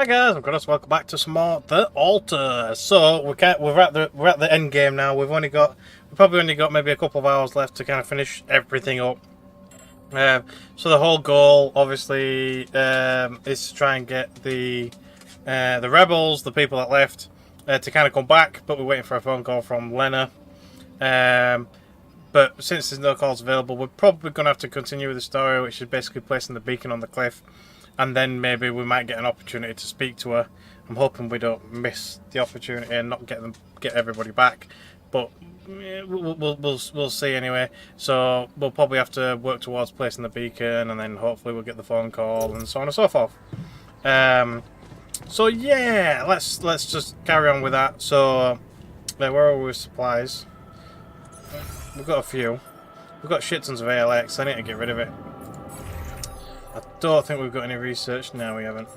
Hi guys, I'm Crownos. Welcome back to some more The Altar. So we're at the end game now. We've probably only got maybe a couple of hours left to kind of finish everything up. So the whole goal, obviously, is to try and get the rebels, the people that left, to kind of come back. But we're waiting for a phone call from Lena. But since there's no calls available, we're probably going to have to continue with the story, which is basically placing the beacon on the cliff. And then maybe we might get an opportunity to speak to her. I'm hoping we don't miss the opportunity and not get everybody back. But we'll see anyway. So we'll probably have to work towards placing the beacon, and then hopefully we'll get the phone call and so on and so forth. So yeah, let's just carry on with that. So where are we with supplies? We've got a few. We've got shit tons of ALX. I need to get rid of it. I don't think we've got any research. No, we haven't.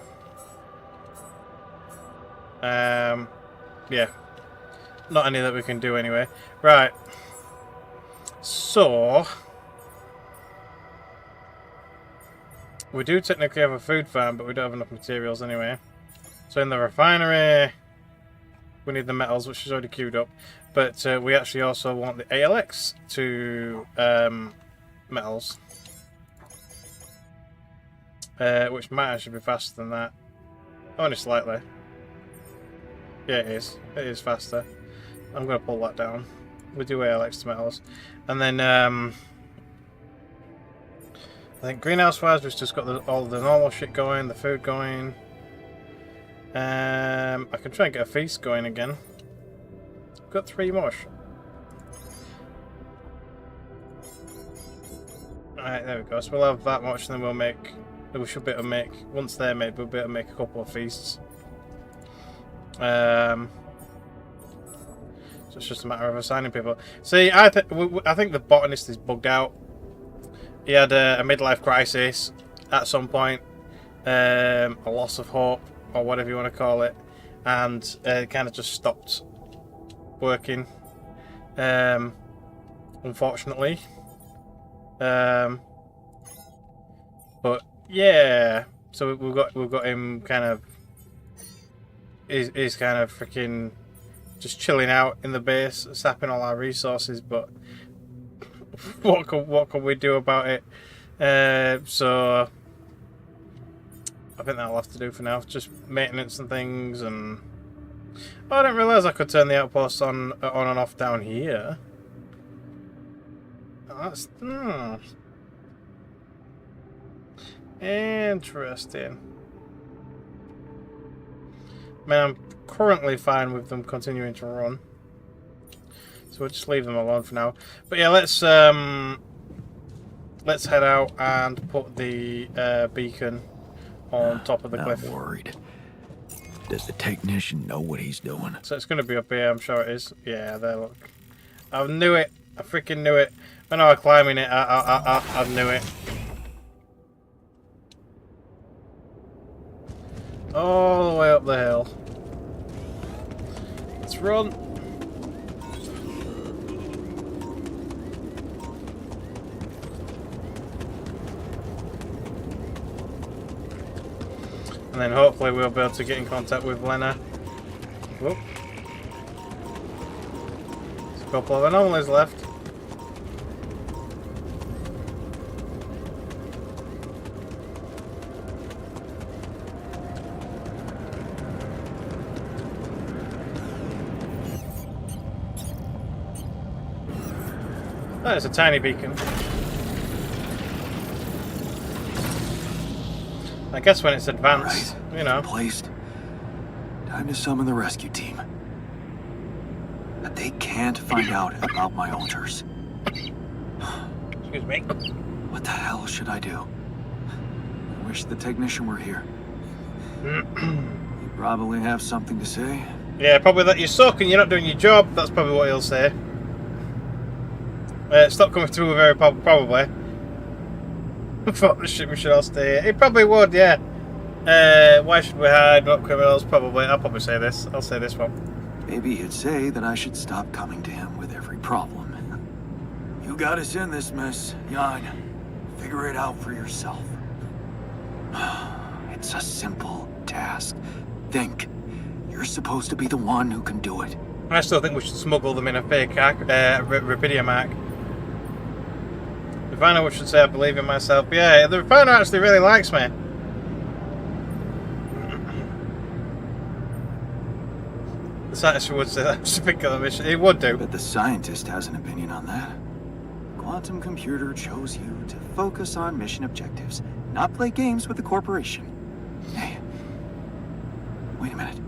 Yeah. Not any that we can do anyway. Right. So we do technically have a food farm, but we don't have enough materials anyway. So in the refinery, we need the metals, which is already queued up. But we actually also want the ALX to metals. Which might actually be faster than that. Only slightly. Yeah, it is. It is faster. I'm going to pull that down. We do ALX to metals. And then, I think greenhouse-wise, we've just got all the normal shit going, the food going. I can try and get a feast going again. I've got 3 mush. Alright, there we go. So we'll have that much, and then we'll make... We should be able to make, once they're made, we'll be able to make a couple of feasts. So it's just a matter of assigning people. See, I think the botanist is bugged out. He had a midlife crisis at some point, a loss of hope, or whatever you want to call it, and kind of just stopped working. Unfortunately, but. Yeah, so we've got him kind of is kind of freaking just chilling out in the base, sapping all our resources. But what can we do about it? So I think that'll have to do for now. Just maintenance and things. And I didn't realise I could turn the outposts on and off down here. That's interesting. I mean, I'm currently fine with them continuing to run, so we'll just leave them alone for now. But yeah, let's head out and put the beacon on top of the cliff. I'm worried. Does the technician know what he's doing? So it's going to be up here, I'm sure it is. Yeah, there, look. I knew it. I freaking knew it. When I was climbing it, I knew it. All the way up the hill. Let's run. And then hopefully we'll be able to get in contact with Lena. Whoop. There's a couple of anomalies left. Oh, it's a tiny beacon. I guess when it's advanced, right, you know. Placed. Time to summon the rescue team. But they can't find out about my altars. Excuse me. What the hell should I do? I wish the technician were here. He'd probably have something to say. Yeah, probably that you suck and you're not doing your job. That's probably what he'll say. Stop coming through very probably. Fuck the shit, we should all stay here. He probably would, yeah. Why should we hide? Not criminals, probably. I'll probably say this. I'll say this one. Maybe he'd say that I should stop coming to him with every problem. You got us in this mess, Jan. Figure it out for yourself. It's a simple task. Think. You're supposed to be the one who can do it. I still think we should smuggle them in a fake Rubidium arc. The Refiner should say I believe in myself. Yeah, the Refiner actually really likes me. The scientist would say that's a particular mission. He would do. But the scientist has an opinion on that. Quantum computer chose you to focus on mission objectives, not play games with the corporation. Hey, wait a minute.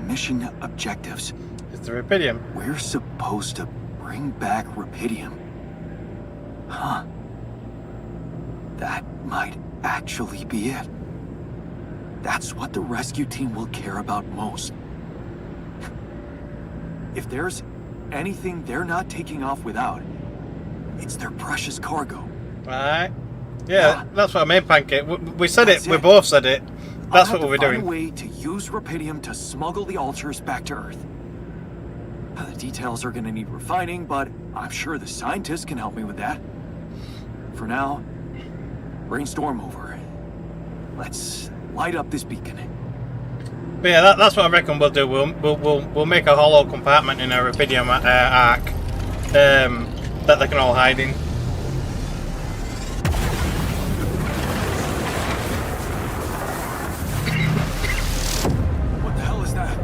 Mission objectives. It's the Rubidium. We're supposed to bring back Rubidium. Huh. That might actually be it. That's what the rescue team will care about most. If there's anything they're not taking off without, it's their precious cargo. Alright. Yeah, that's what I mean, Pancake. We said it. We both said it. That's what we're doing. I'll have to find a way to use Rubidium to smuggle the altars back to Earth. The details are going to need refining, but I'm sure the scientists can help me with that. For now, brainstorm over. Let's light up this beacon. But yeah, that's what I reckon we'll do. We'll make a hollow compartment in our Rubidium arc that they can all hide in. What the hell is that?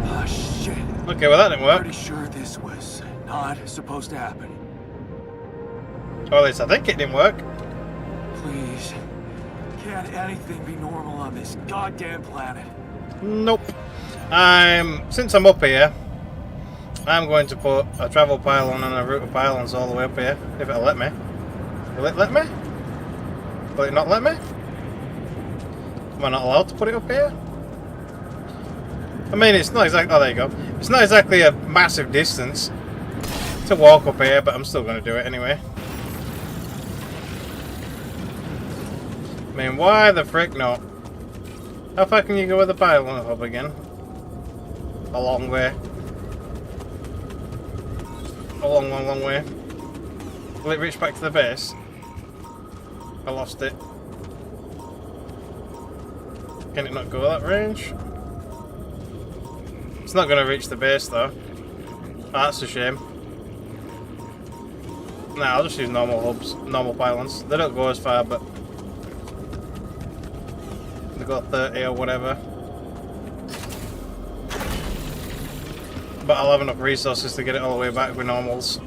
Ah, shit. Okay, well that didn't work. Pretty sure this was not supposed to happen. Or at least I think it didn't work. Please. Can't anything be normal on this goddamn planet? Nope. Since I'm up here, I'm going to put a travel pylon and a route of pylons all the way up here, if it'll let me. Will it let me? Will it not let me? Am I not allowed to put it up here? I mean, it's not exactly... Oh, there you go. It's not exactly a massive distance to walk up here, but I'm still going to do it anyway. I mean, why the frick not? How far can you go with the pylon hub again? A long way. A long, long, long way. Will it reach back to the base? I lost it. Can it not go that range? It's not going to reach the base though. Oh, that's a shame. Nah, I'll just use normal hubs, normal pylons. They don't go as far, but they got 30 or whatever. But I'll have enough resources to get it all the way back with normals.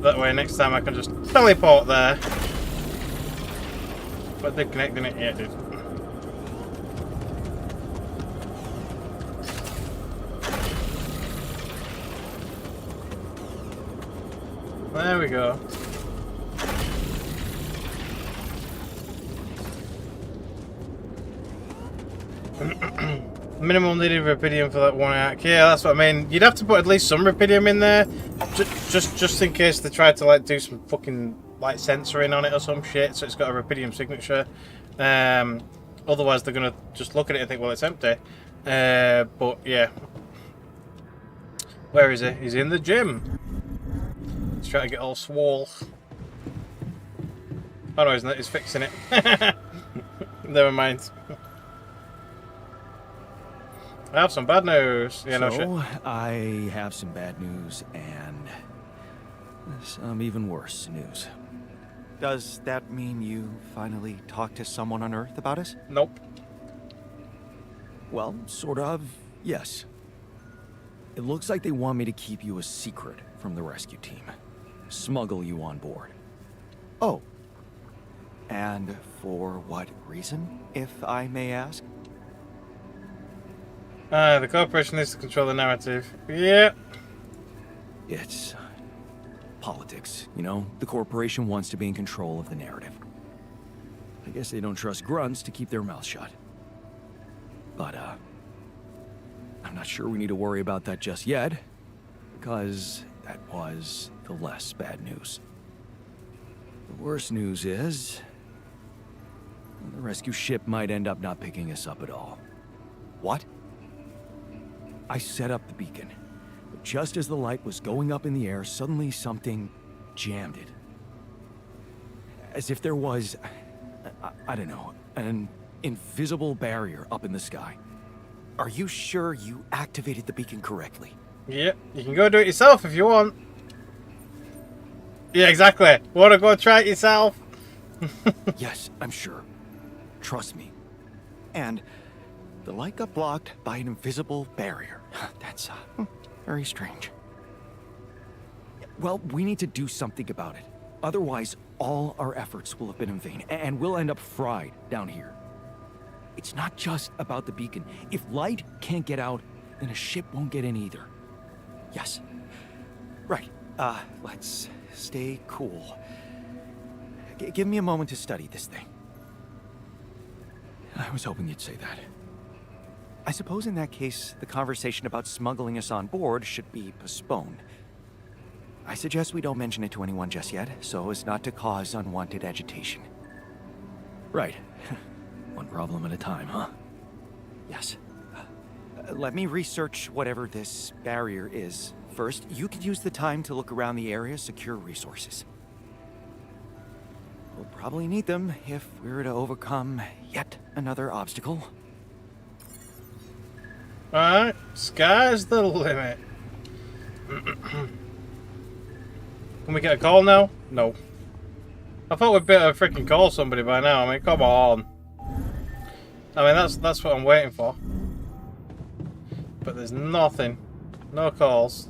That way next time I can just teleport there. But they're connecting it? Yeah, it did. There we go. Minimum needed Rubidium for that one arc. Yeah, that's what I mean. You'd have to put at least some Rubidium in there, just in case they tried to like do some fucking like censoring on it or some shit, so it's got a Rubidium signature. Otherwise, they're gonna just look at it and think, well, it's empty. But yeah, where is he? He's in the gym. He's trying to get all swole. Oh no, he's not. He's fixing it. Never mind. I have some bad news. Yeah, no shit. I have some bad news and some even worse news. Does that mean you finally talked to someone on Earth about us? Nope. Well, sort of, yes. It looks like they want me to keep you a secret from the rescue team. Smuggle you on board. Oh. And for what reason, if I may ask? The corporation needs to control the narrative. Yeah. It's politics, you know? The corporation wants to be in control of the narrative. I guess they don't trust grunts to keep their mouths shut. But, I'm not sure we need to worry about that just yet, because that was the less bad news. The worst news is the rescue ship might end up not picking us up at all. What? I set up the beacon. But just as the light was going up in the air, suddenly something jammed it. As if there was, I don't know, an invisible barrier up in the sky. Are you sure you activated the beacon correctly? Yep, you can go do it yourself if you want. Yeah, exactly. Want to go try it yourself? Yes, I'm sure. Trust me. And the light got blocked by an invisible barrier. That's very strange. Well, we need to do something about it. Otherwise, all our efforts will have been in vain, and we'll end up fried down here. It's not just about the beacon. If light can't get out, then a ship won't get in either. Yes. Right. Let's stay cool. Give me a moment to study this thing. I was hoping you'd say that. I suppose in that case, the conversation about smuggling us on board should be postponed. I suggest we don't mention it to anyone just yet, so as not to cause unwanted agitation. Right. One problem at a time, huh? Yes. Let me research whatever this barrier is. First, you could use the time to look around the area, secure resources. We'll probably need them if we were to overcome yet another obstacle. Alright, sky's the limit. Can we get a call now? No. I thought we'd better freaking call somebody by now. I mean, come on. I mean, that's what I'm waiting for. But there's nothing. No calls.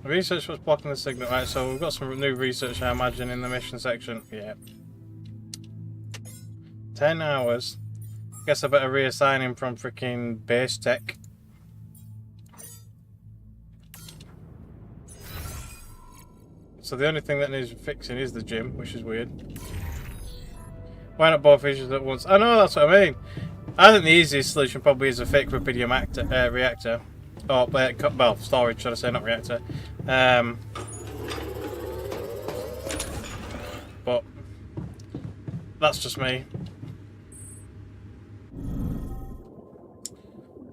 Research what's blocking the signal. Right, so we've got some new research, I imagine, in the mission section. Yeah. 10 hours. Guess I better reassign him from freaking base tech. So the only thing that needs fixing is the gym, which is weird. Why not both issues at once? I know, that's what I mean. I think the easiest solution probably is a fake rubidium reactor. Or, well, storage, should I say, not reactor. But that's just me.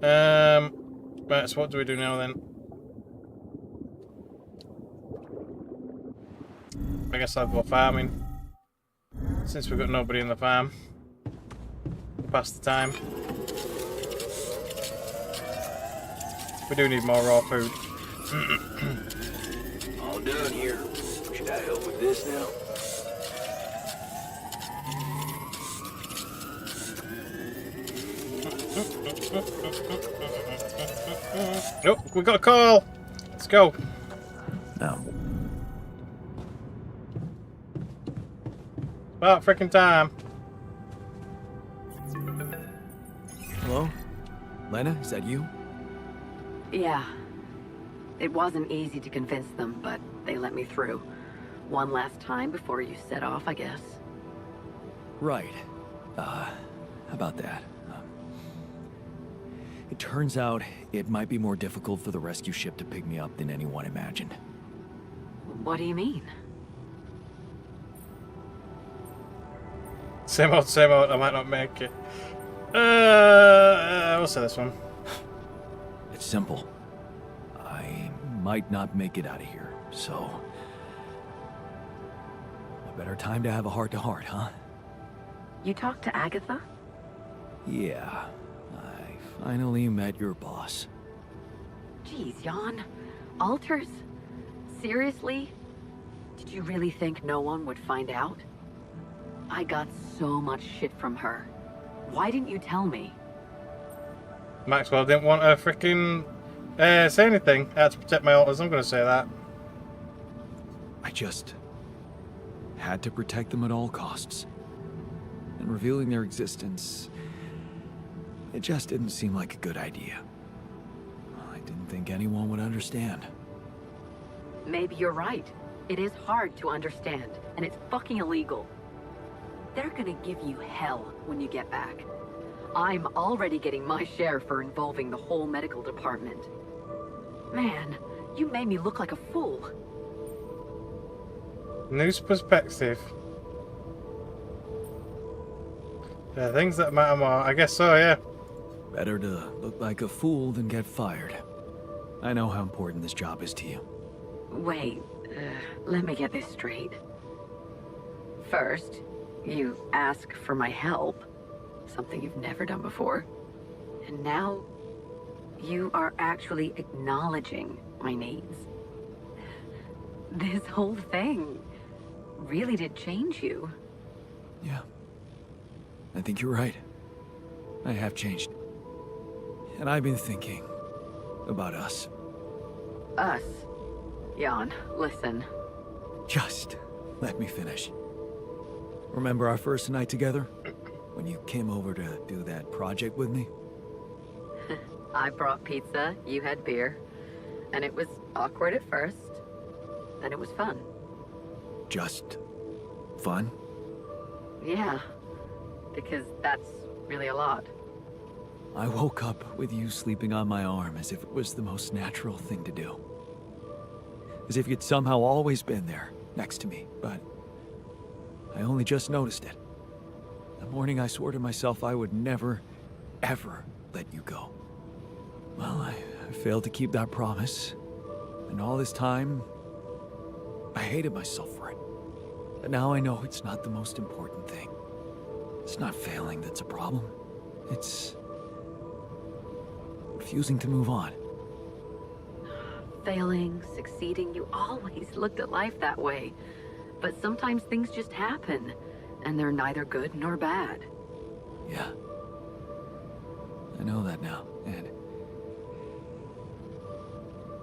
Right, so what do we do now then? I guess I'll go farming. Since we've got nobody in the farm. We'll pass the time. We do need more raw food. All done here. Should I help with this now? Nope, we got a call. Let's go. No. About freaking time. Hello? Lena, is that you? Yeah. It wasn't easy to convince them, but they let me through. One last time before you set off, I guess. Right. About that. It turns out it might be more difficult for the rescue ship to pick me up than anyone imagined. What do you mean? Same old, I might not make it. We'll say this one. It's simple. I might not make it out of here, so... A better time to have a heart-to-heart, huh? You talked to Agatha? Yeah. I finally met your boss. Jeez, Jan. Alters? Seriously? Did you really think no one would find out? I got so much shit from her. Why didn't you tell me? Maxwell didn't want to freaking say anything. I had to protect my alters, I'm going to say that. I just had to protect them at all costs. And revealing their existence, it just didn't seem like a good idea. I didn't think anyone would understand. Maybe you're right. It is hard to understand, and it's fucking illegal. They're gonna give you hell when you get back. I'm already getting my share for involving the whole medical department. Man, you made me look like a fool. News perspective. There are things that matter more. I guess so, yeah. Better to look like a fool than get fired. I know how important this job is to you. Wait, let me get this straight. First, you ask for my help, something you've never done before. And now, you are actually acknowledging my needs. This whole thing really did change you. Yeah. I think you're right. I have changed. And I've been thinking about us. Us. Jan, listen. Just let me finish. Remember our first night together? When you came over to do that project with me? I brought pizza, you had beer. And it was awkward at first. Then it was fun. Just fun? Yeah. Because that's really a lot. I woke up with you sleeping on my arm as if it was the most natural thing to do. As if you'd somehow always been there, next to me, but I only just noticed it. The morning I swore to myself I would never, ever let you go. Well, I failed to keep that promise, and all this time, I hated myself for it. But now I know it's not the most important thing. It's not failing that's a problem. It's refusing to move on. Failing, succeeding, you always looked at life that way. But sometimes things just happen, and they're neither good nor bad. Yeah. I know that now, and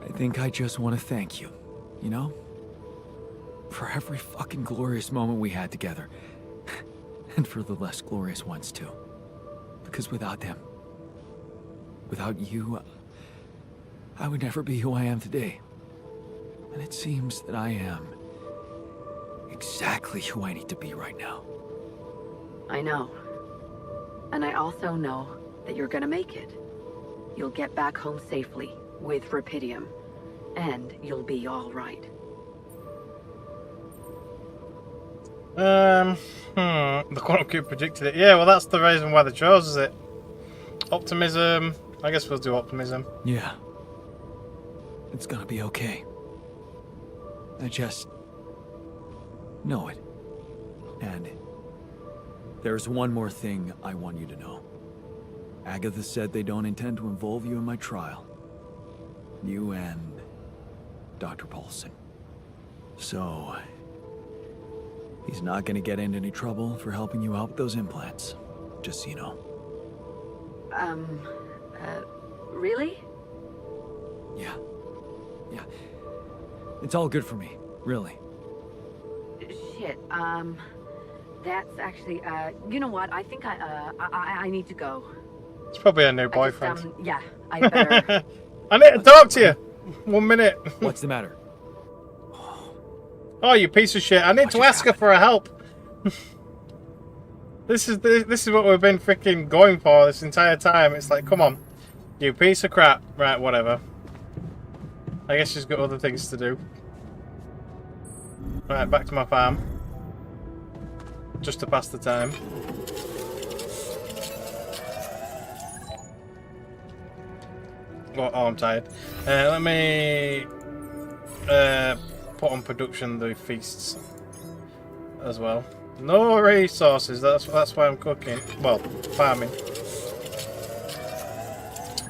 I think I just want to thank you, you know? For every fucking glorious moment we had together. And for the less glorious ones, too. Because without them, without you, I would never be who I am today. And it seems that I am exactly who I need to be right now. I know. And I also know that you're gonna make it. You'll get back home safely, with Rapidium. And you'll be all right. The Quantum Cube predicted it. Yeah, well, that's the reason why they chose it. Optimism. I guess we'll do optimism. Yeah. It's gonna be okay. I just know it. And there's one more thing I want you to know. Agatha said they don't intend to involve you in my trial. You and Dr. Paulson. So he's not gonna get into any trouble for helping you out with those implants. Just so you know. Really? Yeah. Yeah. It's all good for me, really. Shit, that's actually, you know what? I think I need to go. It's probably a new boyfriend. Yeah, I better. I need to talk to you. 1 minute. What's the matter? Oh, you piece of shit! I need to ask her for her help. This is what we've been freaking going for this entire time. It's like, come on, you piece of crap. Right, whatever. I guess she's got other things to do. Right, back to my farm. Just to pass the time. Oh, I'm tired. Let me put on production the feasts as well. No resources. That's why I'm cooking. Well, farming.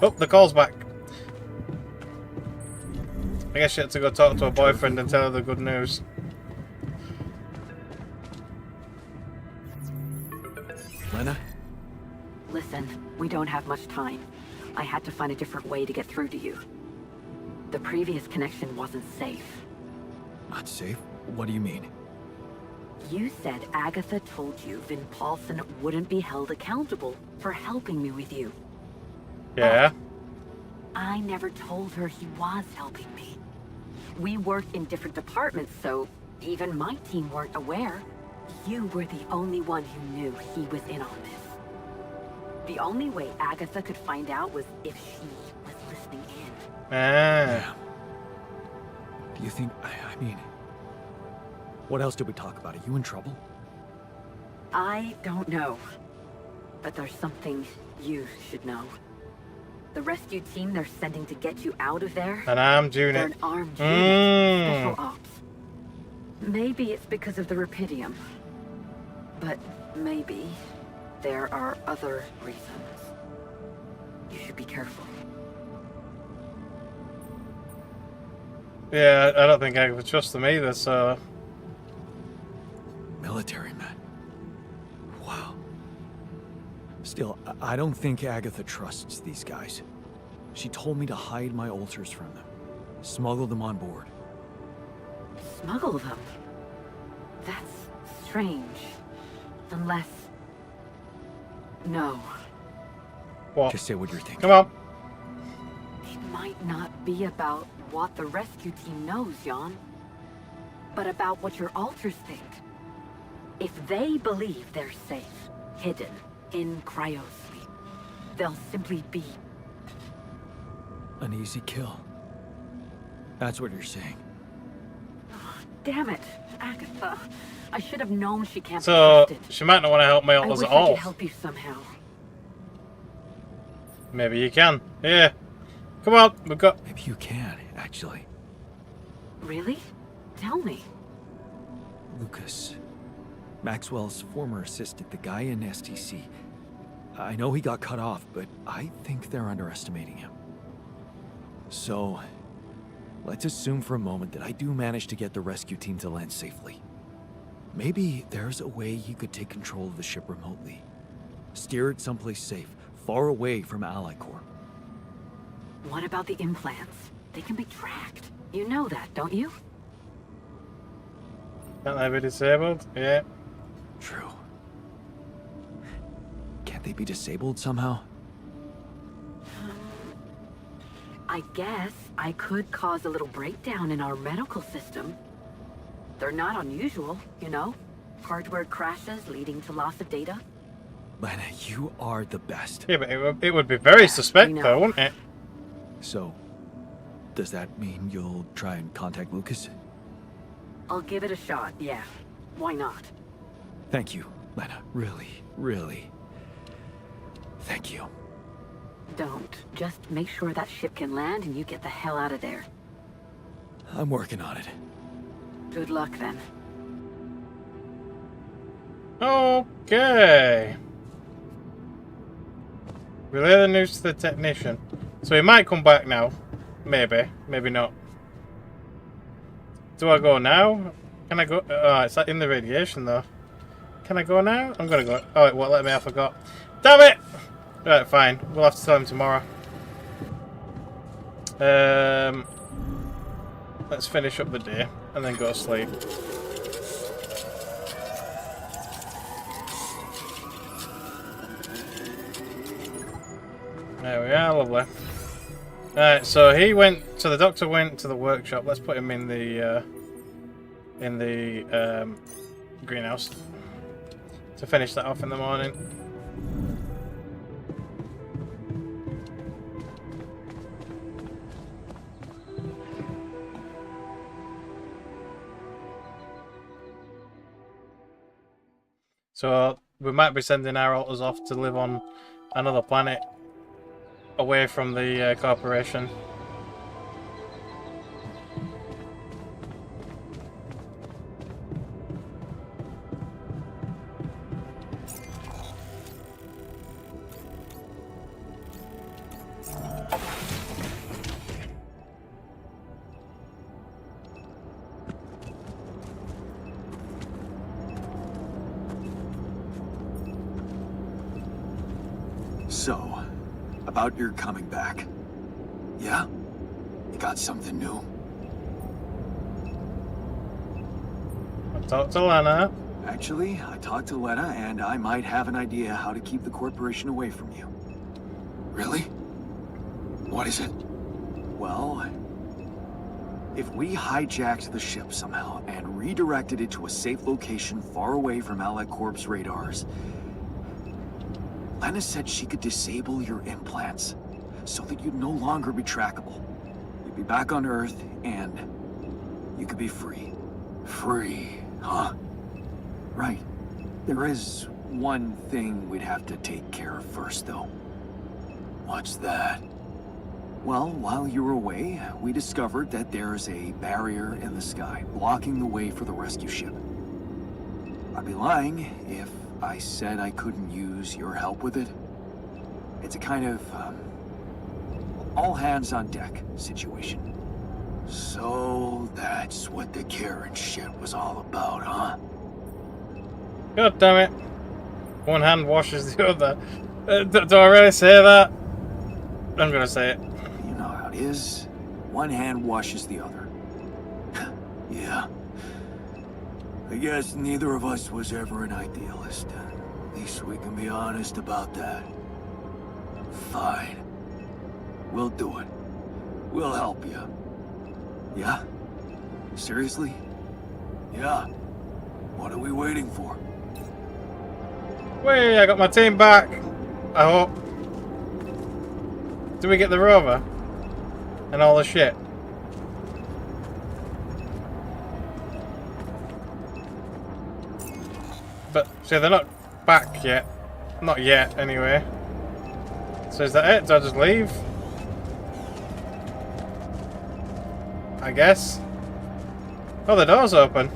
Oh, the call's back. I guess she had to go talk to her boyfriend and tell her the good news. Lena? Listen, we don't have much time. I had to find a different way to get through to you. The previous connection wasn't safe. Not safe? What do you mean? You said Agatha told you Vin Paulson wouldn't be held accountable for helping me with you. Yeah. I never told her he was helping me. We worked in different departments, so even my team weren't aware. You were the only one who knew he was in on this. The only way Agatha could find out was if she was listening in. Ah. Do you think... I mean... What else did we talk about? Are you in trouble? I don't know. But there's something you should know. The rescue team they're sending to get you out of there, An armed they're unit. an armed unit. Mm. Special ops. Maybe it's because of the Rapidium. But maybe there are other reasons. You should be careful. Yeah, I don't think I would trust them either, so... Military men. Wow. Still, I don't think Agatha trusts these guys. She told me to hide my altars from them. Smuggle them on board. Smuggle them? That's strange. Unless... No. What? Just say what you're thinking. Come on. It might not be about what the rescue team knows, Jan. But about what your altars think. If they believe they're safe, hidden, in Crownos, they'll simply be... An easy kill. That's what you're saying. Damn it, Agatha. I should have known she can't So, be trusted. she might not want to help my I alters wish at I all. could help you somehow. Maybe you can. Yeah. Come on, we've got... Maybe you can, actually. Really? Tell me. Lucas. Maxwell's former assistant, the guy in STC. I know he got cut off, but I think they're underestimating him. So, let's assume for a moment that I do manage to get the rescue team to land safely. Maybe there's a way you could take control of the ship remotely. Steer it someplace safe, far away from Ally Corps. What about the implants? They can be tracked. You know that, don't you? Can't they be disabled? Yeah. True. Can't they be disabled somehow? I guess I could cause a little breakdown in our medical system. They're not unusual, you know? Hardware crashes leading to loss of data. Lena, you are the best. Yeah, but it would be very suspect, know. though, wouldn't it? So, does that mean you'll try and contact Lucas? I'll give it a shot, yeah. Why not? Thank you, Lena. Really, really. Thank you. Don't. Just make sure that ship can land and you get the hell out of there. I'm working on it. Good luck, then. Okay. Relay the news to the technician. So he might come back now. Maybe. Maybe not. Do I go now? Can I go? Oh, it's in the radiation, though. Can I go now? I'm gonna go. Oh, it won't let me. I forgot. Damn it! Right, fine. We'll have to tell him tomorrow. Let's finish up the day and then go to sleep. There we are, lovely. Alright, so the doctor went to the workshop. Let's put him in the greenhouse to finish that off in the morning. So we might be sending our alters off to live on another planet away from the corporation. So, about your coming back. Yeah? You got something new? Talk to Lana. Actually, I talked to Lena, and I might have an idea how to keep the corporation away from you. Really? What is it? Well, if we hijacked the ship somehow and redirected it to a safe location far away from Allied Corp's radars, Lena said she could disable your implants so that you'd no longer be trackable. You'd be back on Earth, and you could be free. Free, huh? Right. There is one thing we'd have to take care of first, though. What's that? Well, while you were away, we discovered that there's a barrier in the sky blocking the way for the rescue ship. I'd be lying if I said I couldn't use your help with it. It's a kind of all hands on deck situation. So that's what the Karen shit was all about, huh? God damn it. One hand washes the other. Do I really say that? I'm gonna say it. You know how it is. One hand washes the other. Yeah. I guess neither of us was ever an idealist. At least we can be honest about that. Fine. We'll do it. We'll help you. Yeah? Seriously? Yeah. What are we waiting for? Wait, I got my team back. I hope. Do we get the rover? And all the shit? But, see, they're not back yet. Not yet, anyway. So is that it? Do I just leave? I guess. Oh, the door's open.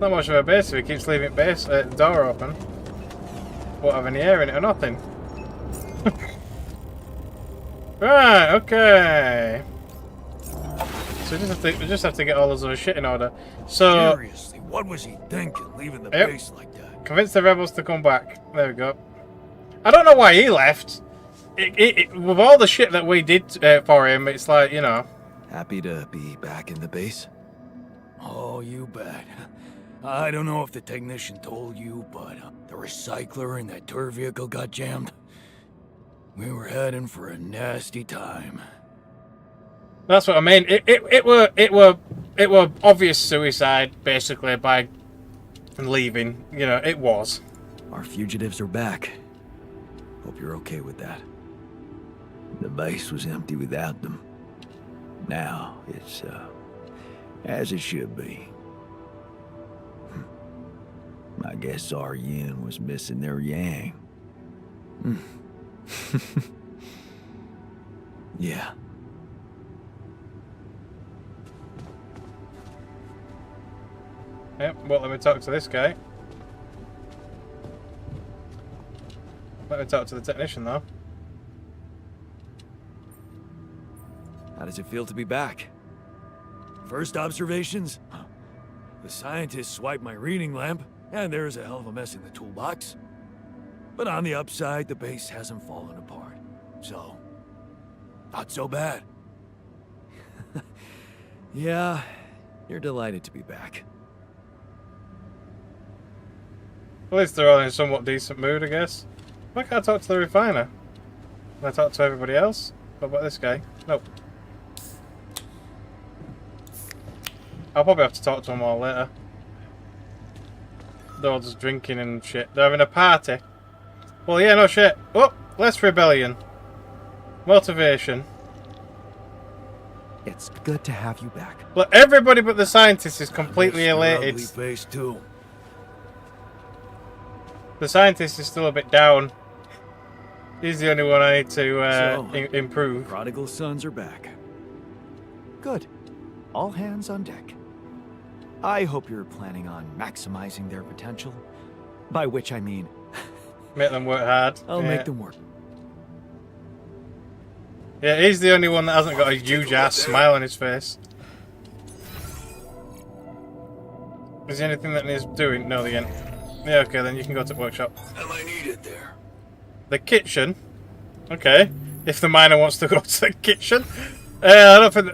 Not much of a base if he keeps leaving the door open. Won't have any air in it or nothing. Right, okay. So we just have to get all those other shit in order. So Seriously, what was he thinking, leaving the Yep. base like that? convince the rebels to come back. There we go. I don't know why he left. With all the shit that we did for him, it's like, you know. Happy to be back in the base? Oh, you bet. I don't know if the technician told you, but the recycler in that tour vehicle got jammed. We were heading for a nasty time. That's what I mean. It were obvious suicide basically by leaving. You know, it was. Our fugitives are back. Hope you're okay with that. The base was empty without them. Now it's, as it should be. I guess our yin was missing their yang. Yeah. Yep, well, let me talk to this guy. Let me talk to the technician, though. How does it feel to be back? First observations? The scientists swiped my reading lamp, and there's a hell of a mess in the toolbox. But on the upside, the base hasn't fallen apart. So, not so bad. Yeah, you're delighted to be back. At least they're all in a somewhat decent mood, I guess. Why can't I talk to the refiner? Can I talk to everybody else? What about this guy? Nope. I'll probably have to talk to them all later. They're all just drinking and shit. They're having a party. Well, yeah, no shit. Oh, less rebellion. Motivation. It's good to have you back. Look, everybody but the scientist is completely Miss your elated. ugly face too. The scientist is still a bit down. He's the only one I need to So, improve. Prodigal sons are back. Good. All hands on deck. I hope you're planning on maximizing their potential. By which I mean, Make them work hard. I'll Yeah. make them work. Yeah, he's the only one that hasn't got a huge ass smile on his face. Is there anything that needs doing? No, the end. Yeah, okay, then you can go to the workshop. Am I needed there? The kitchen? Okay. If the miner wants to go to the kitchen. I don't think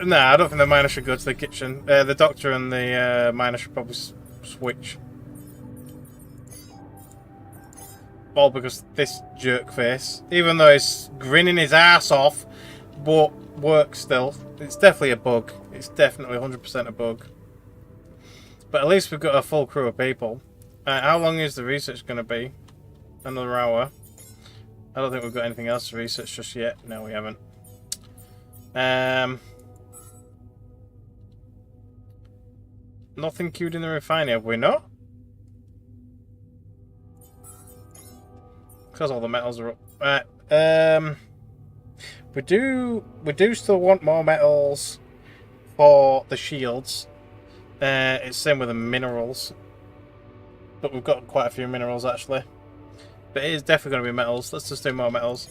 the miner should go to the kitchen. The doctor and the miner should probably switch. All because this jerk face, even though he's grinning his ass off, but works still. It's definitely a bug. It's definitely 100% a bug. But at least we've got a full crew of people. How long is the research going to be? Another hour. I don't think we've got anything else to research just yet. No, we haven't. Nothing queued in the refinery, have we not? Because all the metals are up. Right. We do still want more metals for the shields. It's same with the minerals. But we've got quite a few minerals actually. But it is definitely going to be metals. Let's just do more metals.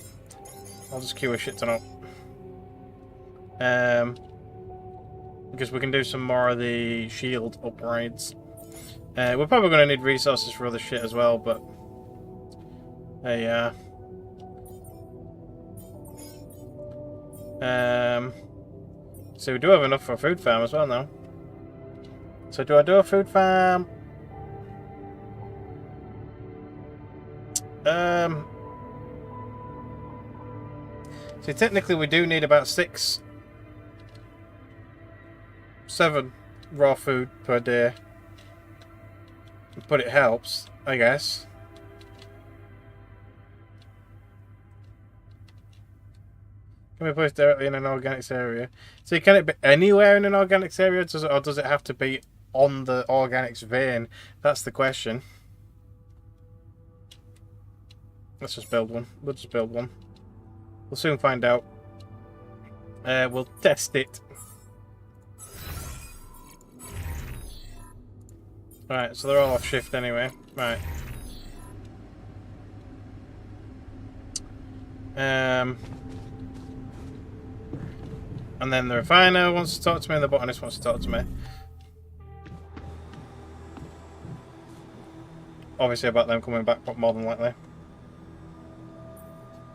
I'll just queue a shit ton up. Because we can do some more of the shield upgrades. We're probably going to need resources for other shit as well, but... yeah. So we do have enough for a food farm as well now. So do I do a food farm? See, technically we do need about 6, 7 raw food per day. But it helps, I guess. Can be placed directly in an organics area. So can it be anywhere in an organics area, or does it have to be on the organics vein? That's the question. Let's just build one. We'll just build one. We'll soon find out. We'll test it. Right, so they're all off shift anyway. Right. And then the refiner wants to talk to me, and the botanist wants to talk to me. Obviously about them coming back, but more than likely.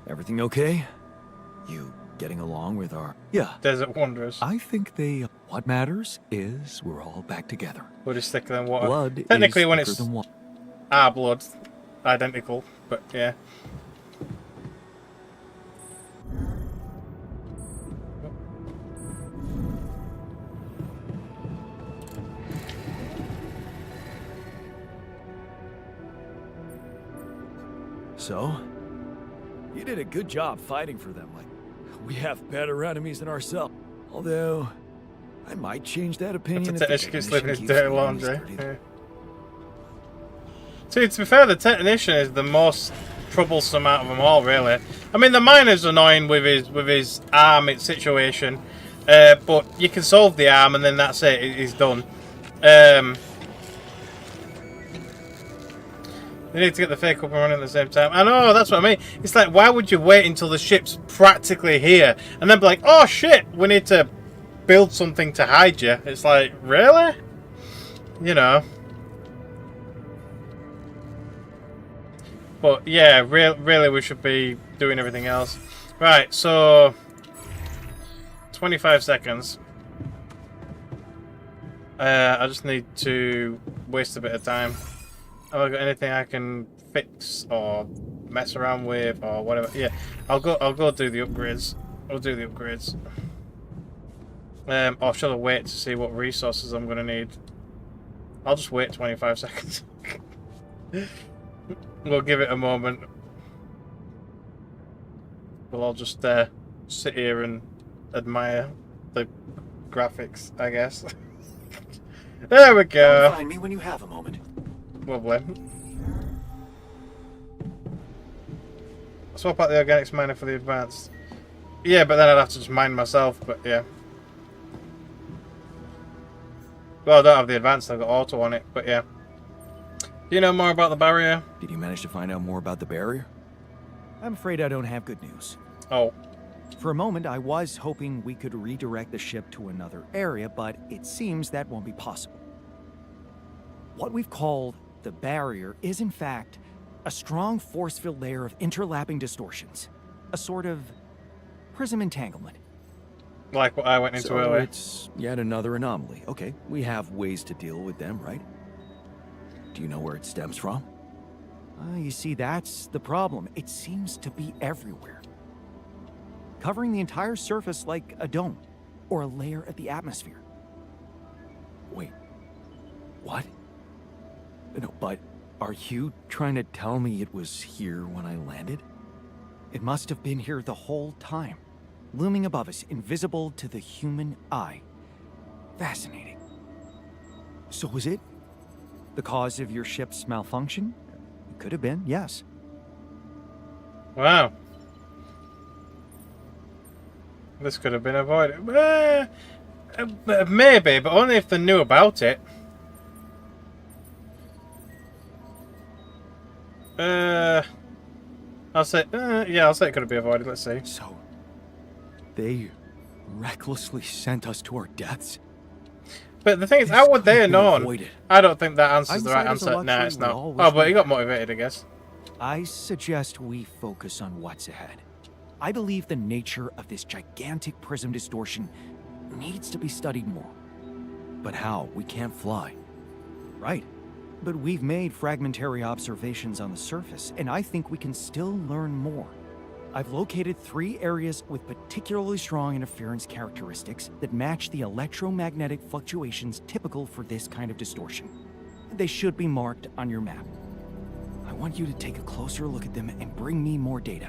Everything okay? You getting along with our... Yeah. Desert Wanderers. I think they... What matters is we're all back together. We're just thicker than water. Blood Technically, is when thicker it's than water. our blood, identical, but yeah. So? You did a good job fighting for them. Like, we have better enemies than ourselves. Although, I might change that opinion The if the technician keeps living his keeps dirty the laundry. enemies dirty. Yeah. See, to be fair, the technician is the most troublesome out of them all, really. I mean, the miner's annoying with his arm situation, but you can solve the arm and then that's it. He's done. They need to get the fake up and running at the same time. I know, that's what I mean. It's like, why would you wait until the ship's practically here and then be like, oh shit, we need to build something to hide you? It's like, really? You know. But yeah, really we should be doing everything else. Right, so 25 seconds. I just need to waste a bit of time. Have I got anything I can fix or mess around with or whatever? Yeah, I'll go do the upgrades. I'll do the upgrades. Or should I wait to see what resources I'm gonna need? I'll just wait 25 seconds. We'll give it a moment. We'll all just sit here and admire the graphics, I guess. There we go. Find me when you have a moment. Lovely. Swap out the organics miner for the advanced. Yeah, but then I'd have to just mine myself, but yeah. Well, I don't have the advanced, I've got auto on it, but yeah. Do you know more about the barrier? Did you manage to find out more about the barrier? I'm afraid I don't have good news. Oh. For a moment, I was hoping we could redirect the ship to another area, but it seems that won't be possible. What we've called the barrier is, in fact, a strong force-filled layer of interlapping distortions. A sort of prism entanglement. Like what I went into So earlier. it's yet another anomaly. Okay, we have ways to deal with them, right? Do you know where it stems from? You see, that's the problem. It seems to be everywhere. Covering the entire surface like a dome, or a layer of the atmosphere. Wait, what? No, but are you trying to tell me it was here when I landed? It must have been here the whole time, looming above us, invisible to the human eye. Fascinating. So was it the cause of your ship's malfunction? It could have been, yes. Wow. This could have been avoided. Maybe, but only if they knew about it. I'll say, yeah, I'll say it could have been avoided. Let's see. So, they recklessly sent us to our deaths? But the thing is, This how would they could have have been known? avoided. I don't think that answers the right Hindsight is a answer. Nah, luxury it's we not. all Oh, wish but we he got had. motivated, I guess. I suggest we focus on what's ahead. I believe the nature of this gigantic prism distortion needs to be studied more. But how? We can't fly. Right. But we've made fragmentary observations on the surface, and I think we can still learn more. I've located 3 areas with particularly strong interference characteristics that match the electromagnetic fluctuations typical for this kind of distortion. They should be marked on your map. I want you to take a closer look at them and bring me more data.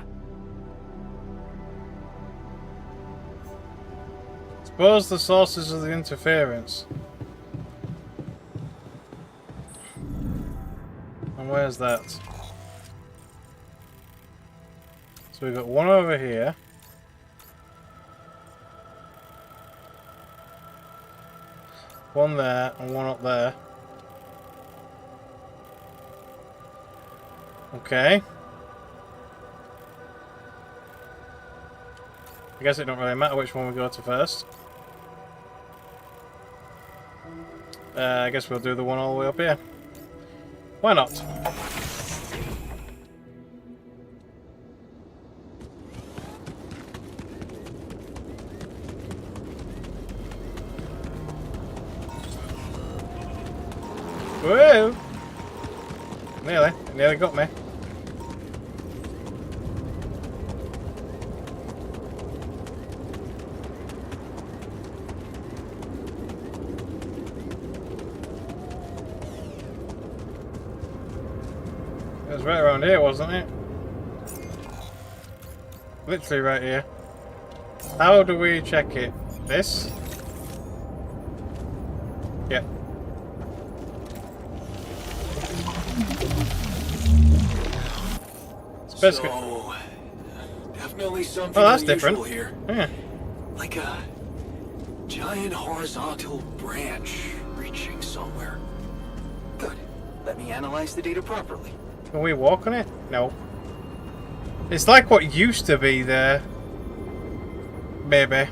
Suppose the sources of the interference. And where's that? So we've got one over here. One there and one up there. Okay. I guess it don't really matter which one we go to first. I guess we'll do the one all the way up here. Why not? Whoa! Nearly got me. It was right around here, wasn't it? Literally right here. How do we check it? This? Yep. Basically. So, definitely something Oh, that's unusual different. here. Yeah. Like a giant horizontal branch reaching somewhere. Good. Let me analyze the data properly. Can we walk on it? No. It's like what used to be there. Maybe.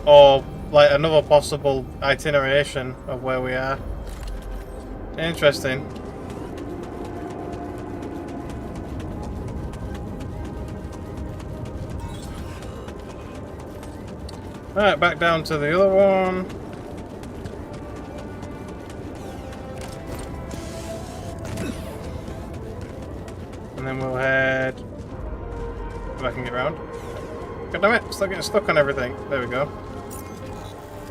Or like another possible itineration of where we are. Interesting. Right, back down to the other one. And then we'll head... If I can get round. God damn it, still getting stuck on everything. There we go.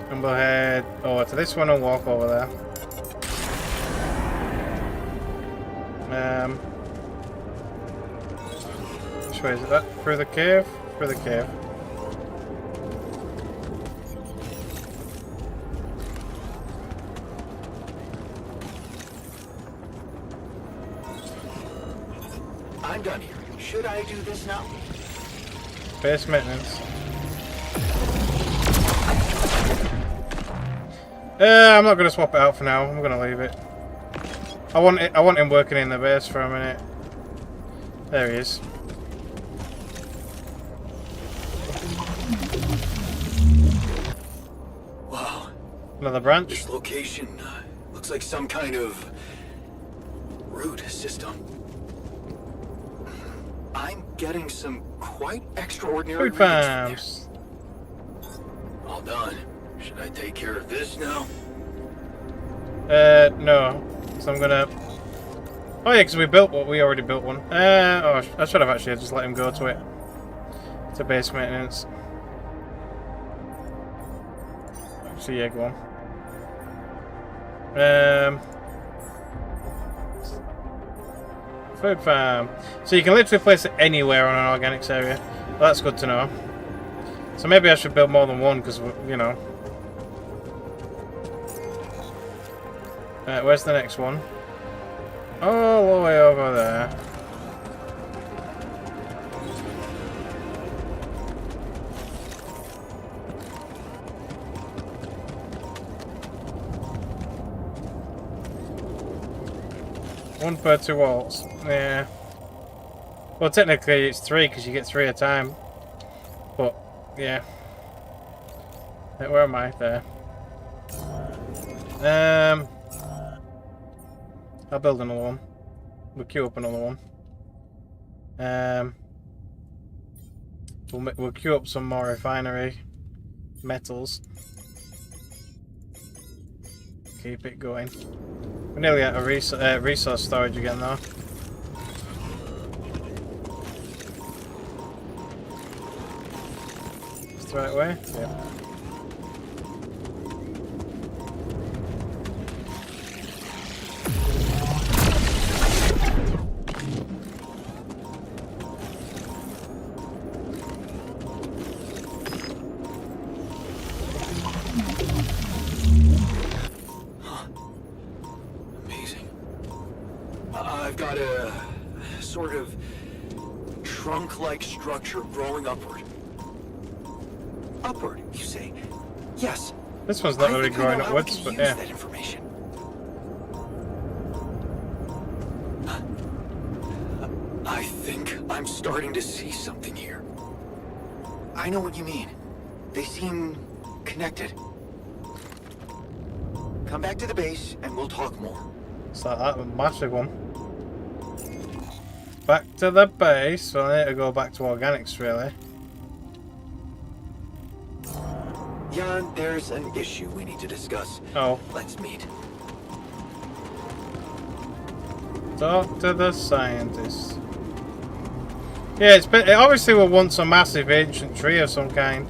And we'll head over to this one and walk over there. Which way is that? Through the cave? Through the cave. I'm done here. Should I do this now? Base maintenance. I'm not going to swap it out for now. I'm going to leave it. I want him working in the base for a minute. There he is. Wow. Another branch. This location looks like some kind of root system. I'm getting some quite extraordinary Food readings from farms. there. All done. Should I take care of this now? No. So I'm gonna... Oh yeah, because we already built one. Oh, I should have actually just let him go to it. To base maintenance. Actually, yeah, go on. Food farm. So you can literally place it anywhere on an organics area. Well, that's good to know. So maybe I should build more than one because, you know. Right, where's the next one? All the way over there. One per 2 volts. Yeah. Well, technically it's 3 because you get 3 at a time. But, yeah. Right, where am I? There. I'll build another one. We'll queue up another one. We'll queue up some more refinery metals. Keep it going. We're nearly out of resource storage again, though. It's the right way? Yep. I've got a sort of trunk-like structure growing upward. Upward, you say? Yes. This one's not really growing upwards, but yeah. That information. I think I'm starting to see something here. I know what you mean. They seem connected. Come back to the base and we'll talk more. It's like that, a massive one. Back to the base, so I need to go back to organics, really. Jan, there's an issue we need to discuss. Oh. Let's meet. Talk to the scientist. Yeah, it obviously will want some massive ancient tree of some kind.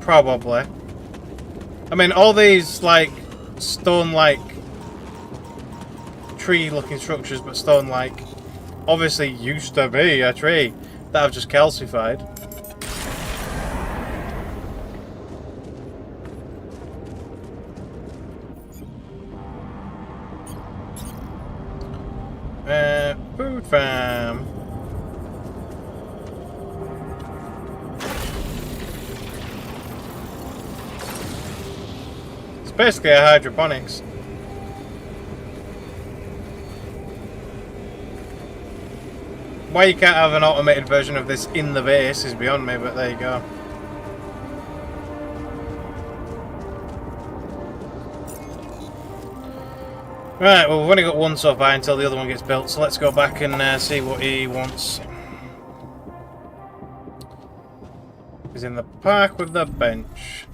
Probably. I mean, all these, like, stone-like tree-looking structures, but stone-like, obviously used to be a tree that I've just calcified. Food farm. It's basically a hydroponics. Why you can't have an automated version of this in the base is beyond me, but there you go. Right, well, we've only got one so far until the other one gets built, so let's go back and see what he wants. He's in the park with the bench.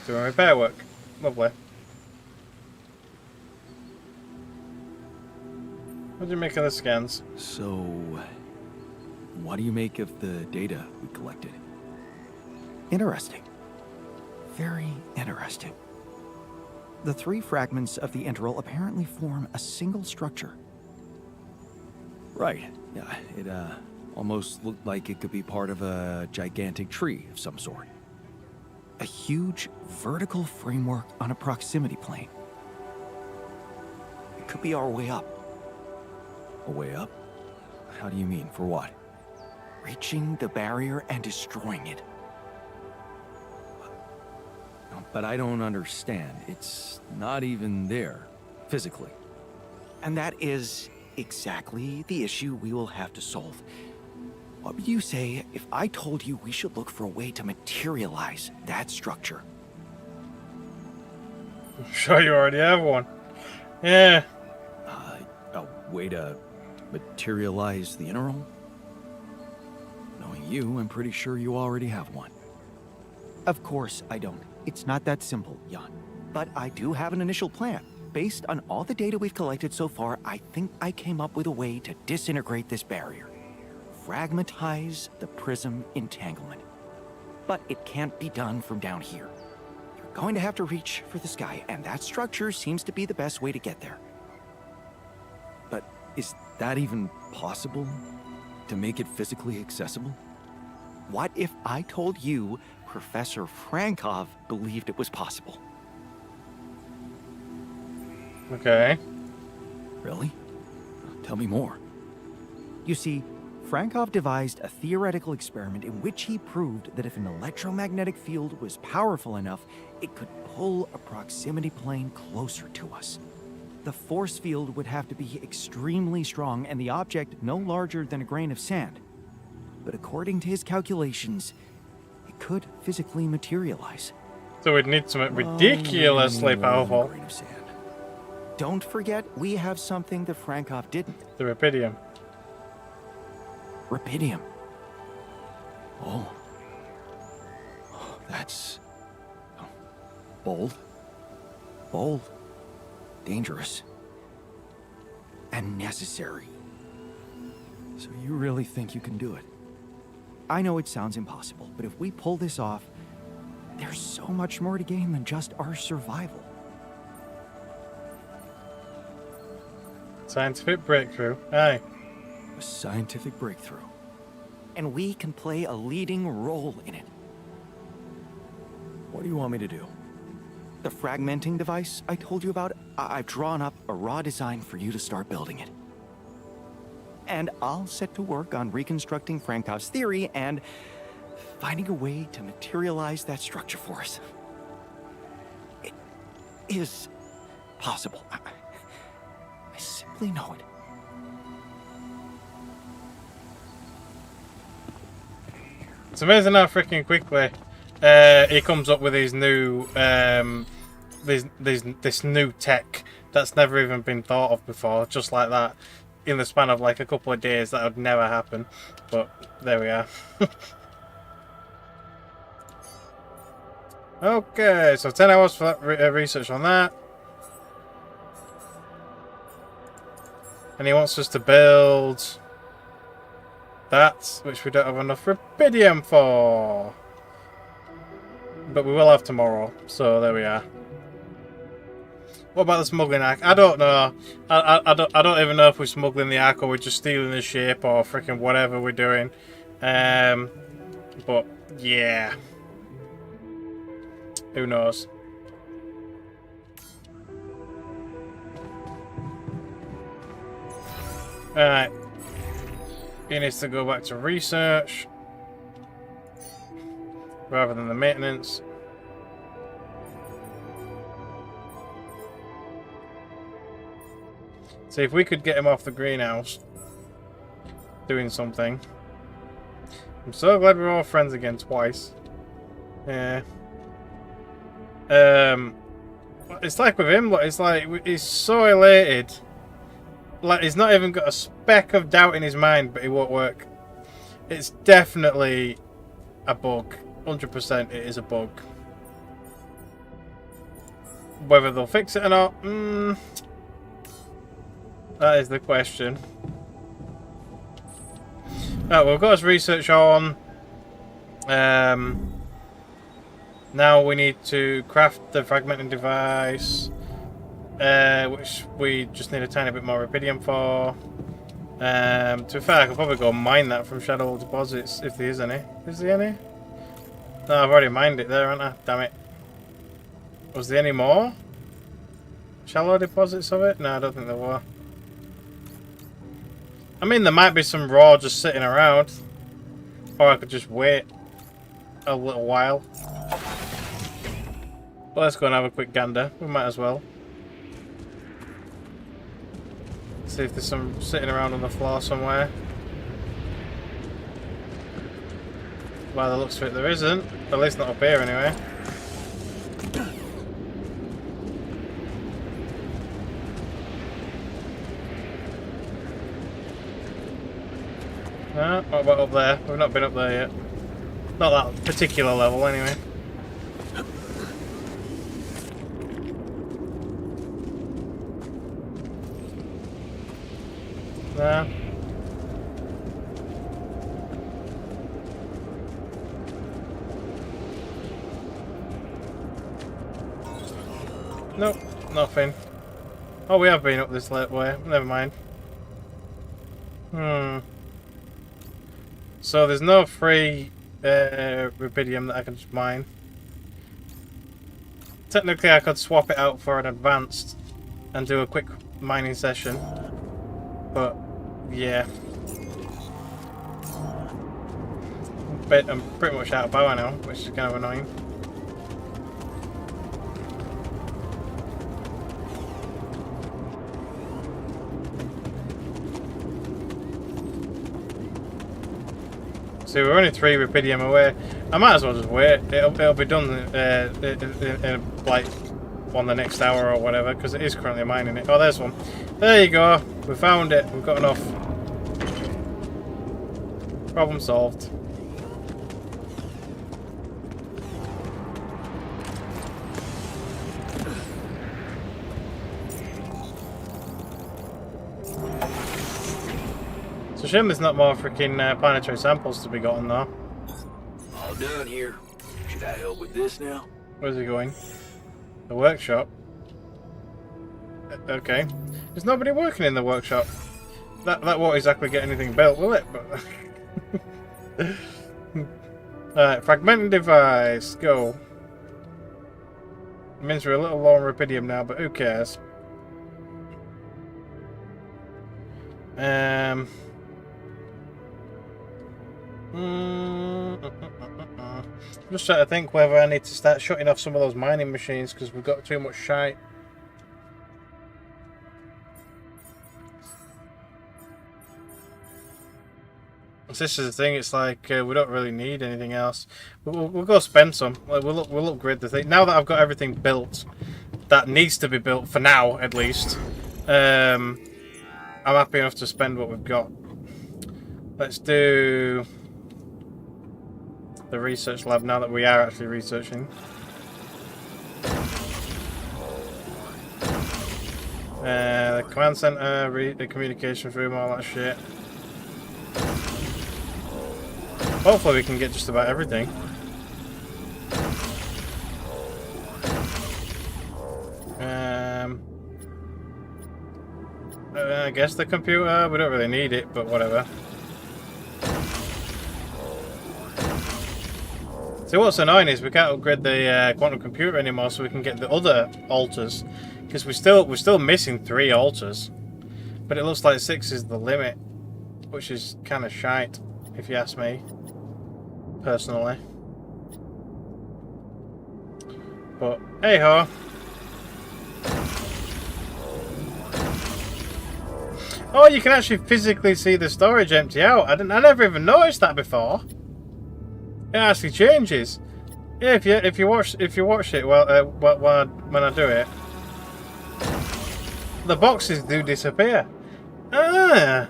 Doing repair work. Lovely. What do you make of the scans? So, what do you make of the data we collected? Interesting. Very interesting. The 3 fragments of the integral apparently form a single structure. Right. Yeah, it almost looked like it could be part of a gigantic tree of some sort. A huge vertical framework on a proximity plane. It could be our way up. A way up? How do you mean? For what? Reaching the barrier and destroying it. But I don't understand. It's not even there, physically. And that is exactly the issue we will have to solve. What would you say if I told you we should look for a way to materialize that structure? I'm sure you already have one. Yeah. A way to materialize the integral? Knowing you, I'm pretty sure you already have one. Of course I don't. It's not that simple, Jan. But I do have an initial plan. Based on all the data we've collected so far, I think I came up with a way to disintegrate this barrier. Fragmentize the prism entanglement. But it can't be done from down here. You're going to have to reach for the sky, and that structure seems to be the best way to get there. But is that even possible? To make it physically accessible? What if I told you Professor Frankov believed it was possible? Okay. Really? Tell me more. You see, Frankov devised a theoretical experiment in which he proved that if an electromagnetic field was powerful enough, it could pull a proximity plane closer to us. The force field would have to be extremely strong and the object no larger than a grain of sand. But according to his calculations, it could physically materialize. So we'd need something ridiculously powerful. Grain of sand. Don't forget, we have something that Frankov didn't. The Rapidium. Rapidium. Oh. That's bold. Bold. Dangerous. And necessary. So you really think you can do it? I know it sounds impossible, but if we pull this off, there's so much more to gain than just our survival. Scientific breakthrough. Aye. A scientific breakthrough. And we can play a leading role in it. What do you want me to do? The fragmenting device I told you about, I've drawn up a raw design for you to start building it. And I'll set to work on reconstructing Frankov's theory and finding a way to materialize that structure for us. It is possible. I simply know it. It's amazing how freaking quickly he comes up with these new this new tech that's never even been thought of before, just like that, in the span of like a couple of days. That would never happen, but there we are. Okay, so 10 hours for that research on that. And he wants us to build that, which we don't have enough rubidium for. But we will have tomorrow, so there we are. What about the smuggling arc? I don't know. I don't even know if we're smuggling the arc or we're just stealing the ship or freaking whatever we're doing. But yeah. Who knows? Alright. He needs to go back to research rather than the maintenance. See if we could get him off the greenhouse doing something. I'm so glad we're all friends again twice. Yeah. It's like with him, it's like he's so elated. Like he's not even got a speck of doubt in his mind, but it won't work. It's definitely a bug. 100% it is a bug. Whether they'll fix it or not, that is the question. Right, we've got his research on. Now we need to craft the fragmenting device, which we just need a tiny bit more rubidium for. To be fair, I could probably go mine that from Shadow Deposits if there is any. Is there any? No, I've already mined it there, haven't I? Damn it. Was there any more? Shallow deposits of it? No, I don't think there were. I mean, there might be some raw just sitting around. Or I could just wait a little while. But let's go and have a quick gander. We might as well. See if there's some sitting around on the floor somewhere. By the looks of it, there isn't. At least not up here, anyway. No, what about up there? We've not been up there yet. Not that particular level, anyway. No. Nope, nothing. Oh, we have been up this late way. Never mind. So there's no free rubidium that I can just mine. Technically, I could swap it out for an advanced and do a quick mining session, but yeah. I'm pretty much out of power now, which is kind of annoying. So we're only 3 rubidium away. I might as well just wait. It'll be done in like on the next hour or whatever, because it is currently mining it. Oh, there's one. There you go. We found it. We've got enough. Problem solved. It's a shame there's not more freaking planetary samples to be gotten though. All done here. Should I help with this now? Where's he going? The workshop? Okay. There's nobody working in the workshop. That won't exactly get anything built, will it? But alright, fragmented device, go. It means we're a little low on rubidium now, but who cares? Just trying to think whether I need to start shutting off some of those mining machines because we've got too much shite. This is the thing. It's like we don't really need anything else. We'll go spend some. Like, we'll upgrade the thing. Now that I've got everything built, that needs to be built for now at least. I'm happy enough to spend what we've got. Let's do the research lab now that we are actually researching. The command center, the communication room, all that shit. Hopefully we can get just about everything. I guess the computer, we don't really need it, but whatever. So what's annoying is we can't upgrade the quantum computer anymore, so we can get the other altars, because we're still missing 3 altars, but it looks like 6 is the limit, which is kind of shite, if you ask me, personally. But hey ho. Oh, you can actually physically see the storage empty out. I never even noticed that before. It actually changes. Yeah, if you watch it when I do it, the boxes do disappear. Ah.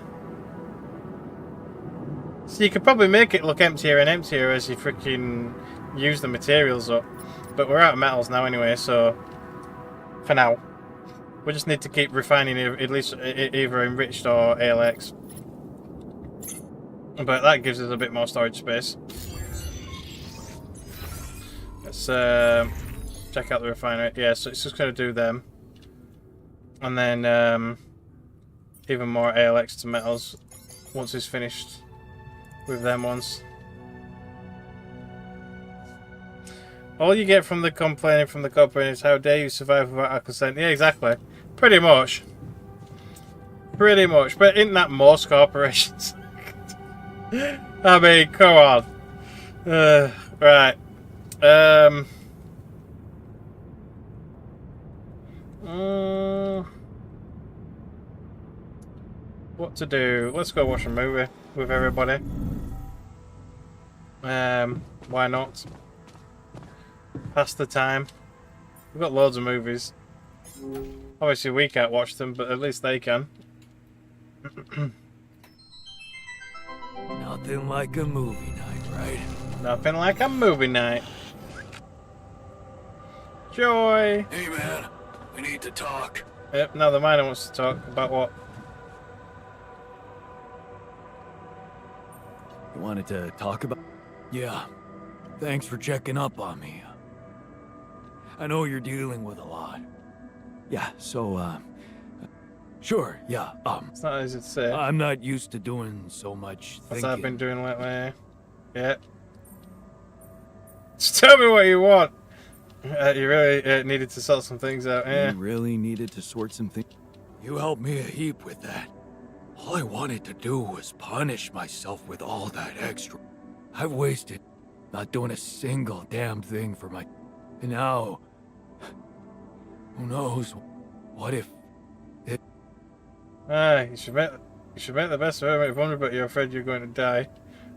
So you could probably make it look emptier and emptier as you freaking use the materials up. But we're out of metals now anyway, so for now. We just need to keep refining at least either enriched or ALX. But that gives us a bit more storage space. Let's check out the refinery. Yeah, so it's just going to do them. And then even more ALX to metals once it's finished with them ones. All you get from the complaining from the company is how dare you survive without our consent. Yeah, exactly. Pretty much. Pretty much. But isn't that most corporations? I mean, come on. Right. What to do? Let's go watch a movie with everybody. Why not? Pass the time. We've got loads of movies. Obviously we can't watch them, but at least they can. Nothing like a movie night, right? Nothing like a movie night. Joy! Hey man, we need to talk. Yep, now the miner wants to talk about what? You wanted to talk about... Yeah, thanks for checking up on me. I know you're dealing with a lot. Yeah, so, Sure, yeah, It's not easy to say. I'm not used to doing so much That's thinking. what I've been doing lately. Yeah. Just tell me what you want. You really needed to sort some things out. Yeah. You really needed to sort some things. You helped me a heap with that. All I wanted to do was punish myself with all that extra. I've wasted not doing a single damn thing for my... And now... Who knows? What if... You should make the best of it, Wonder, but you're afraid you're going to die.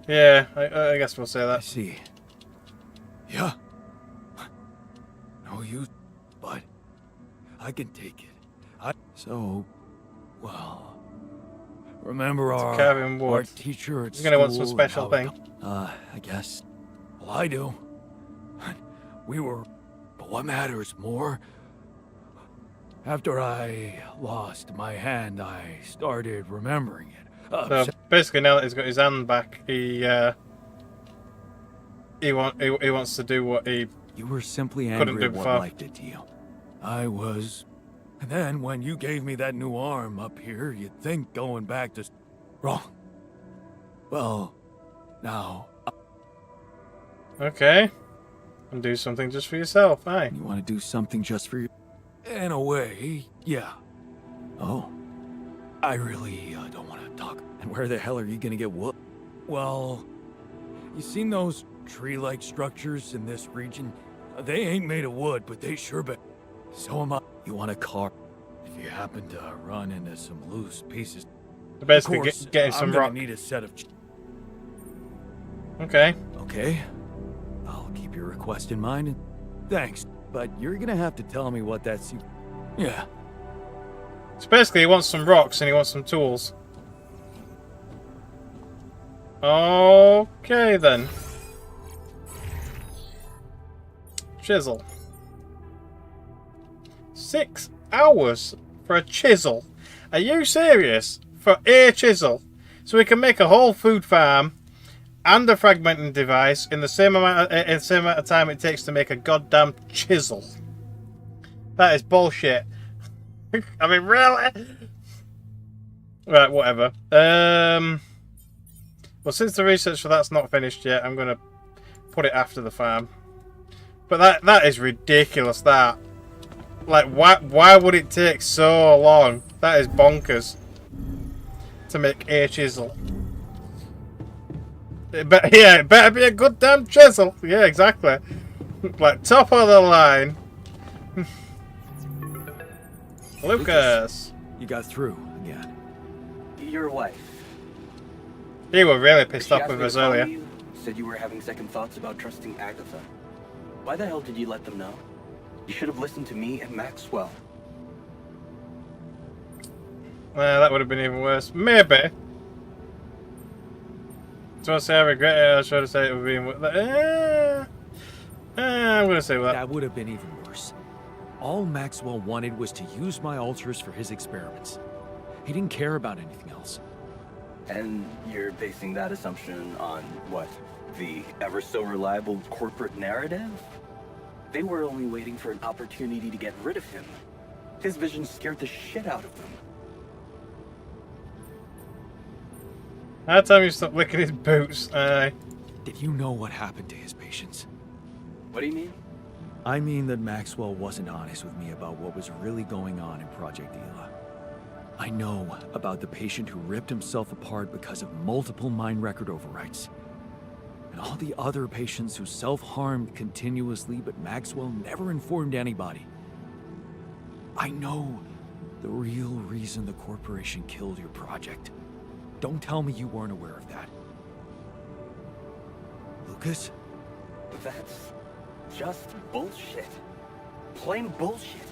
Yeah, I guess we'll say I that. see. Yeah. No use, but I can take it. So, Well, remember carving our wood. teacher at You're gonna want some school special and how thing. I guess. Well, I do. We were... But what matters more... After I lost my hand, I started remembering it. So basically, now that he's got his hand back, he wants to do what he... You were simply Couldn't angry do at what before. life did to you. I was... And then when you gave me that new arm up here, you'd think going back to... Wrong. Well, now... Okay. And do something just for yourself, aye. You want to do something just for you? In a way, yeah. Oh. I really don't want to talk. And where the hell are you gonna get whooped? Well, you seen those tree-like structures in this region? They ain't made of wood, but they sure bet. So am I. You want a car? If you happen to run into some loose pieces, So basically, of course, getting I'm some gonna rock. need a set of... Okay. Okay. I'll keep your request in mind. And Thanks. but you're gonna have to tell me what that's. Yeah. So basically, he wants some rocks and he wants some tools. Okay, then. Chisel. 6 hours for a chisel. Are you serious? For a chisel? So we can make a whole food farm and a fragmenting device in the same amount of time it takes to make a goddamn chisel. That is bullshit. I mean, really? Right, whatever. Well, since the research for that's not finished yet, I'm gonna put it after the farm. But that is ridiculous. That, like, why would it take so long? That is bonkers. To make a chisel. It better be a good damn chisel. Yeah, exactly. Like, top of the line. Lucas. You got through again. Your wife. You were really pissed She off asked with me us to call earlier. you, said you were having second thoughts about trusting Agatha. Why the hell did you let them know? You should have listened to me and Maxwell. That would have been even worse. Maybe. Do I say I regret it? I should have said it would be even worse. I'm going to say that. That would have been even worse. All Maxwell wanted was to use my altars for his experiments. He didn't care about anything else. And you're basing that assumption on what? The ever so reliable corporate narrative? They were only waiting for an opportunity to get rid of him. His vision scared the shit out of them. How time you stop licking his boots? Did you know what happened to his patients? What do you mean? I mean that Maxwell wasn't honest with me about what was really going on in Project Ela. I know about the patient who ripped himself apart because of multiple mind record overwrites. And all the other patients who self-harmed continuously, but Maxwell never informed anybody. I know the real reason the corporation killed your project. Don't tell me you weren't aware of that. Lucas? That's just bullshit. Plain bullshit.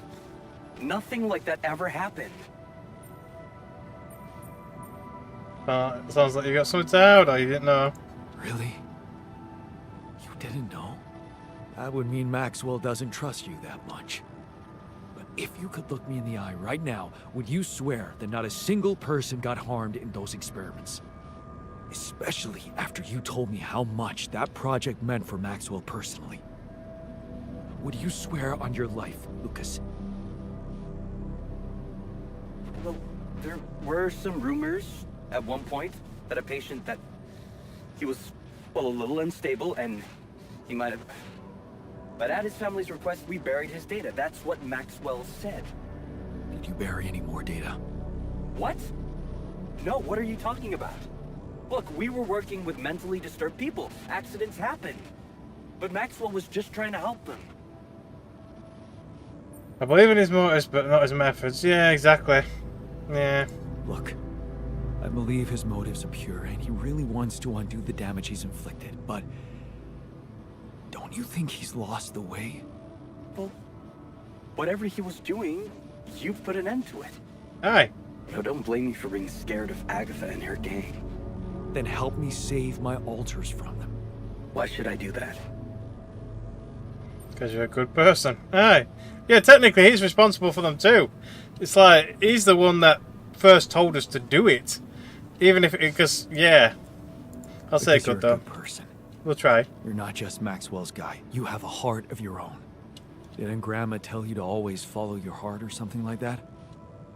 Nothing like that ever happened. It sounds like you got something to hide or you didn't know. Really? You didn't know? That would mean Maxwell doesn't trust you that much. But if you could look me in the eye right now, would you swear that not a single person got harmed in those experiments? Especially after you told me how much that project meant for Maxwell personally. Would you swear on your life, Lucas? Well, there were some rumors at one point that a patient that he was, well, a little unstable and he might have But at his family's request, we buried his data. That's what Maxwell said. Did you bury any more data? What? No, what are you talking about? Look, we were working with mentally disturbed people. Accidents happen. But Maxwell was just trying to help them. I believe in his motives, but not his methods. Yeah, exactly. Yeah. Look, I believe his motives are pure, and he really wants to undo the damage he's inflicted, but don't you think he's lost the way? Well, whatever he was doing, you put an end to it. Aye. No, don't blame me for being scared of Agatha and her gang. Then help me save my altars from them. Why should I do that? Because you're a good person. Aye. Yeah, technically he's responsible for them too. It's like, he's the one that first told us to do it. Even if, because, yeah. I'll say Because good though. you're a good person. We'll try. You're not just Maxwell's guy. You have a heart of your own. Didn't Grandma tell you to always follow your heart or something like that?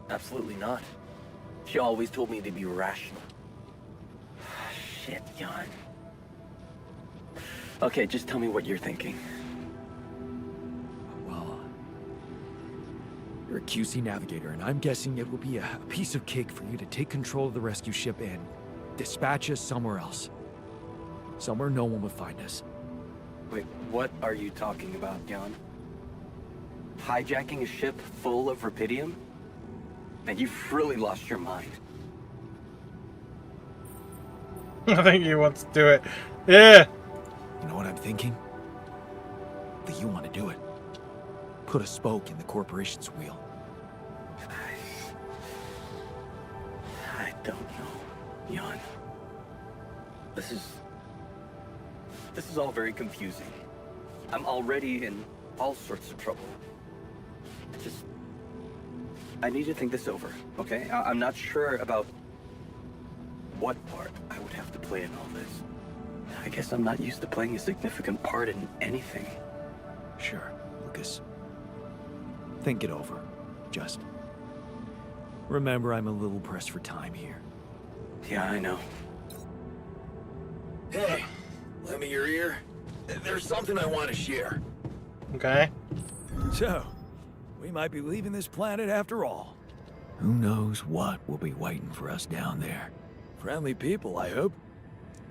Absolutely not. She always told me to be rational. Shit, Jan. Okay, just tell me what you're thinking. Well, you're a QC navigator, and I'm guessing it will be a piece of cake for you to take control of the rescue ship and dispatch us somewhere else. Somewhere no one would find us. Wait, what are you talking about, Jan? Hijacking a ship full of rupidium? Man, you've really lost your mind. I think you want to do it. Yeah. You know what I'm thinking? That you want to do it. Put a spoke in the corporation's wheel. I don't know, Jan. This is all very confusing. I'm already in all sorts of trouble. I need to think this over, okay? I'm not sure about what part I would have to play in all this. I guess I'm not used to playing a significant part in anything. Sure, Lucas. Think it over. Just remember, I'm a little pressed for time here. Yeah, I know. Hey, lend me your ear. There's something I want to share. Okay. So, we might be leaving this planet after all. Who knows what will be waiting for us down there. Friendly people, I hope.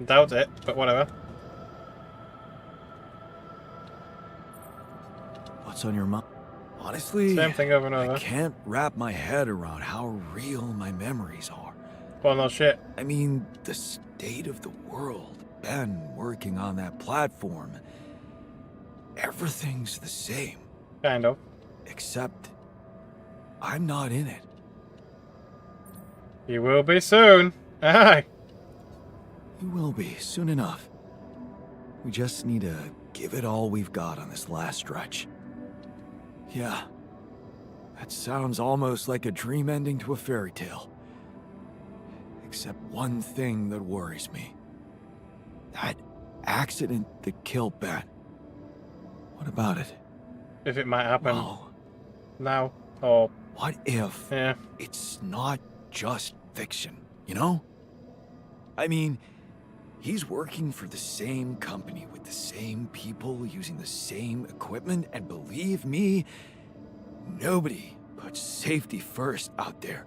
Doubt it, but whatever. What's on your mind? Honestly, Same thing over and I over. can't wrap my head around how real my memories are. Well, no shit. I mean, the state of the world. Ben working on that platform. Everything's the same. Kind of. Except, I'm not in it. You will be soon. Aye. You will be, soon enough. We just need to give it all we've got on this last stretch. Yeah. That sounds almost like a dream ending to a fairy tale. Except one thing that worries me. That accident that killed Ben. What about it? If it might happen Well, now. Or, what if yeah. it's not just fiction, you know? I mean, he's working for the same company with the same people using the same equipment, and believe me, nobody puts safety first out there.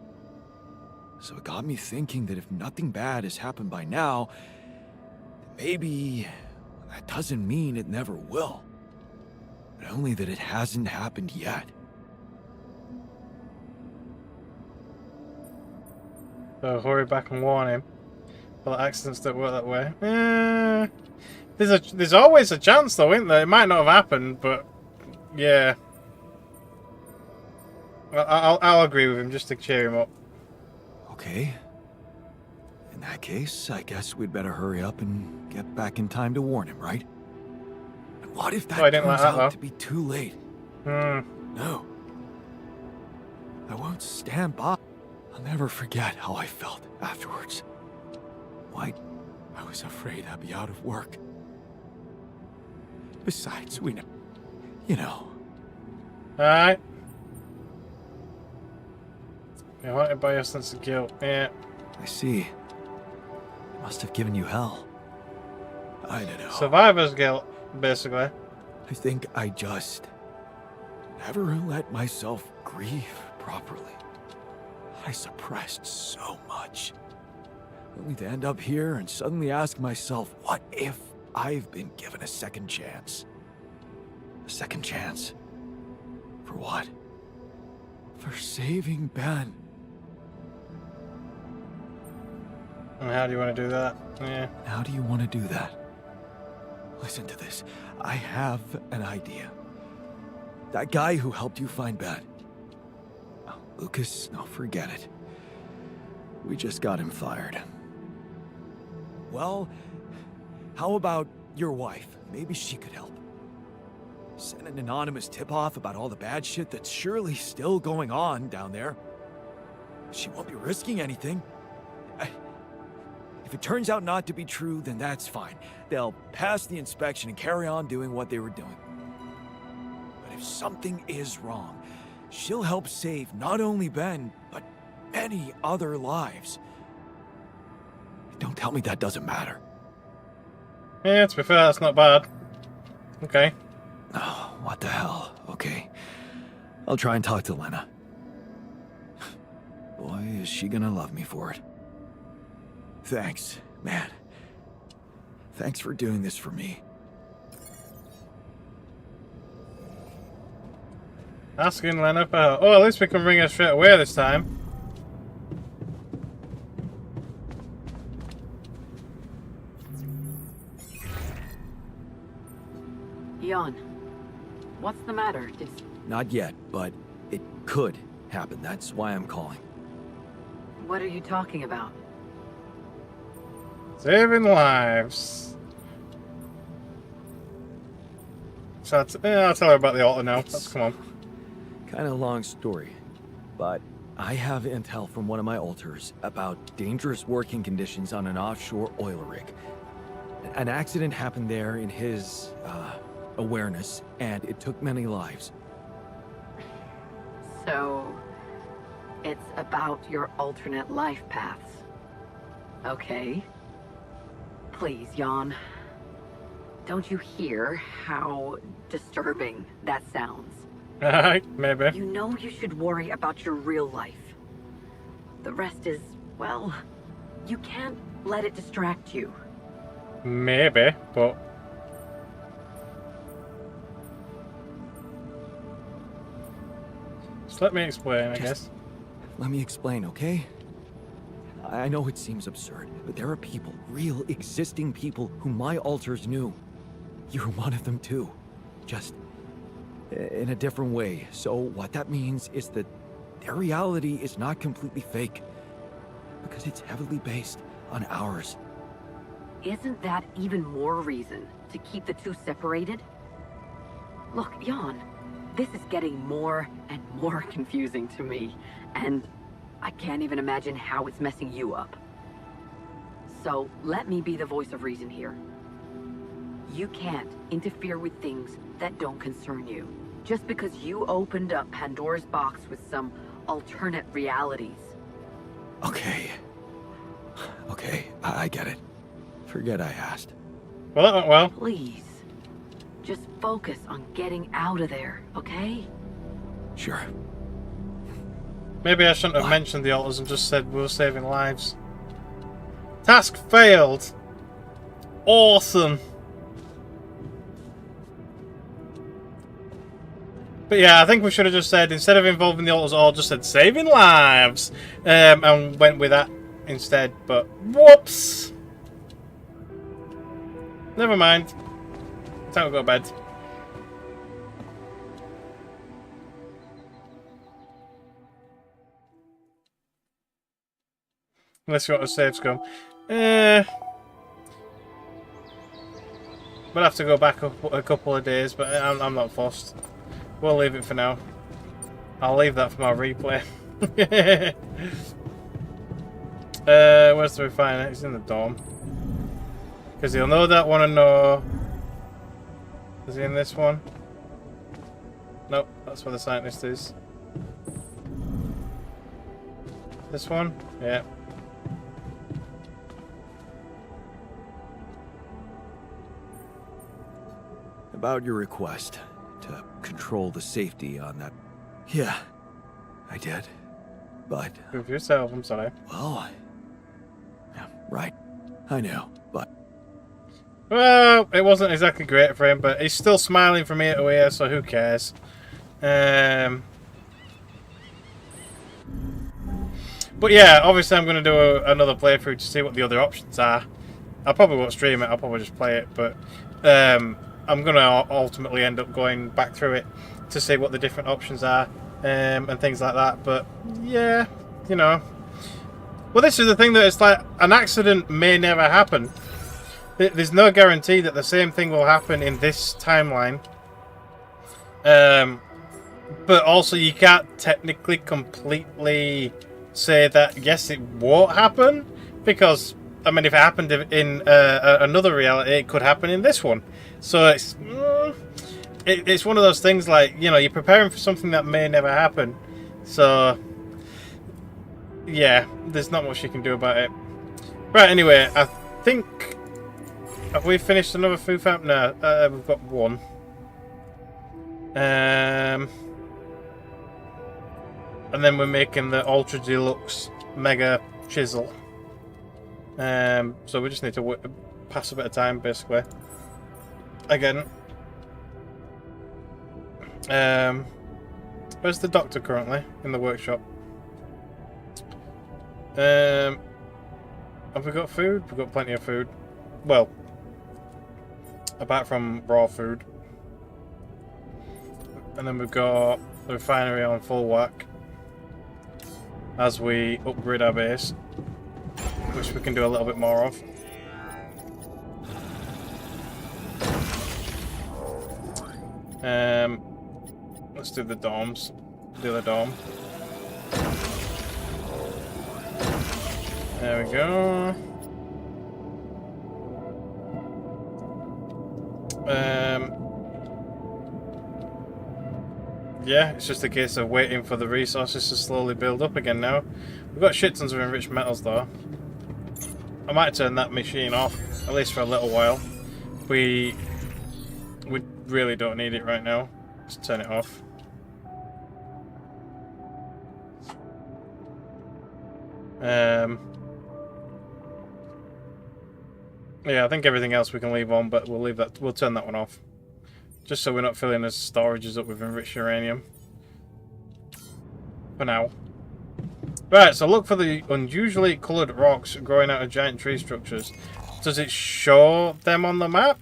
So it got me thinking that if nothing bad has happened by now, maybe that doesn't mean it never will. But only that it hasn't happened yet. So hurry back and warn him. For the accidents that work that way. There's always a chance though, isn't there? It might not have happened, but yeah. I'll agree with him just to cheer him up. Okay. In that case, I guess we'd better hurry up and get back in time to warn him, right? And what if that Oh, I didn't like turns that, out though. to be too late? No. I won't stand by. I'll never forget how I felt afterwards. Why? I was afraid I'd be out of work. Besides, we know. You know. Alright. You're haunted by your sense of guilt. Yeah. I see. It must have given you hell. I don't know. Survivor's guilt, basically. I think I just never let myself grieve properly. I suppressed so much. Only to end up here and suddenly ask myself, what if I've been given a second chance? A second chance? For what? For saving Ben. And how do you want to do that? Yeah. How do you want to do that? Listen to this. I have an idea. That guy who helped you find Ben. Oh, Lucas, no, forget it. We just got him fired. Well, how about your wife? Maybe she could help. Send an anonymous tip-off about all the bad shit that's surely still going on down there. She won't be risking anything. If it turns out not to be true, then that's fine. They'll pass the inspection and carry on doing what they were doing. But if something is wrong, she'll help save not only Ben, but many other lives. Don't tell me that doesn't matter. Yeah, to be fair, that's not bad. Okay. Oh, what the hell? Okay. I'll try and talk to Lena. Boy, is she gonna love me for it. Thanks, man. Thanks for doing this for me. Asking Lena for help. Oh, at least we can bring her straight away this time. Jan, what's the matter? Not yet, but it could happen. That's why I'm calling. What are you talking about? Saving lives. So I'll tell her about the altar now. Let's come on. Kind of a long story, but I have intel from one of my alters about dangerous working conditions on an offshore oil rig. An accident happened there in his awareness, and it took many lives. So, it's about your alternate life paths. Okay. Please, Jan. Don't you hear how disturbing that sounds? Maybe. You know you should worry about your real life. The rest is, well, you can't let it distract you. Maybe, but... Just let me explain, I guess. Let me explain, okay? I know it seems absurd, but there are people, real existing people, who my alters knew. You're one of them too. Just in a different way. So what that means is that their reality is not completely fake, because it's heavily based on ours. Isn't that even more reason to keep the two separated? Look, Jan, this is getting more and more confusing to me, and I can't even imagine how it's messing you up. So let me be the voice of reason here. You can't interfere with things that don't concern you, just because you opened up Pandora's box with some alternate realities. Okay. Okay, I get it. Forget I asked. Well, that went well. Please, just focus on getting out of there, okay? Sure. Maybe I shouldn't have mentioned the altars and just said we were saving lives. Task failed. Awesome. But yeah, I think we should have just said, instead of involving the altars all, just said saving lives. And went with that instead. But whoops. Never mind. Time to go to bed. Unless you want a save scum. We'll have to go back a couple of days, but I'm not fussed. We'll leave it for now. I'll leave that for my replay. Where's the refiner? It's in the dorm. Because he'll know that one and know. Is he in this one? Nope, that's where the scientist is. This one? Yeah. About your request to control the safety on that... Yeah, I did. But... Prove yourself, I'm sorry. Well... Yeah, right. I know, but... Well, it wasn't exactly great for him, but he's still smiling from ear to ear, so who cares? But yeah, obviously I'm going to do another playthrough to see what the other options are. I probably won't stream it, I'll probably just play it, but I'm going to ultimately end up going back through it to see what the different options are and things like that. But yeah, you know. Well, this is the thing, that it's like an accident may never happen. There's no guarantee that the same thing will happen in this timeline. But also you can't technically completely say that, yes, it won't happen. Because, I mean, if it happened in another reality, it could happen in this one. So it's one of those things like, you know, you're preparing for something that may never happen. So, yeah, there's not much you can do about it. Right, anyway, I think... Have we finished another food farm? No, we've got one. And then we're making the Ultra Deluxe Mega Chisel. So we just need to pass a bit of time, basically. Again. Where's the doctor currently? In the workshop. Have we got food? We've got plenty of food. Well, apart from raw food. And then we've got the refinery on full whack as we upgrade our base, which we can do a little bit more of. Let's do the domes. The other dome. There we go. Yeah, it's just a case of waiting for the resources to slowly build up again now. We've got shit tons of enriched metals though. I might turn that machine off, at least for a little while. We really don't need it right now. Just turn it off. Yeah, I think everything else we can leave on, but we'll leave that. We'll turn that one off, just so we're not filling the storages up with enriched uranium. For now. Right, so look for the unusually coloured rocks growing out of giant tree structures. Does it show them on the map?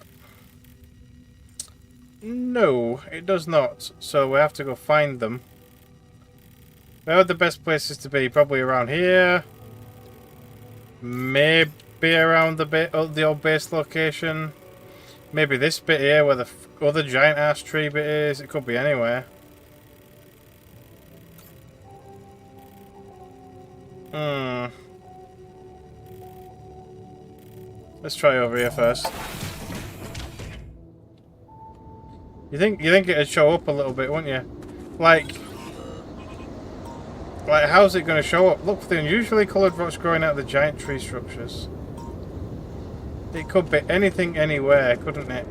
No, it does not. So we have to go find them. Where are the best places to be? Probably around here. Maybe around the old base location. Maybe this bit here where the other giant ass tree bit is. It could be anywhere. Let's try over here first. You think it'd show up a little bit, wouldn't you? Like how's it going to show up? Look for the unusually coloured rocks growing out of the giant tree structures. It could be anything, anywhere, couldn't it?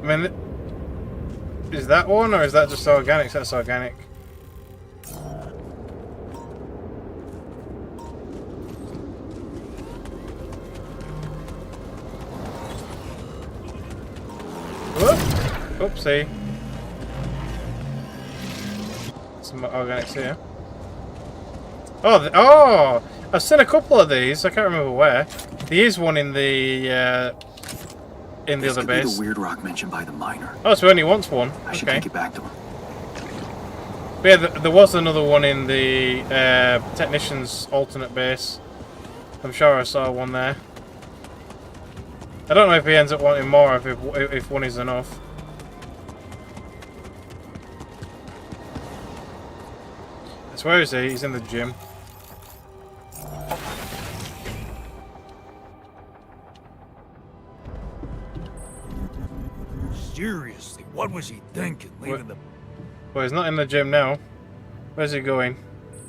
I mean, is that one, or is that just organic? That's organic. Whoop! Oopsie. Some organics here. Oh, I've seen a couple of these. I can't remember where. There is one in the other base. The weird rock mentioned by the miner. Oh, so he only wants one. I should Okay. take it back to him. But yeah, there was another one in the technician's alternate base. I'm sure I saw one there. I don't know if he ends up wanting more, if one is enough. So where is he? He's in the gym. Seriously, what was he thinking, leaving the... Well, he's not in the gym now. Where's he going?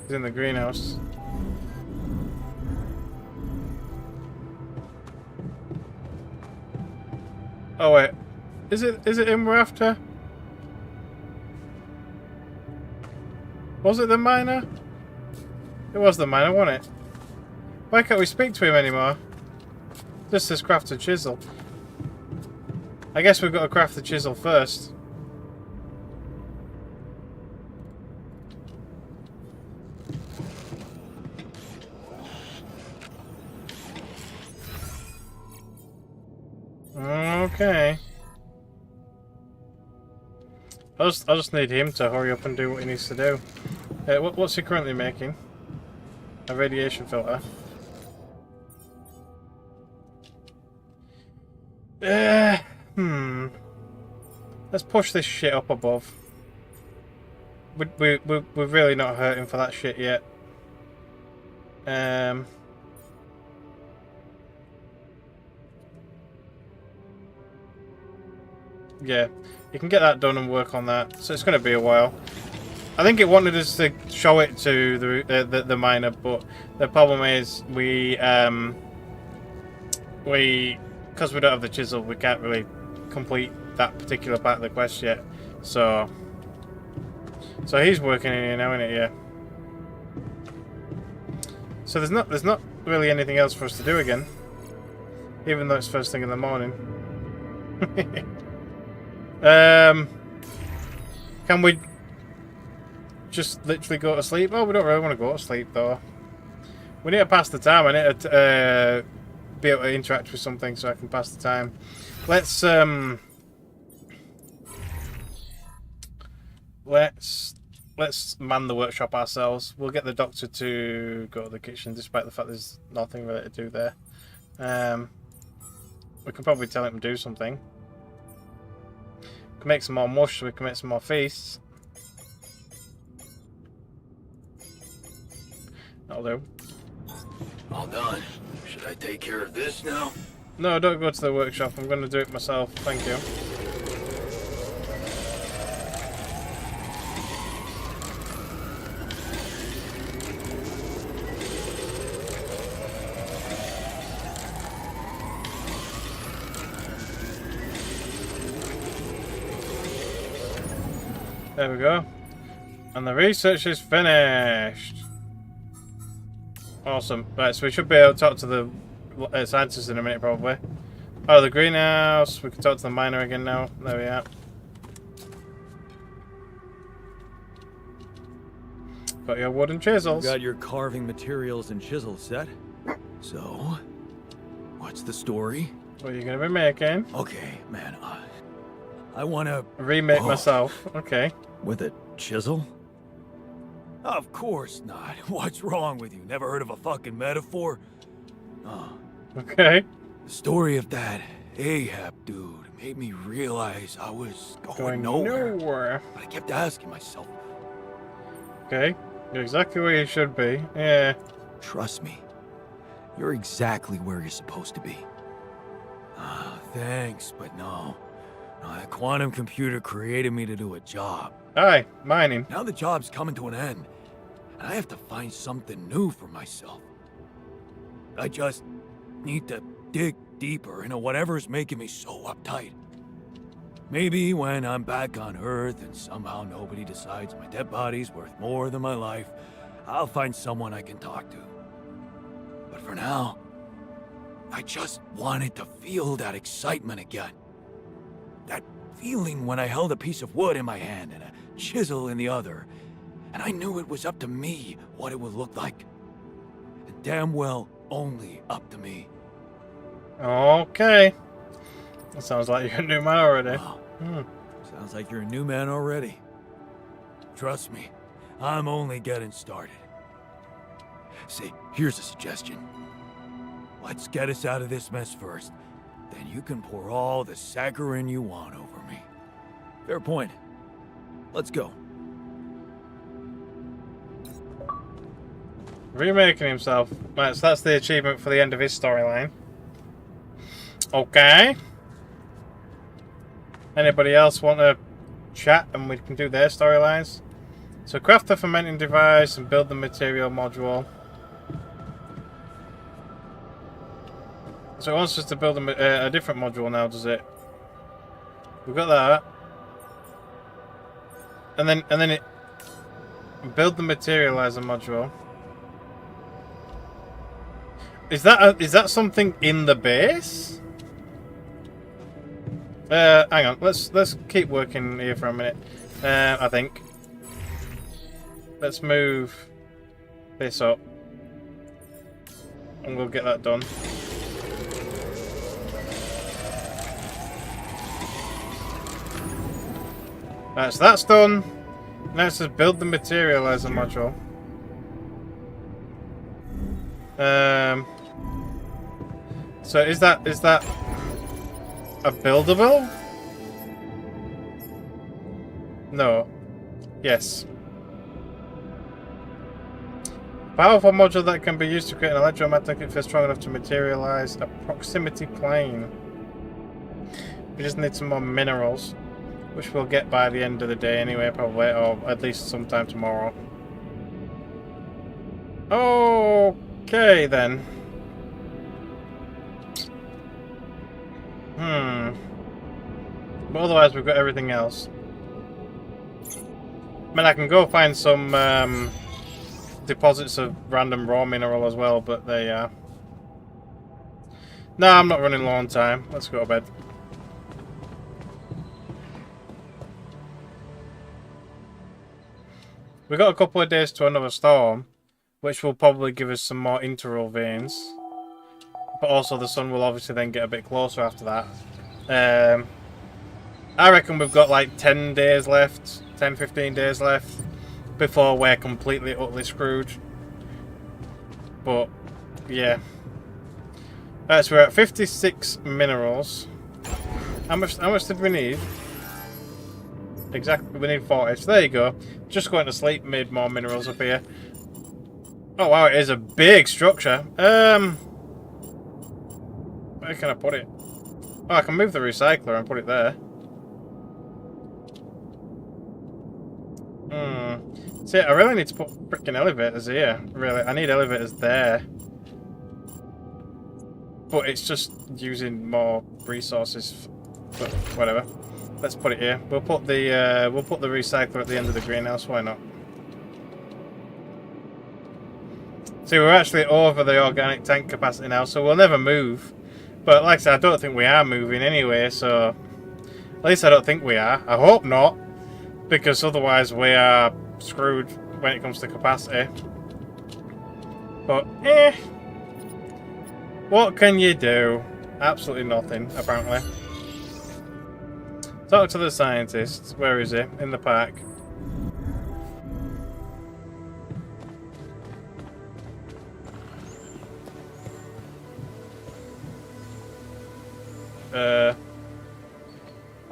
He's in the greenhouse. Oh wait, is it him we're after? Was it the miner? It was the miner, wasn't it? Why can't we speak to him anymore? Just this craft a chisel. I guess we've got to craft the chisel first. Okay. I just need him to hurry up and do what he needs to do. What's he currently making? A radiation filter. Let's push this shit up above. We're really not hurting for that shit yet. Yeah, you can get that done and work on that. So it's going to be a while. I think it wanted us to show it to the miner, but the problem is because we don't have the chisel, we can't really complete that particular part of the quest yet. So he's working in here now, isn't it? Yeah. So there's not really anything else for us to do again, even though it's first thing in the morning. Can we just literally go to sleep? Oh, we don't really want to go to sleep though. We need to pass the time. I need to be able to interact with something so I can pass the time. Let's man the workshop ourselves. We'll get the doctor to go to the kitchen, despite the fact there's nothing really to do there. We can probably tell him to do something. We can make some more mush so we can make some more feasts. That'll do. All done. Should I take care of this now? No, don't go to the workshop. I'm going to do it myself. Thank you. There we go. And the research is finished. Awesome. Right, so we should be able to talk to the scientists in a minute, probably. Oh, the greenhouse. We can talk to the miner again now. There we are. Got your wooden chisels. You got your carving materials and chisels set. So, what's the story? What are you going to be making? Okay, man. I want to remake myself. Okay. With a chisel? Of course not. What's wrong with you? Never heard of a fucking metaphor? Okay. The story of that Ahab dude made me realize I was going nowhere. But I kept asking myself. Okay. You're exactly where you should be. Yeah. Trust me. You're exactly where you're supposed to be. Thanks, but no. That quantum computer created me to do a job. Aye, mining. Now the job's coming to an end, and I have to find something new for myself. I just need to dig deeper into whatever's making me so uptight. Maybe when I'm back on Earth and somehow nobody decides my dead body's worth more than my life, I'll find someone I can talk to. But for now, I just wanted to feel that excitement again. That feeling when I held a piece of wood in my hand and a chisel in the other, and I knew it was up to me what it would look like. And damn well only up to me. Okay. That sounds like you're a new man already. Wow. Sounds like you're a new man already. Trust me, I'm only getting started. See, here's a suggestion. Let's get us out of this mess first. Then you can pour all the saccharin you want over me. Fair point. Let's go. Remaking himself. Right, so that's the achievement for the end of his storyline. Okay. Anybody else want to chat and we can do their storylines? So craft the fermenting device and build the material module. So it wants us to build a different module now, does it? We've got that. And then it build the materializer module. Is that something in the base? Hang on. Let's keep working here for a minute. I think. Let's move this up. And we'll get that done. Right, so that's done. Now it says build the materializer module. So is that a buildable? No. Yes. Powerful module that can be used to create an electromagnetic field strong enough to materialize a proximity plane. We just need some more minerals, which we'll get by the end of the day anyway, probably, or at least sometime tomorrow. Okay, then. But otherwise, we've got everything else. I mean, I can go find some deposits of random raw mineral as well, but they are. No, I'm not running low on time. Let's go to bed. We've got a couple of days to another storm, which will probably give us some more interval veins. But also the sun will obviously then get a bit closer after that. I reckon we've got like 10 days left, 10-15 days left, before we're completely, utterly screwed. But, yeah. So we're at 56 minerals. How much did we need? Exactly, we need 40. So there you go. Just going to sleep made more minerals up here. Oh wow, it is a big structure. Where can I put it? Oh, I can move the recycler and put it there. See, I really need to put freaking elevators here. Really, I need elevators there. But it's just using more resources. But whatever. Let's put it here. We'll put the recycler at the end of the greenhouse. Why not? See, we're actually over the organic tank capacity now, so we'll never move. But like I said, I don't think we are moving anyway. So at least I don't think we are. I hope not, because otherwise we are screwed when it comes to capacity. But what can you do? Absolutely nothing, apparently. Talk to the scientist. Where is he? In the park.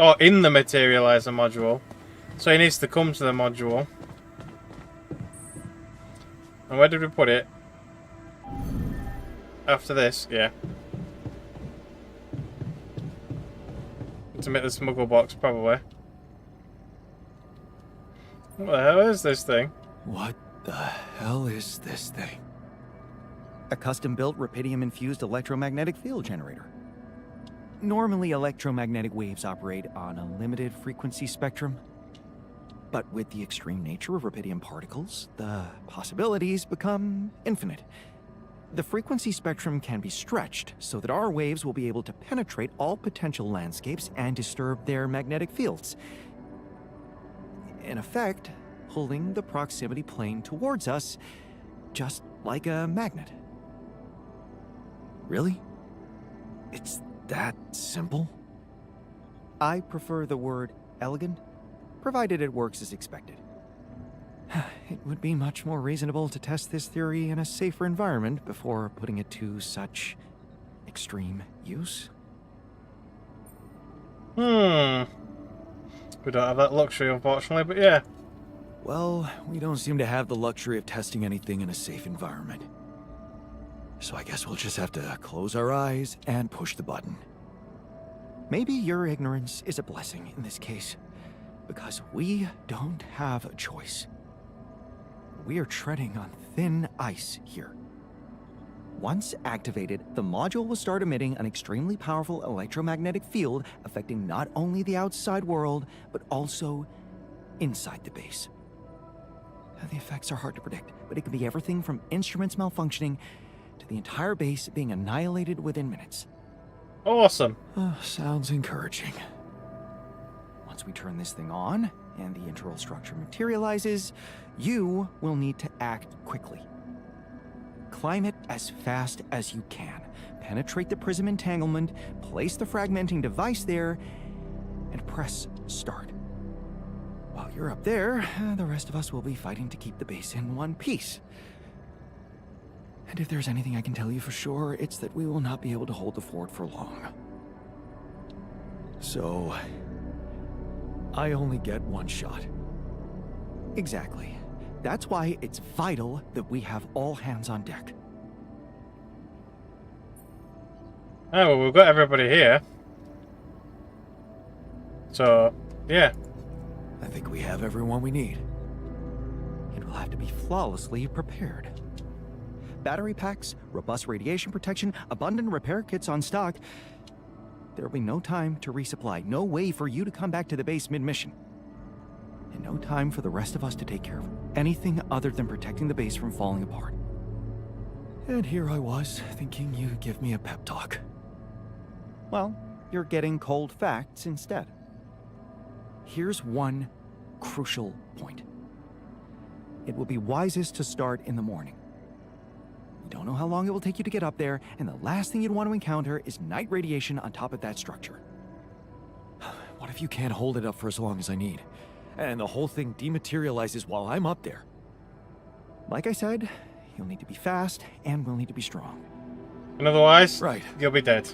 Oh, in the materializer module. So he needs to come to the module. And where did we put it? After this, yeah. To make the smuggle box, probably. What the hell is this thing? What the hell is this thing? A custom-built rubidium-infused electromagnetic field generator. Normally, electromagnetic waves operate on a limited frequency spectrum. But with the extreme nature of rubidium particles, the possibilities become infinite. The frequency spectrum can be stretched so that our waves will be able to penetrate all potential landscapes and disturb their magnetic fields. In effect, pulling the proximity plane towards us, just like a magnet. Really? It's that simple? I prefer the word elegant, provided it works as expected. It would be much more reasonable to test this theory in a safer environment before putting it to such extreme use. We don't have that luxury, unfortunately, but yeah. Well, we don't seem to have the luxury of testing anything in a safe environment. So I guess we'll just have to close our eyes and push the button. Maybe your ignorance is a blessing in this case, because we don't have a choice. We are treading on thin ice here. Once activated, the module will start emitting an extremely powerful electromagnetic field affecting not only the outside world, but also inside the base. The effects are hard to predict, but it can be everything from instruments malfunctioning to the entire base being annihilated within minutes. Awesome. Sounds encouraging. Once we turn this thing on, and the internal structure materializes, you will need to act quickly. Climb it as fast as you can. Penetrate the prism entanglement, place the fragmenting device there, and press start. While you're up there, the rest of us will be fighting to keep the base in one piece. And if there's anything I can tell you for sure, it's that we will not be able to hold the fort for long. So, I only get one shot. Exactly. That's why it's vital that we have all hands on deck. Oh, well, we've got everybody here. So, yeah. I think we have everyone we need. It will have to be flawlessly prepared. Battery packs, robust radiation protection, abundant repair kits on stock. There will be no time to resupply, no way for you to come back to the base mid-mission. And no time for the rest of us to take care of anything other than protecting the base from falling apart. And here I was, thinking you'd give me a pep talk. Well, you're getting cold facts instead. Here's one crucial point. It will be wisest to start in the morning. You don't know how long it will take you to get up there, and the last thing you'd want to encounter is night radiation on top of that structure. What if you can't hold it up for as long as I need? And the whole thing dematerializes while I'm up there? Like I said, you'll need to be fast, and we'll need to be strong. And otherwise, Right. you'll be dead.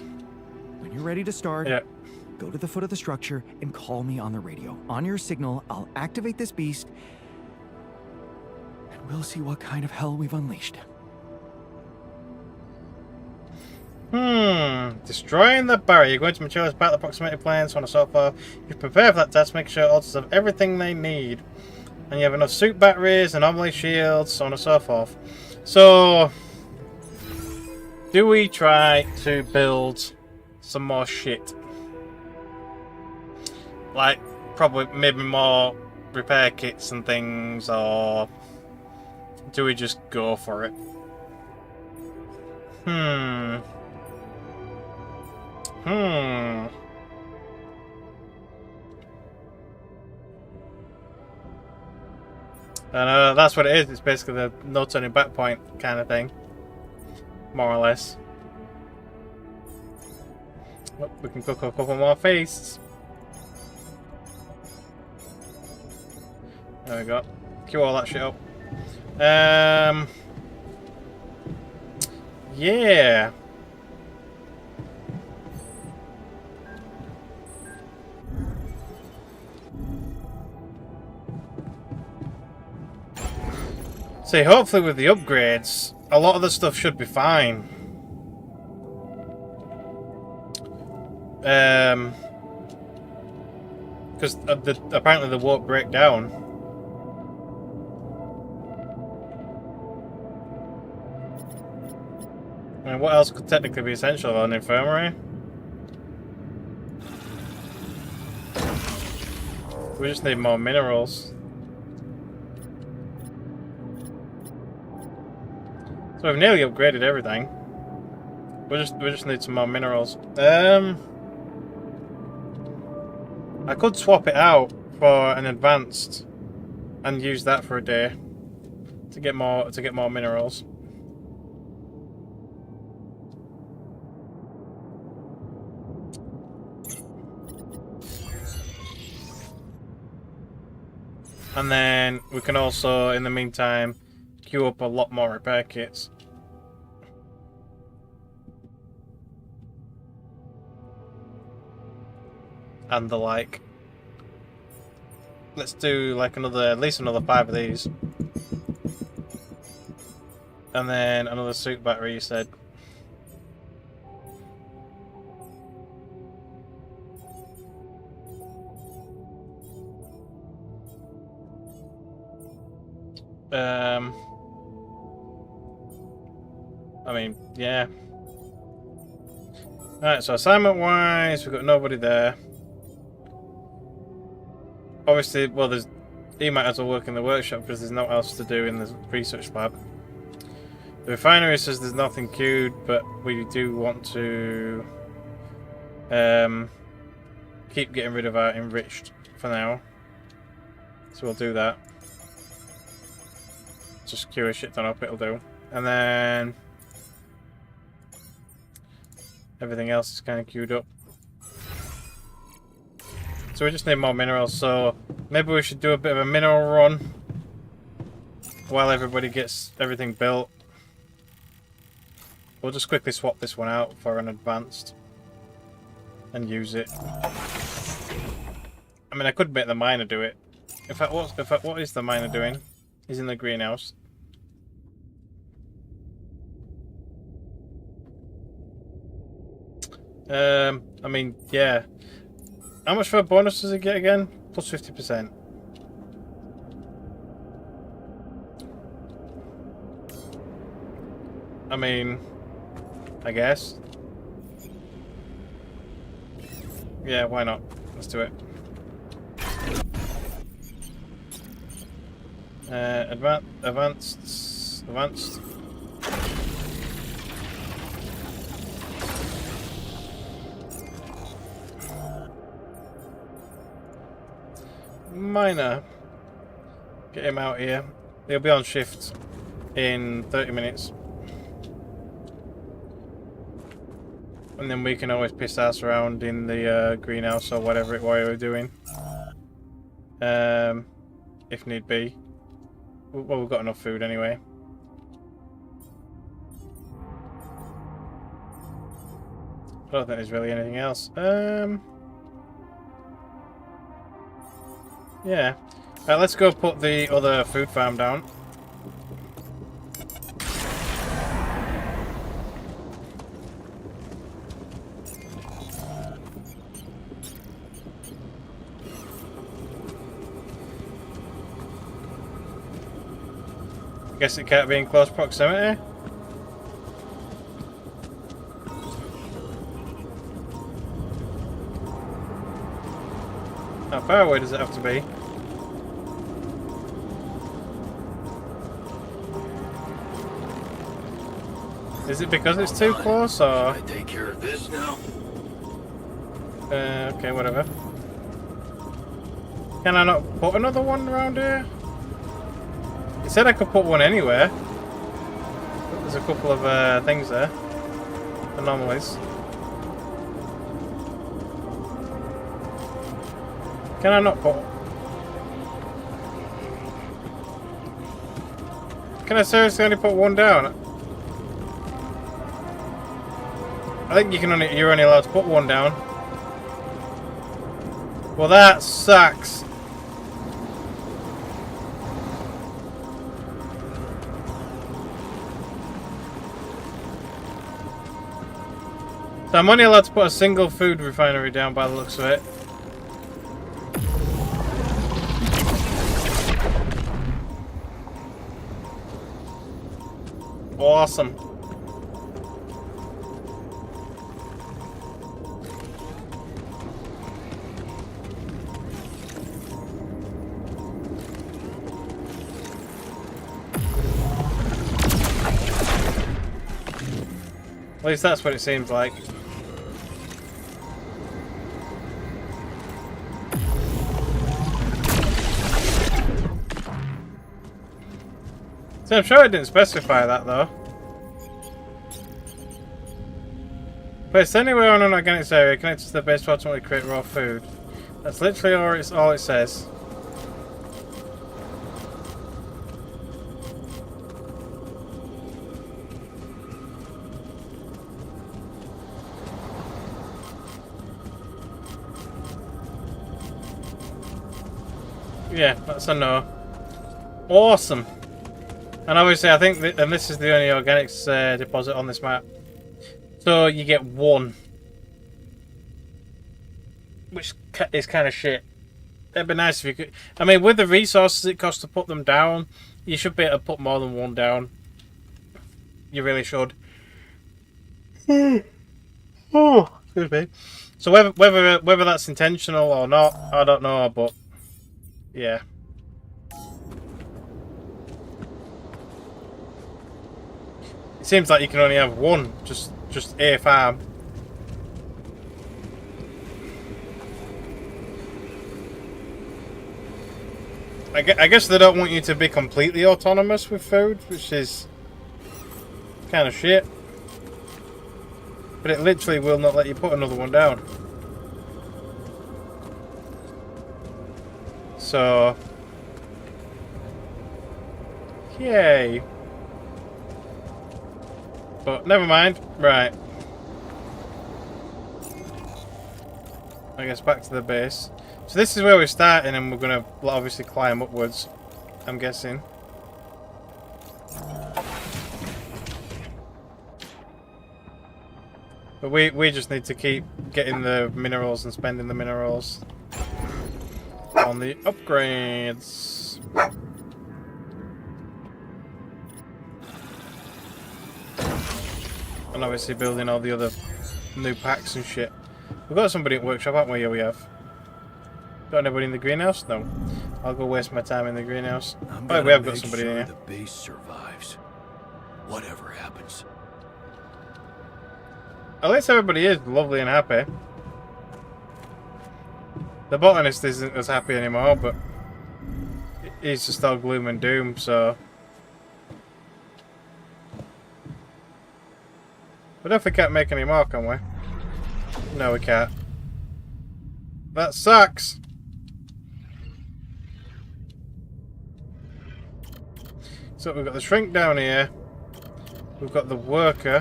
When you're ready to start, Yeah. go to the foot of the structure and call me on the radio. On your signal, I'll activate this beast, and we'll see what kind of hell we've unleashed. Destroying the barrier. You're going to materialize back the proximity plane, so on and so forth. You prepare for that task, make sure alters have everything they need. And you have enough suit batteries, anomaly shields, so on and so forth. So, do we try to build some more shit? Like, probably maybe more repair kits and things, or do we just go for it? And that's what it is. It's basically the no turning back point kind of thing, more or less. Oh, we can cook a couple more feasts. There we go. Queue all that shit up. Yeah. See, hopefully with the upgrades, a lot of the stuff should be fine. Because apparently they won't break down. I mean, what else could technically be essential? An infirmary? We just need more minerals. So we've nearly upgraded everything. We just need some more minerals. I could swap it out for an advanced and use that for a day to get more minerals. And then we can also, in the meantime, queue up a lot more repair kits. And the like. Let's do like at least another 5 of these. And then another suit battery, you said. I mean, yeah. Alright, so assignment-wise, we've got nobody there. Obviously, well, he might as well work in the workshop because there's nothing else to do in the research lab. The refinery says there's nothing queued, but we do want to keep getting rid of our enriched for now. So we'll do that. Just queue a shit ton up, it'll do. And then everything else is kind of queued up. So we just need more minerals, so maybe we should do a bit of a mineral run while everybody gets everything built. We'll just quickly swap this one out for an advanced and use it. I mean, I could make the miner do it. In fact, what is the miner doing? He's in the greenhouse. I mean, yeah. How much for a bonus does it get again? Plus 50%. I mean, I guess. Yeah, why not? Let's do it. Advanced. Miner. Get him out here. He'll be on shift in 30 minutes. And then we can always piss ass around in the greenhouse or whatever we're doing. If need be. Well, we've got enough food anyway. I don't think there's really anything else. Yeah. Let's go put the other food farm down. Guess it can't be in close proximity. How far away does it have to be? Is it because it's too close, or? I take care of this now. Okay, whatever. Can I not put another one around here? It said I could put one anywhere. There's a couple of things there. Anomalies. Can I not put... Can I seriously only put one down? I think you're only allowed to put one down. Well, that sucks. So I'm only allowed to put a single food refinery down by the looks of it. Awesome. At least that's what it seems like. So I'm sure I didn't specify that though. Place anywhere on an organics area connected to the base to ultimately create raw food. That's literally all it says. Yeah, that's a no. Awesome. And obviously, I think, and this is the only organics deposit on this map. So you get one, which is kind of shit. It'd be nice if you could. I mean, with the resources it costs to put them down, you should be able to put more than one down. You really should. Oh, excuse me. So whether that's intentional or not, I don't know, but yeah. It seems like you can only have one, just a farm. I guess they don't want you to be completely autonomous with food, which is kind of shit. But it literally will not let you put another one down. So, yay. But never mind. Right. I guess back to the base. So this is where we're starting, and we're going to obviously climb upwards, I'm guessing. But we just need to keep getting the minerals and spending the minerals on the upgrades. And obviously building all the other new packs and shit. We've got somebody at workshop, haven't we? Yeah, we have. Got anybody in the greenhouse? No. I'll go waste my time in the greenhouse. Oh, we have got somebody in here. The base survives. Whatever happens. At least everybody is lovely and happy. The botanist isn't as happy anymore, but he's just all gloom and doom, so... We definitely can't make any more, can we? No, we can't. That sucks! So we've got the shrink down here. We've got the worker.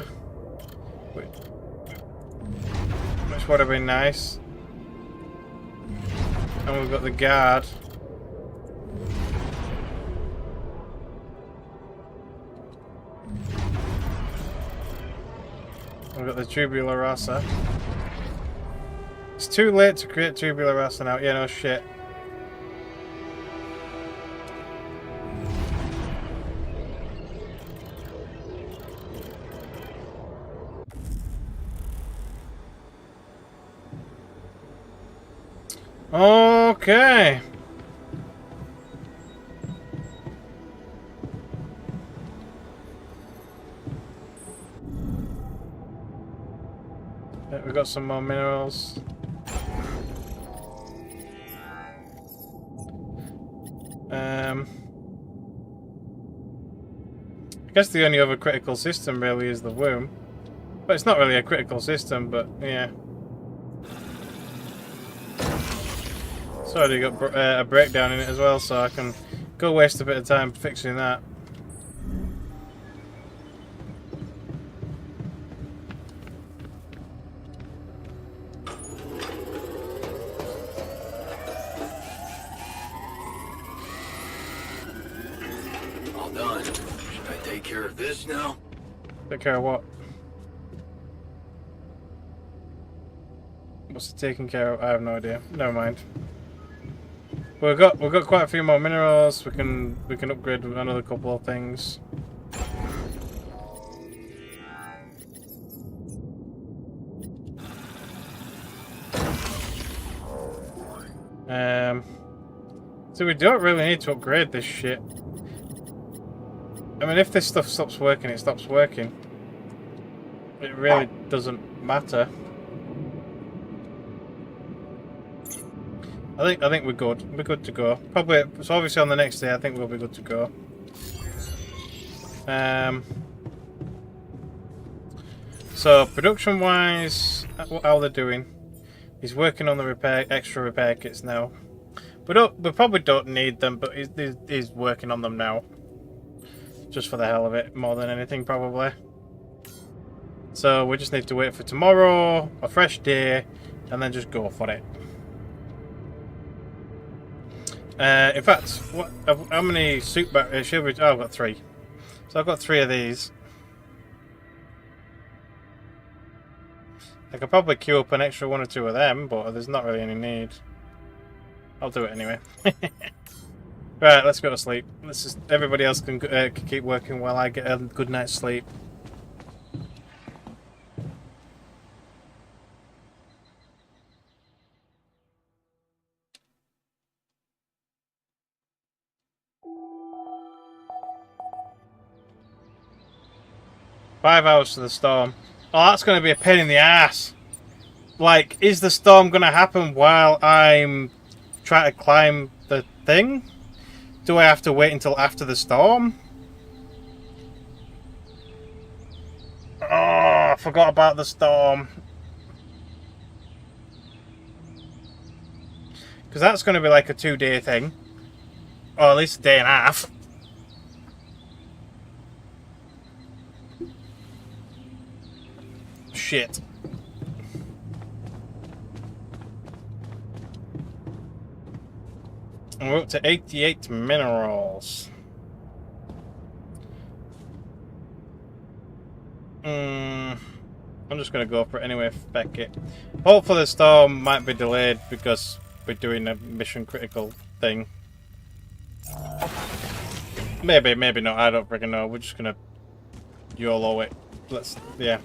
Which would have been nice. And we've got the guard. We've got the tubular rasa. It's too late to create tubular rasa now. Yeah, no shit. Okay. We've got some more minerals. I guess the only other critical system really is the womb. But it's not really a critical system, but yeah. It's already got a breakdown in it as well, so I can go waste a bit of time fixing that. All done. Should I take care of this now? Take care of what? What's it taking care of? I have no idea. Never mind. We've got quite a few more minerals. We can upgrade another couple of things. So we don't really need to upgrade this shit. I mean, if this stuff stops working, it stops working. It really doesn't matter. I think we're good. We're good to go. Probably. So obviously on the next day, I think we'll be good to go. So production-wise, how they're doing? He's working on the extra repair kits now. We probably don't need them, but he's working on them now. Just for the hell of it, more than anything, probably. So we just need to wait for tomorrow, a fresh day, and then just go for it. In fact, how many soup batteries? Oh, I've got 3. So I've got 3 of these. I could probably queue up an extra 1 or 2 of them, but there's not really any need. I'll do it anyway. Right, let's go to sleep. Everybody else can keep working while I get a good night's sleep. 5 hours to the storm. Oh, that's going to be a pain in the ass. Like, is the storm going to happen while I'm trying to climb the thing? Do I have to wait until after the storm? Oh, I forgot about the storm. Because that's going to be like a 2-day thing. Or at least a day and a half. Shit. And we're up to 88 minerals. I'm just going to go for it anyway, feck it. Hopefully the storm might be delayed because we're doing a mission critical thing. Maybe, maybe not, I don't freaking know. We're just going to YOLO it. Yeah.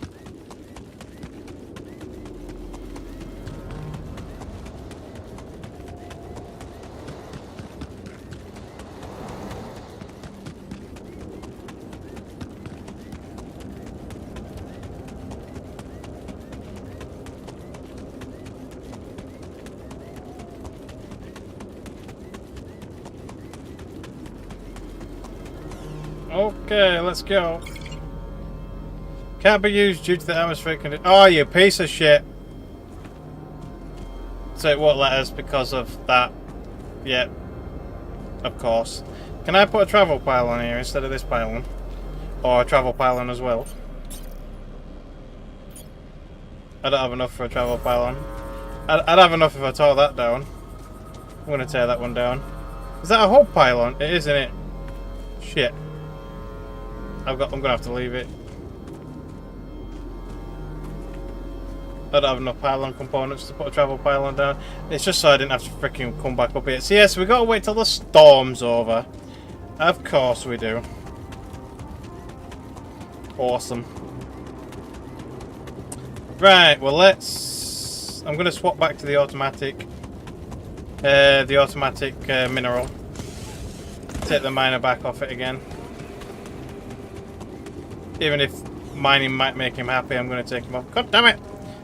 Okay, let's go. Can't be used due to the atmospheric condition. Oh, you piece of shit. So it won't let us because of that. Yeah. Of course. Can I put a travel pylon here instead of this pylon? Or a travel pylon as well? I don't have enough for a travel pylon. I'd have enough if I tore that down. I'm going to tear that one down. Is that a whole pylon? It is, isn't it? Shit. I'm gonna have to leave it. I don't have enough pylon components to put a travel pylon down. It's just so I didn't have to freaking come back up here. So yes, we gotta wait till the storm's over. Of course we do. Awesome. Right, well let's... I'm gonna swap back to the automatic mineral. Take the miner back off it again. Even if mining might make him happy, I'm going to take him off. God damn it!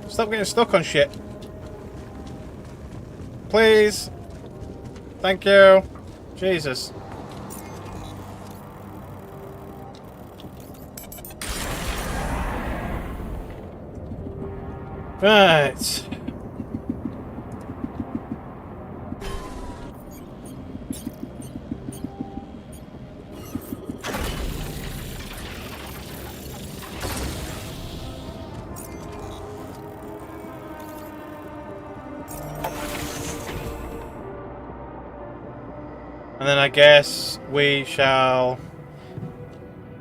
Stop getting stuck on shit. Please. Thank you. Jesus. Right. And then I guess we shall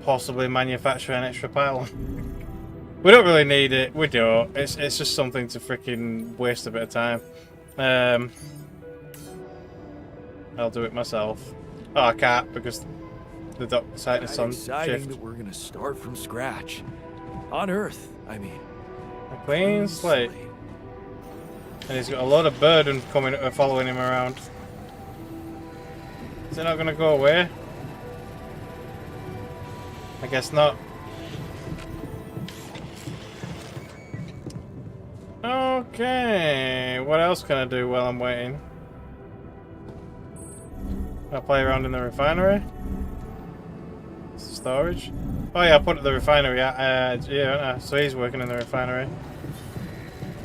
possibly manufacture an extra pylon. We don't really need it. We don't. It's just something to freaking waste a bit of time. I'll do it myself. Oh, I can't because the dock site is on exciting shift. that we're gonna start from scratch. On Earth, I mean. A clean slate. And he's got a lot of burden following him around. Is it not going to go away? I guess not. Okay, what else can I do while I'm waiting? I'll play around in the refinery. Storage. Oh yeah, I put it in the refinery. Yeah, so he's working in the refinery.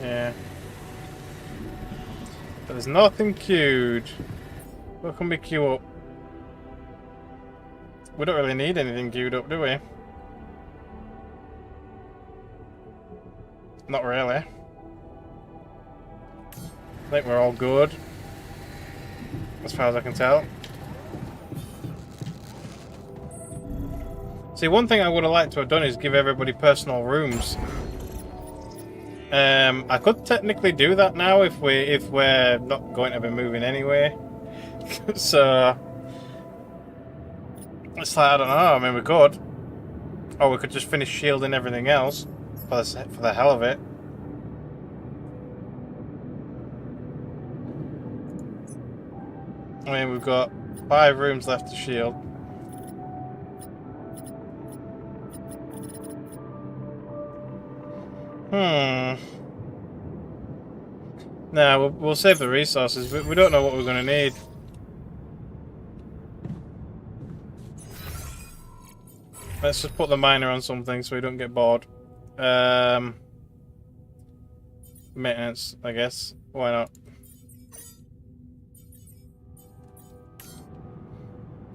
Yeah. But there's nothing queued. What can we queue up? We don't really need anything queued up, do we? Not really. I think we're all good. As far as I can tell. See, one thing I would have liked to have done is give everybody personal rooms. I could technically do that now if we're not going to be moving anyway. So it's like, I don't know. I mean, we could, or we could just finish shielding everything else for the hell of it. I mean, we've got 5 rooms left to shield. Hmm. Nah, we'll save the resources, but we don't know what we're going to need. Let's just put the miner on something so we don't get bored. Maintenance, I guess. Why not?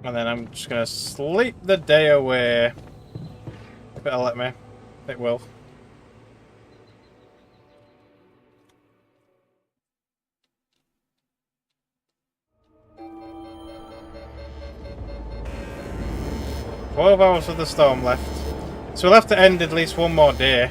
And then I'm just going to sleep the day away. If it'll let me. It will. "12 hours of the storm left. So we'll have to end at least one more day.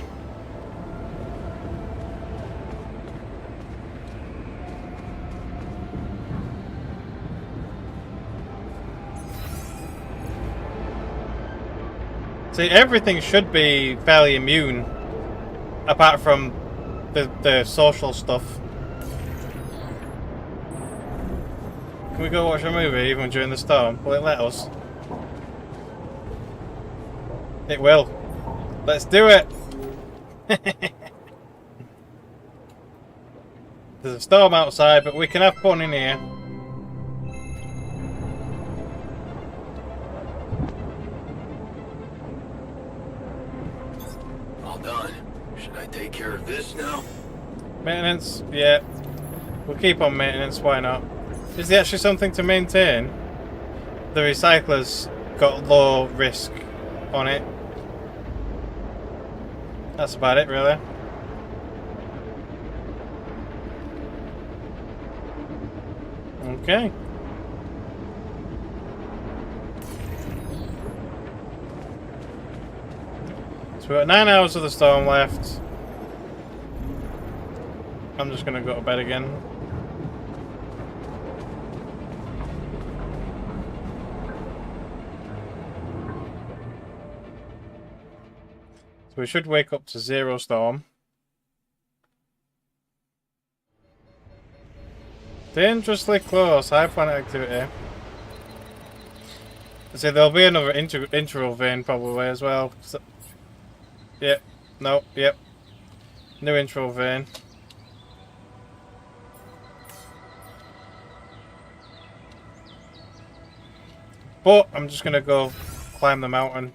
See, everything should be fairly immune, apart from the social stuff. Can we go watch a movie even during the storm? Will it let us? It will. Let's do it! There's a storm outside, but we can have fun in here. All done. Should I take care of this now? Maintenance? Yeah. We'll keep on maintenance, why not? Is there actually something to maintain? The recycler's got low risk on it. That's about it, really. Okay. So we've got 9 hours of the storm left. I'm just going to go to bed again. So we should wake up to 0 storm. Dangerously close. High planet activity. So there'll be another interval vein probably as well. So, yep. No. Yep. New interval vein. But I'm just gonna go climb the mountain.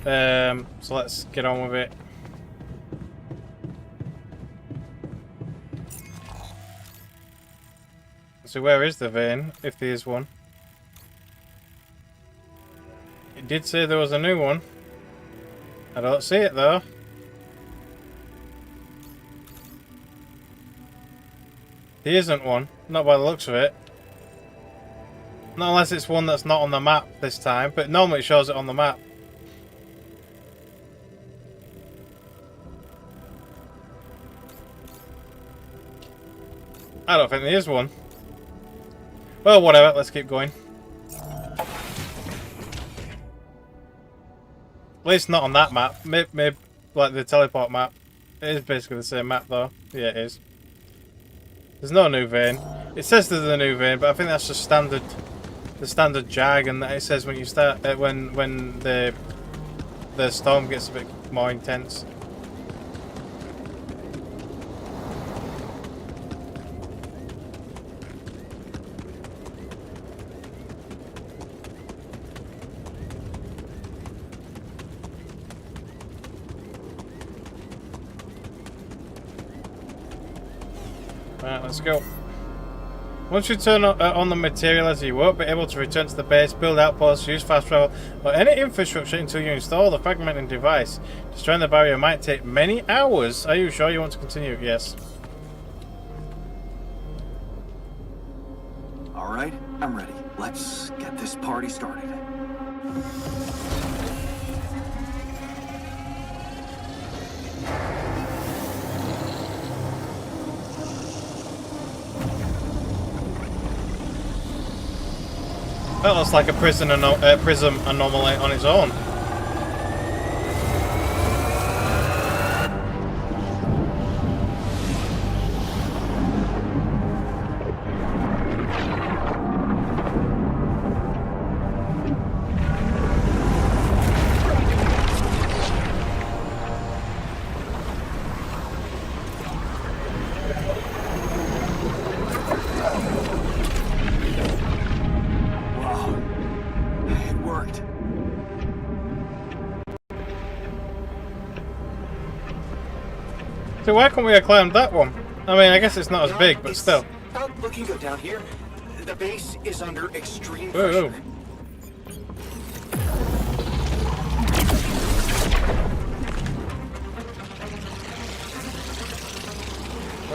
So let's get on with it. So where is the vein, if there is one? It did say there was a new one. I don't see it though. There isn't one, not by the looks of it. Not unless it's one that's not on the map this time, but normally it shows it on the map. I don't think there is one. Well, whatever, let's keep going. At least not on that map. Maybe like the teleport map. It is basically the same map though. Yeah, it is. There's no new vein. It says there's a new vein, but I think that's just standard, the standard jargon that it says when you start when the storm gets a bit more intense. Right, let's go. Once you turn on the materializer, you won't be able to return to the base, build outposts, use fast travel, or any infrastructure until you install the fragmenting device. Destroying the barrier might take many hours. Are you sure you want to continue? Yes. Alright, I'm ready. Let's get this party started. That looks like a prism anomaly on its own. So why can't we have climbed that one? I mean, I guess it's not as big, but still. Not looking good down here. The base is under extreme Whoa, pressure. whoa.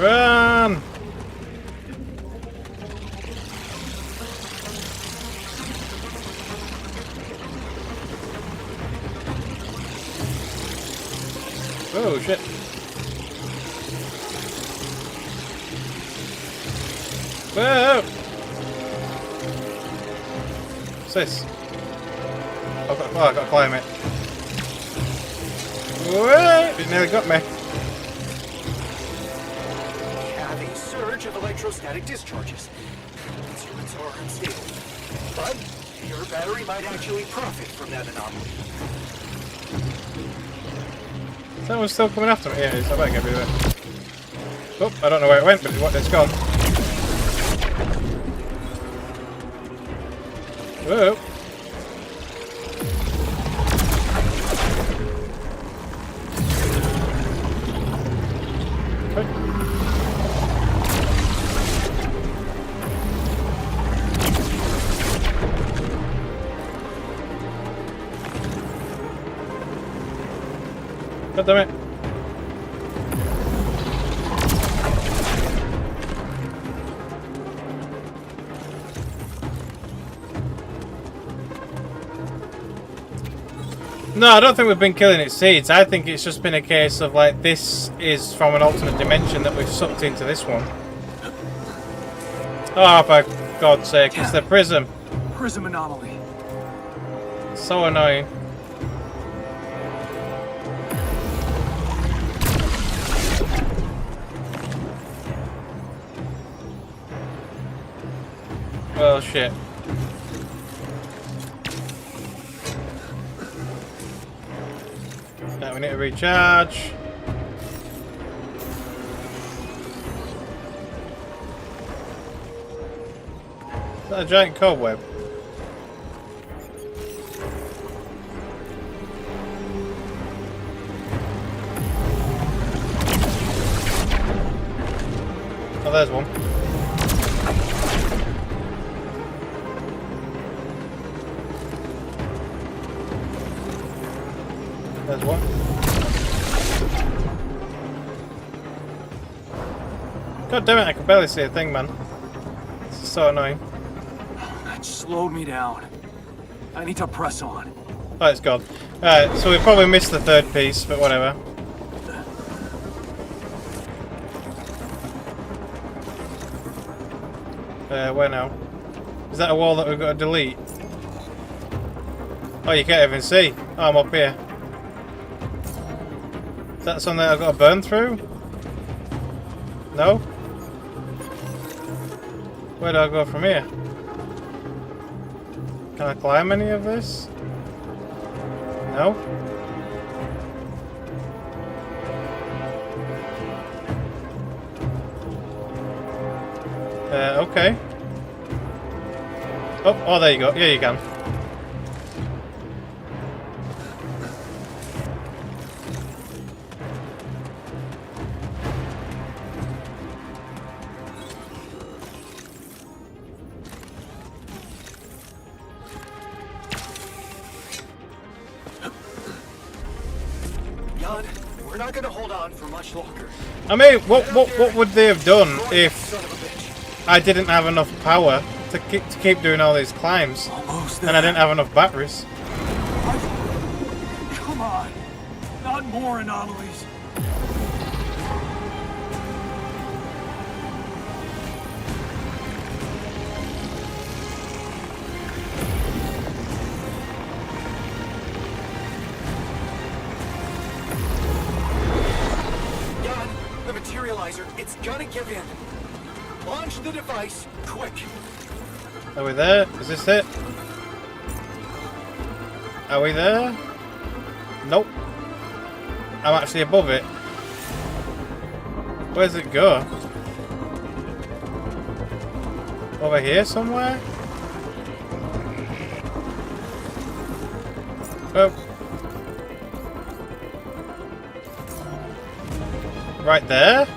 Run! Oh shit. Whoa! What's this? I've got to climb it. Whoa! It nearly got me. Have a surge of electrostatic discharges. Instruments are unstable. But your battery might actually profit from that anomaly. Is that one still coming after me? Yeah, it is. I better get rid of it. Oh, I don't know where it went, but it's gone. Whoa. God damn it. No, I don't think we've been killing its seeds. I think it's just been a case of like this is from an alternate dimension that we've sucked into this one. Oh, for God's sake, it's the prism. Prism anomaly. So annoying. Well, shit. Right, we need to recharge. Is that a giant cobweb? Oh, there's one. There's one. God damn it, I can barely see a thing, man. This is so annoying. That slowed me down. I need to press on. Oh, it's gone. Alright, so we probably missed the third piece, but whatever. Where now? Is that a wall that we've got to delete? Oh, you can't even see. Oh, I'm up here. Is that something I've got to burn through? No? Where do I go from here? Can I climb any of this? No? Okay. Oh, there you go. Yeah, you can. Jan, we're not gonna hold on for much longer. I mean, what would they have done if Son of a bitch. I didn't have enough power to keep doing all these climbs, Almost and I didn't have enough batteries? Come on. Not more anomalies. Jan, the materializer, it's gonna give in. Launch the device, quick. Are we there? Is this it? Are we there? Nope. I'm actually above it. Where does it go? Over here somewhere? Oh. right there?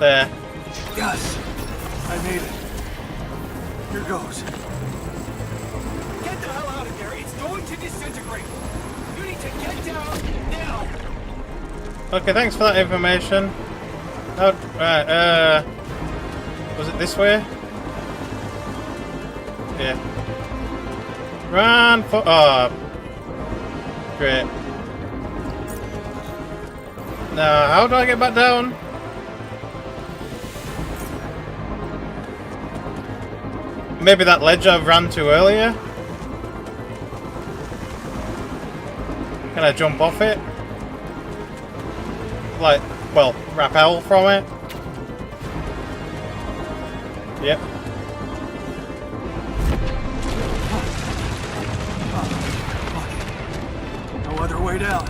There. Yes, I made it. Here goes. Get the hell out of there! It's going to disintegrate! You need to get down now! Okay, thanks for that information. Oh, right, was it this way? Yeah. Run for... Oh. Great. Now, how do I get back down? Maybe that ledge I ran to earlier? Can I jump off it? Like, well, rappel from it? Yep. No other way down.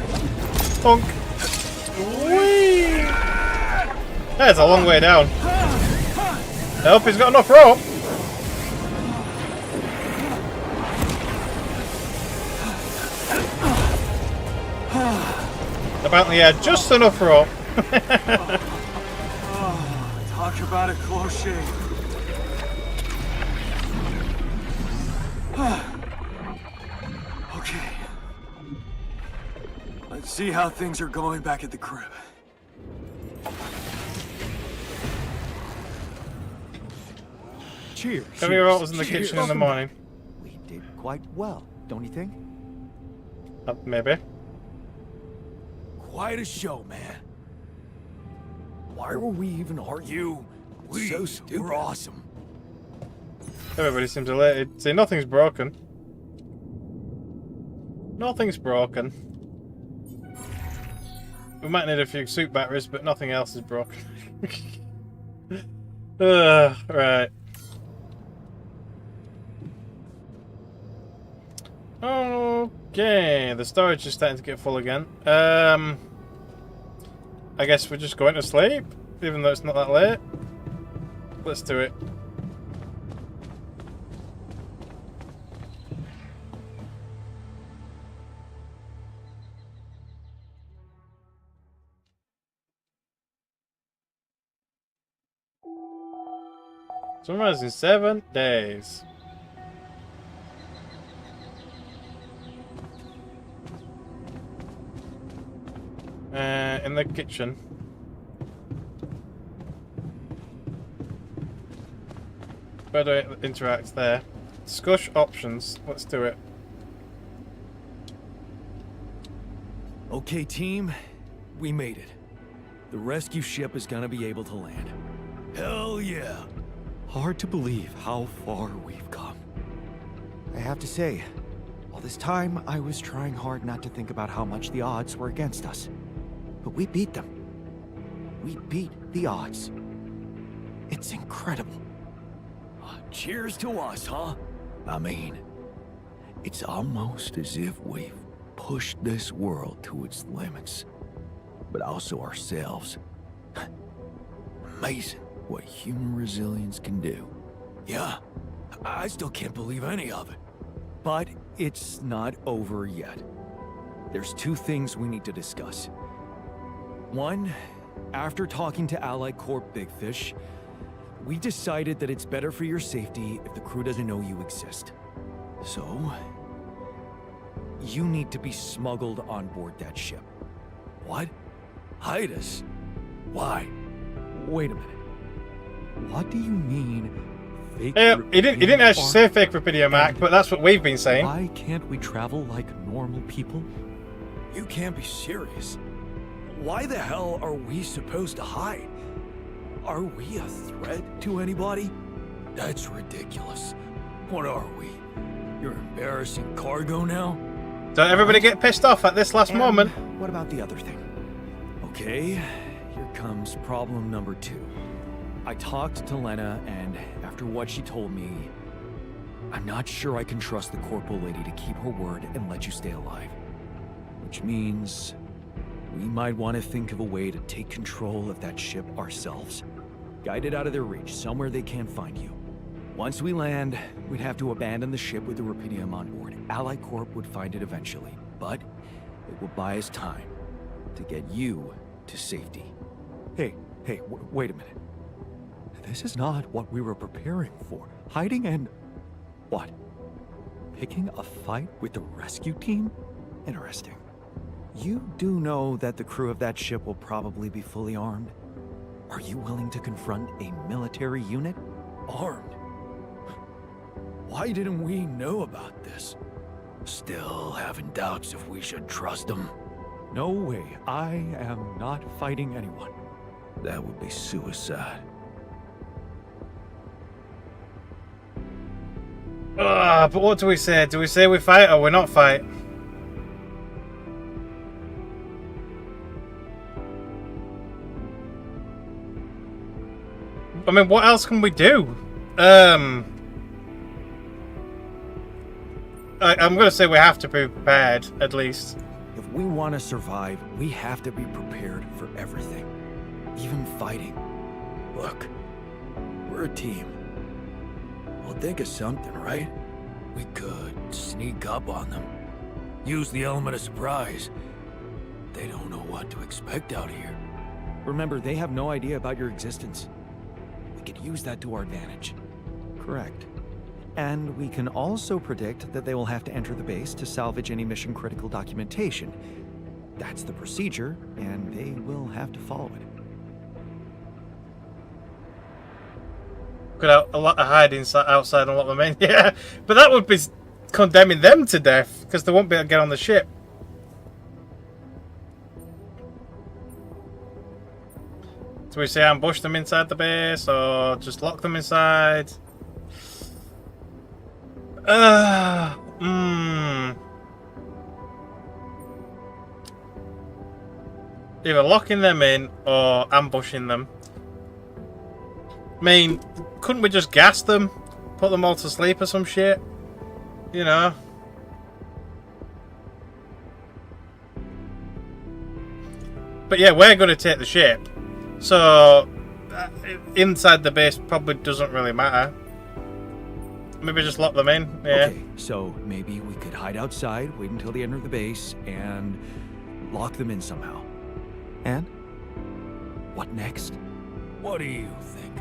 Bonk. Whee! That's a long way down. I hope he's got enough rope. Apparently he had just enough rope. Talk about a close shave. Okay. Let's see how things are going back at the crib. Cheers. Tell me what was in the kitchen in the morning. We did quite well, don't you think? Maybe. Quite a show, man. Why were we even arguing? So stupid. We're awesome. Everybody seems elated. See, nothing's broken. Nothing's broken. We might need a few suit batteries, but nothing else is broken. Right. Okay, the storage is starting to get full again. I guess we're just going to sleep, even though it's not that late. Let's do it. Sunrise in 7 days. In the kitchen. Where do it interact there? Discuss options. Let's do it. Okay, team. We made it. The rescue ship is gonna be able to land. Hell yeah. Hard to believe how far we've come. I have to say, all this time I was trying hard not to think about how much the odds were against us. But we beat them. We beat the odds. It's incredible. Cheers to us, huh? I mean, it's almost as if we've pushed this world to its limits, but also ourselves. Amazing what human resilience can do. Yeah. I still can't believe any of it. But it's not over yet. There's two things we need to discuss. One, after talking to Allied Corp Big Fish, we decided that it's better for your safety if the crew doesn't know you exist. So, you need to be smuggled on board that ship. What? Hide us? Why? Wait a minute. What do you mean, fake He didn't actually say fake Rapidium Act, but that's what we've been saying. Why can't we travel like normal people? You can't be serious. Why the hell are we supposed to hide? Are we a threat to anybody? That's ridiculous. What are we? You're embarrassing cargo now? Don't everybody get pissed off at this last And moment. what about the other thing? Okay, here comes problem number 2. I talked to Lena, and after what she told me, I'm not sure I can trust the corporal lady to keep her word and let you stay alive. Which means we might want to think of a way to take control of that ship ourselves. Guide it out of their reach, somewhere they can't find you. Once we land, we'd have to abandon the ship with the rupidium on board. Ally Corp would find it eventually, but it will buy us time to get you to safety. Hey, wait a minute. This is not what we were preparing for. Hiding and... what? Picking a fight with the rescue team? Interesting. You do know that the crew of that ship will probably be fully armed? Are you willing to confront a military unit? Armed? Why didn't we know about this? Still having doubts if we should trust them? No way. I am not fighting anyone. That would be suicide. But what do we say? Do we say we fight or we not fight? I mean, what else can we do? I'm going to say we have to be prepared, at least. If we want to survive, we have to be prepared for everything. Even fighting. Look, we're a team. We'll think of something, right? We could sneak up on them. Use the element of surprise. They don't know what to expect out here. Remember, they have no idea about your existence. We could use that to our advantage. Correct. And we can also predict that they will have to enter the base to salvage any mission-critical documentation. That's the procedure, and they will have to follow it. Could have a lot of hiding outside and a lot of men. Yeah, but that would be condemning them to death because they won't be able to get on the ship. Do we say ambush them inside the base or just lock them inside? Either locking them in or ambushing them. I mean, couldn't we just gas them? Put them all to sleep or some shit? You know? But yeah, we're going to take the ship. So, inside the base probably doesn't really matter. Maybe just lock them in, yeah. Okay, so maybe we could hide outside, wait until they enter the base, and lock them in somehow. And? What next? What do you think?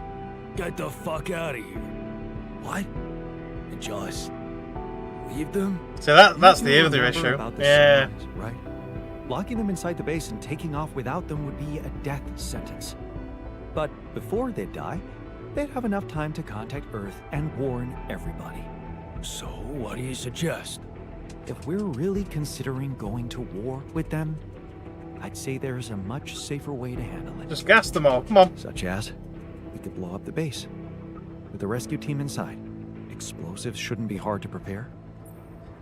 Get the fuck out of here. What? And just leave them? So that's the You other remember issue. about the Yeah. signs, right? Locking them inside the base and taking off without them would be a death sentence. But before they'd die, they'd have enough time to contact Earth and warn everybody. So, what do you suggest? If we're really considering going to war with them, I'd say there's a much safer way to handle it. Just gas them all. Come on. Such as, we could blow up the base with the rescue team inside. Explosives shouldn't be hard to prepare.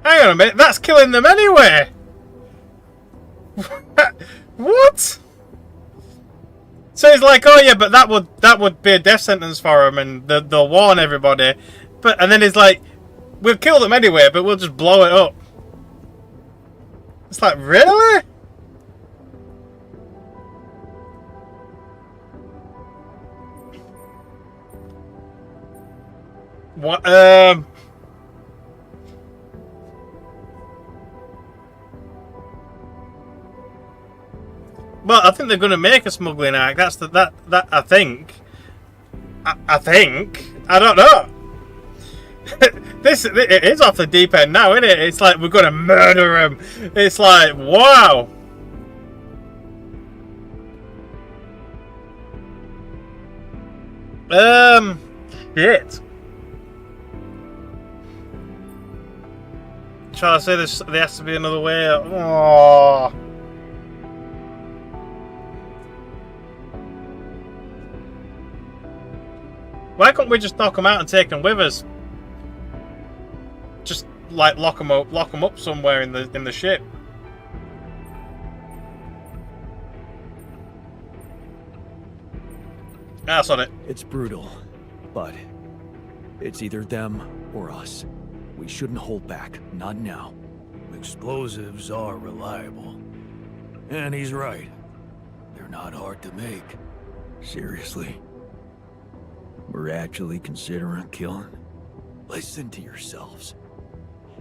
Hang on a minute. That's killing them anyway. What? So he's like, oh yeah, but that would be a death sentence for him, and they'll warn everybody. And then he's like, we'll kill them anyway, but we'll just blow it up. It's like, really? What? Well, I think they're going to make a smuggling act. That's that I think. I think. I don't know. It is off the deep end now, isn't it? It's like we're going to murder him. It's like, wow. Shit. Shall I say this? There has to be another way. Oh. Why can't we just knock them out and take them with us? Just like lock them up somewhere in the ship. That's on it. It's brutal, but it's either them or us. We shouldn't hold back, not now. Explosives are reliable. And he's right. They're not hard to make. Seriously? We're actually considering killing listen to yourselves.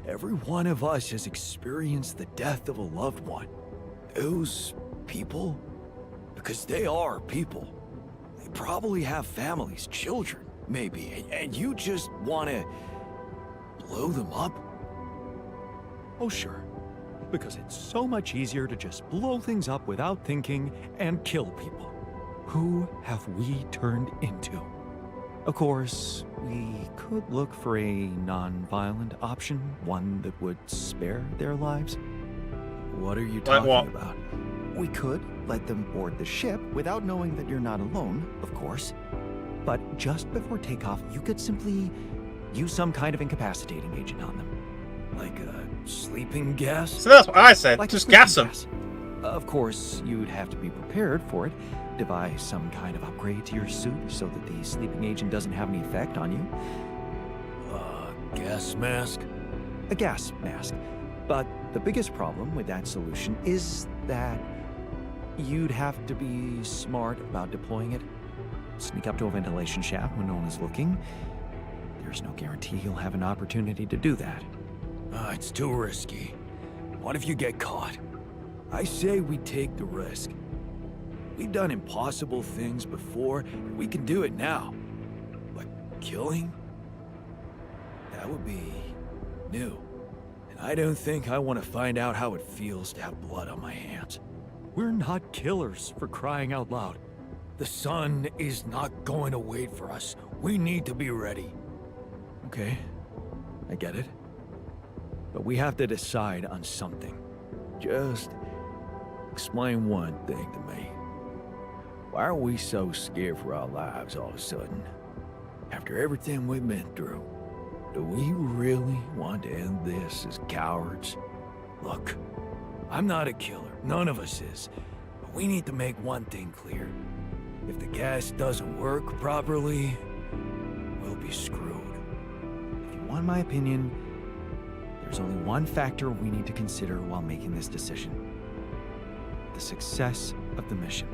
Every one of us has experienced the death of a loved one. Those people, because they are people, they probably have families, children, maybe, and you just want to blow them up? Oh, sure. Because it's so much easier to just blow things up without thinking and kill people. Who have we turned into? Of course, we could look for a non-violent option, one that would spare their lives. What are you Like talking what? about? We could let them board the ship without knowing that you're not alone, of course. But just before takeoff, you could simply use some kind of incapacitating agent on them. Like a sleeping gas? So that's what I said. Like Just sleeping gas them. gas. Of course, you'd have to be prepared for it. Devise some kind of upgrade to your suit so that the sleeping agent doesn't have any effect on you. Gas mask? A gas mask. But the biggest problem with that solution is that you'd have to be smart about deploying it. Sneak up to a ventilation shaft when no one is looking. There's no guarantee you'll have an opportunity to do that. It's too risky. What if you get caught? I say we take the risk. We've done impossible things before, and we can do it now. But killing? That would be new. And I don't think I want to find out how it feels to have blood on my hands. We're not killers, for crying out loud. The sun is not going to wait for us. We need to be ready. Okay, I get it. But we have to decide on something. Just explain one thing to me. Why are we so scared for our lives all of a sudden? After everything we've been through, do we really want to end this as cowards? Look, I'm not a killer. None of us is. But we need to make one thing clear. If the gas doesn't work properly, we'll be screwed. If you want my opinion, there's only one factor we need to consider while making this decision. The success of the mission.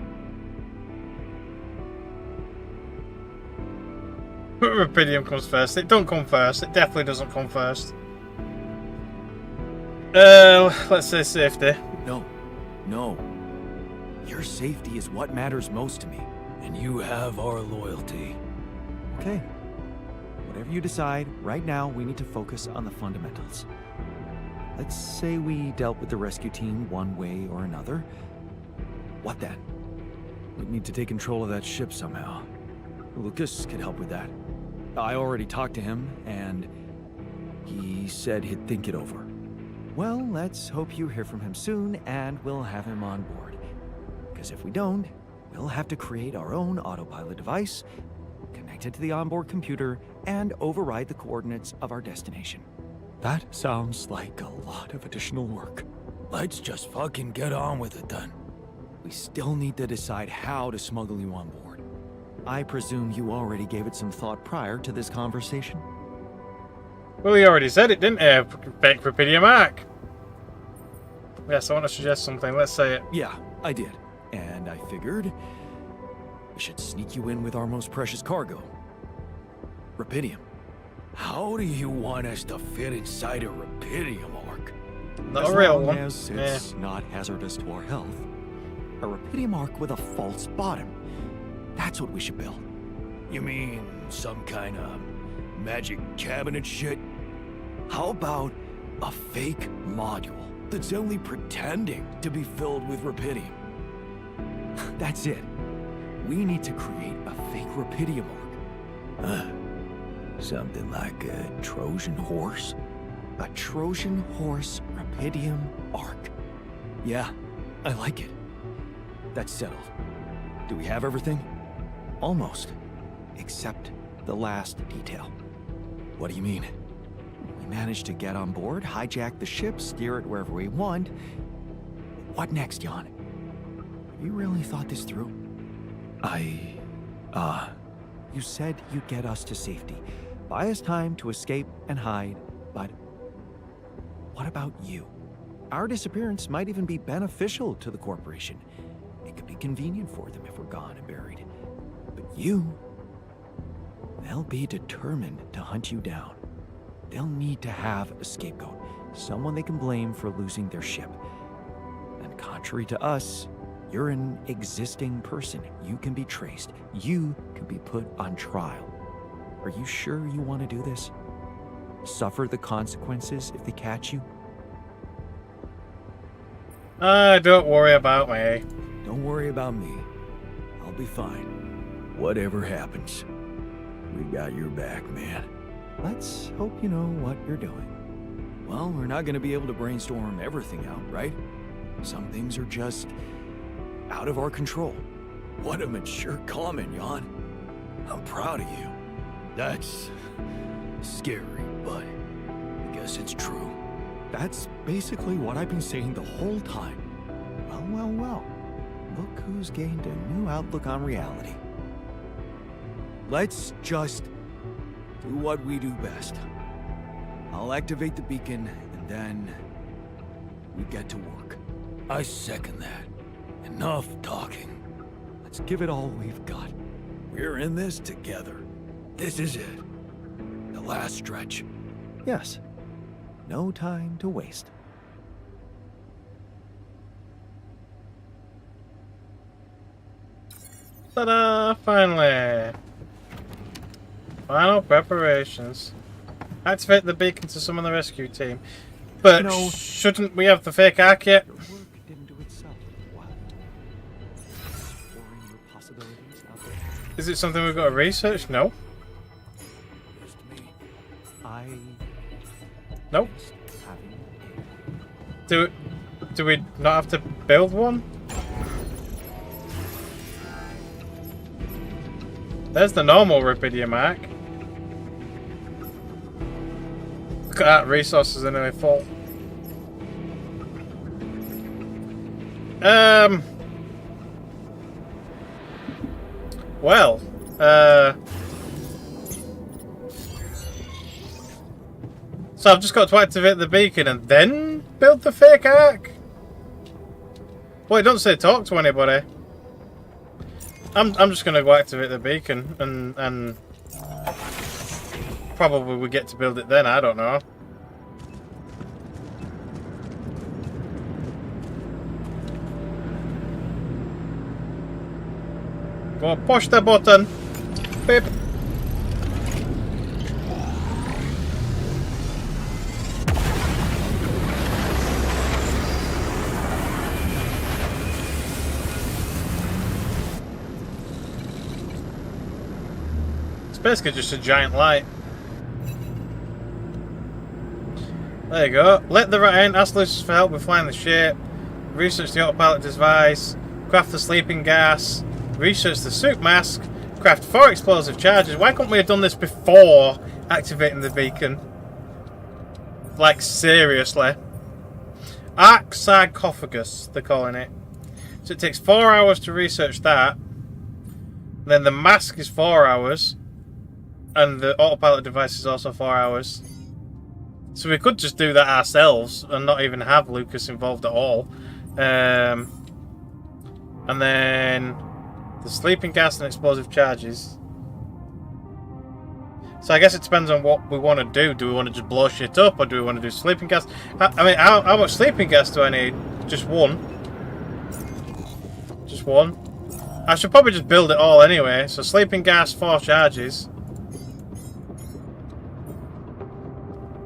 Rubidium comes first. It don't come first. It definitely doesn't come first. Let's say safety. No, no. Your safety is what matters most to me. And you have our loyalty. Okay. Whatever you decide, right now we need to focus on the fundamentals. Let's say we dealt with the rescue team one way or another. What then? We need to take control of that ship somehow. Lucas could help with that. I already talked to him, and he said he'd think it over. Well, let's hope you hear from him soon, and we'll have him on board. Because if we don't, we'll have to create our own autopilot device, connect it to the onboard computer, and override the coordinates of our destination. That sounds like a lot of additional work. Let's just fucking get on with it then. We still need to decide how to smuggle you on board. I presume you already gave it some thought prior to this conversation? Well, he already said it, didn't he? Fake Rubidium arc. Yes, I want to suggest something. Let's say it. Yeah, I did. And I figured we should sneak you in with our most precious cargo. Rubidium. How do you want us to fit inside a Rubidium arc? Not As a real long one. as it's not hazardous to our health. A Rubidium arc with a false bottom. That's what we should build. You mean some kind of magic cabinet shit? How about a fake module that's only pretending to be filled with Rubidium? That's it. We need to create a fake Rubidium arc. Something like a Trojan horse? A Trojan horse Rubidium arc. Yeah, I like it. That's settled. Do we have everything? Almost. Except the last detail. What do you mean? We managed to get on board, hijack the ship, steer it wherever we want. What next, Jan? Have you really thought this through? You said you'd get us to safety. Buy us time to escape and hide, but what about you? Our disappearance might even be beneficial to the corporation. It could be convenient for them if we're gone and buried. But you, they'll be determined to hunt you down. they'll need to have a scapegoat, someone they can blame for losing their ship. And contrary to us, you're an existing person. You can be traced. You can be put on trial. Are you sure you want to do this? Suffer the consequences if they catch you? Don't worry about me. Don't worry about me. I'll be fine. Whatever happens, we got your back, man. Let's hope you know what you're doing. Well, we're not gonna be able to brainstorm everything out, right? Some things are just out of our control. What a mature comment, Jan. I'm proud of you. That's scary, but I guess it's true. That's basically what I've been saying the whole time. Well, well, well. Look who's gained a new outlook on reality. Let's just do what we do best. I'll activate the beacon, and then we get to work. I second that. Enough talking. Let's give it all we've got. We're in this together. This is it. The last stretch. Yes. No time to waste. Ta-da! Finally! Final preparations. Activate the beacon to summon the rescue team. But shouldn't we have the fake arc yet? Your work didn't do itself. Wow. Exploring your possibilities out there. Is it something we've got to research? No. I Nope. having Do we not have to build one? There's the normal Rubidium arc. Look at that, resources are nearly full. Well, so I've just got to activate the beacon and then build the fake arc? Well, it doesn't say talk to anybody. I'm just gonna go activate the beacon and probably we get to build it then, I don't know. Go on, push the button. Beep. It's basically just a giant light. There you go. Let the right in. Ask Lucius for help with flying the ship. Research the autopilot device. Craft the sleeping gas. Research the suit mask. Craft 4 explosive charges. Why couldn't we have done this before activating the beacon? Like, seriously. Arc sarcophagus, they're calling it. So it takes 4 hours to research that. Then the mask is 4 hours. And the autopilot device is also 4 hours. So we could just do that ourselves and not even have Lucas involved at all. And then the sleeping gas and explosive charges. So I guess it depends on what we want to do. Do we want to just blow shit up, or do we want to do sleeping gas? I mean, how much sleeping gas do I need? Just one. Just one. I should probably just build it all anyway. So sleeping gas, 4 charges.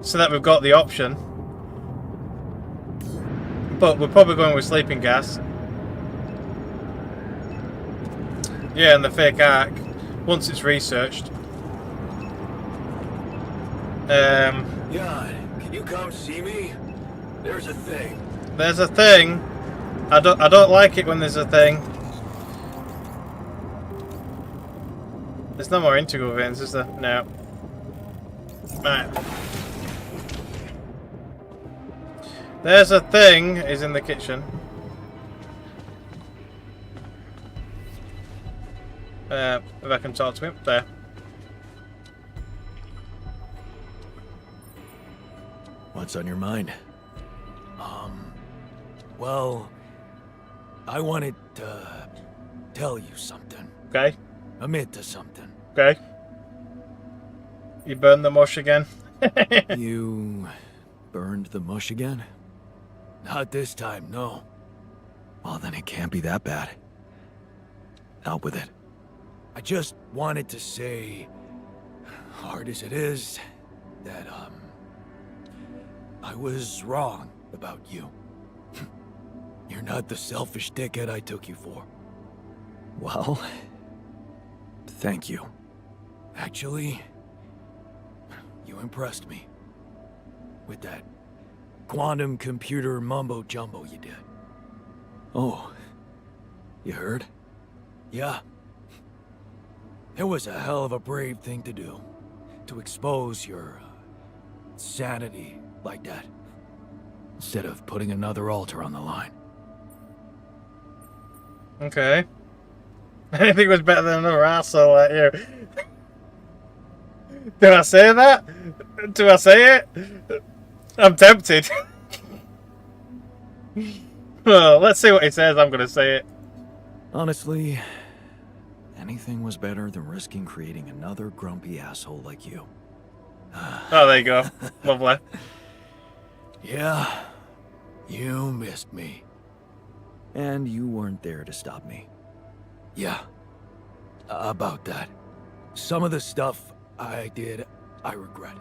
So that we've got the option. But we're probably going with sleeping gas. Yeah, and the fake arc, once it's researched. Jan, can you come see me? There's a thing. There's a thing. I don't like it when there's a thing. There's no more integral veins, is there? No. Right. There's a thing is in the kitchen. If I can talk to him. There. What's on your mind? Well, I wanted to tell you something. Okay. Admit to something. Okay. You burned the mush again. You burned the mush again? Not this time, no. Well, then it can't be that bad. Out with it. I just wanted to say, hard as it is, that, I was wrong about you. You're not the selfish dickhead I took you for. Well, thank you. Actually, you impressed me. With that quantum computer mumbo-jumbo you did. Oh, you heard? Yeah. It was a hell of a brave thing to do. To expose your sanity like that. Instead of putting another altar on the line. Okay. Anything was better than another asshole like you. Did I say that? Do I say it? I'm tempted. Well, let's see what he says. I'm gonna say it. Honestly, anything was better than risking creating another grumpy asshole like you. Oh, there you go. Lovely. Yeah, you missed me. And you weren't there to stop me. Yeah, about that. Some of the stuff I did, I regret.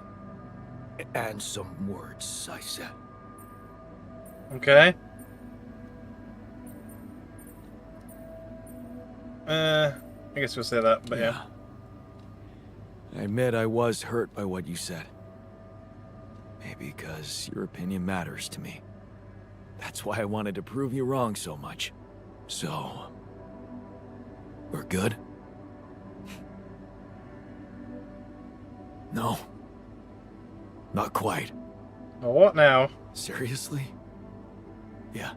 And some words I said. Okay. I guess we'll say that, but yeah. I admit I was hurt by what you said. Maybe because your opinion matters to me. That's why I wanted to prove you wrong so much. So, we're good? No. Not quite. Well, what now? Seriously? Yeah,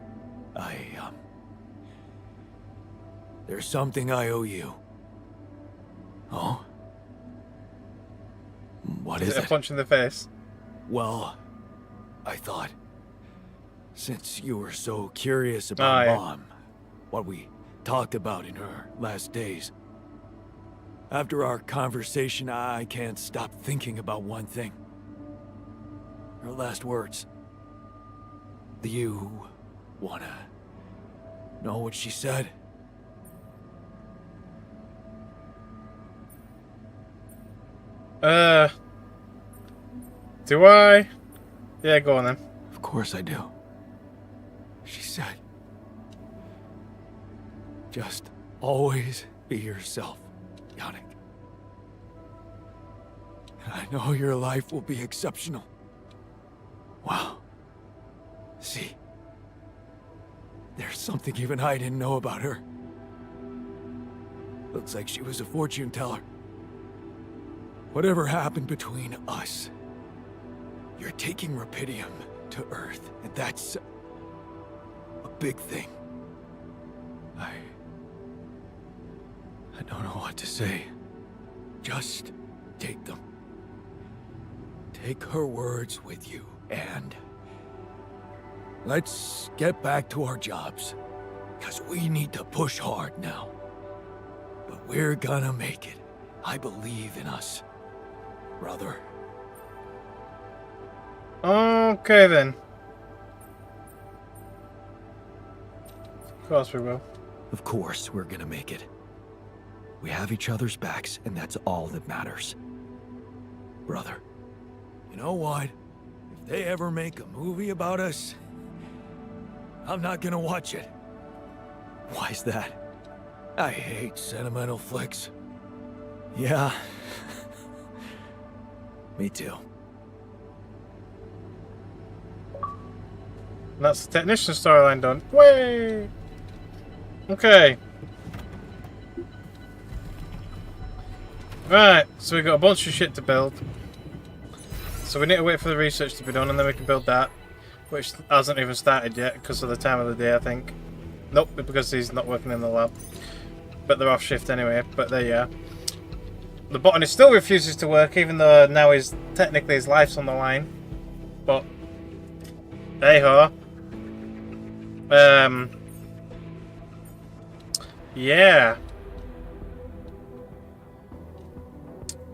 there's something I owe you. Oh? What Is is it a it? punch in the face? Well, I thought, since you were so curious about yeah. Mom, what we talked about in her last days, after our conversation, I can't stop thinking about one thing. Her last words. Do you wanna know what she said? Do I? Yeah, go on then. Of course I do. She said, just always be yourself, Yannick. And I know your life will be exceptional. Wow. See, there's something even I didn't know about her. Looks like she was a fortune teller. Whatever happened between us, you're taking Rapidium to Earth, and that's a big thing. I don't know what to say. Just take them. Take her words with you, and let's get back to our jobs. Because we need to push hard now. But we're gonna make it. I believe in us, brother. Okay then. Of course we will. Of course we're gonna make it. We have each other's backs, and that's all that matters. Brother. You know what? If they ever make a movie about us, I'm not gonna watch it. Why's that? I hate sentimental flicks. Yeah. Me too. And that's the technician storyline done. Way. Okay. Right, so we've got a bunch of shit to build. So we need to wait for the research to be done and then we can build that. Which hasn't even started yet because of the time of the day, I think. Nope, because he's not working in the lab. But they're off shift anyway, but there you are. The botanist still refuses to work even though now technically his life's on the line. But hey ho. Yeah.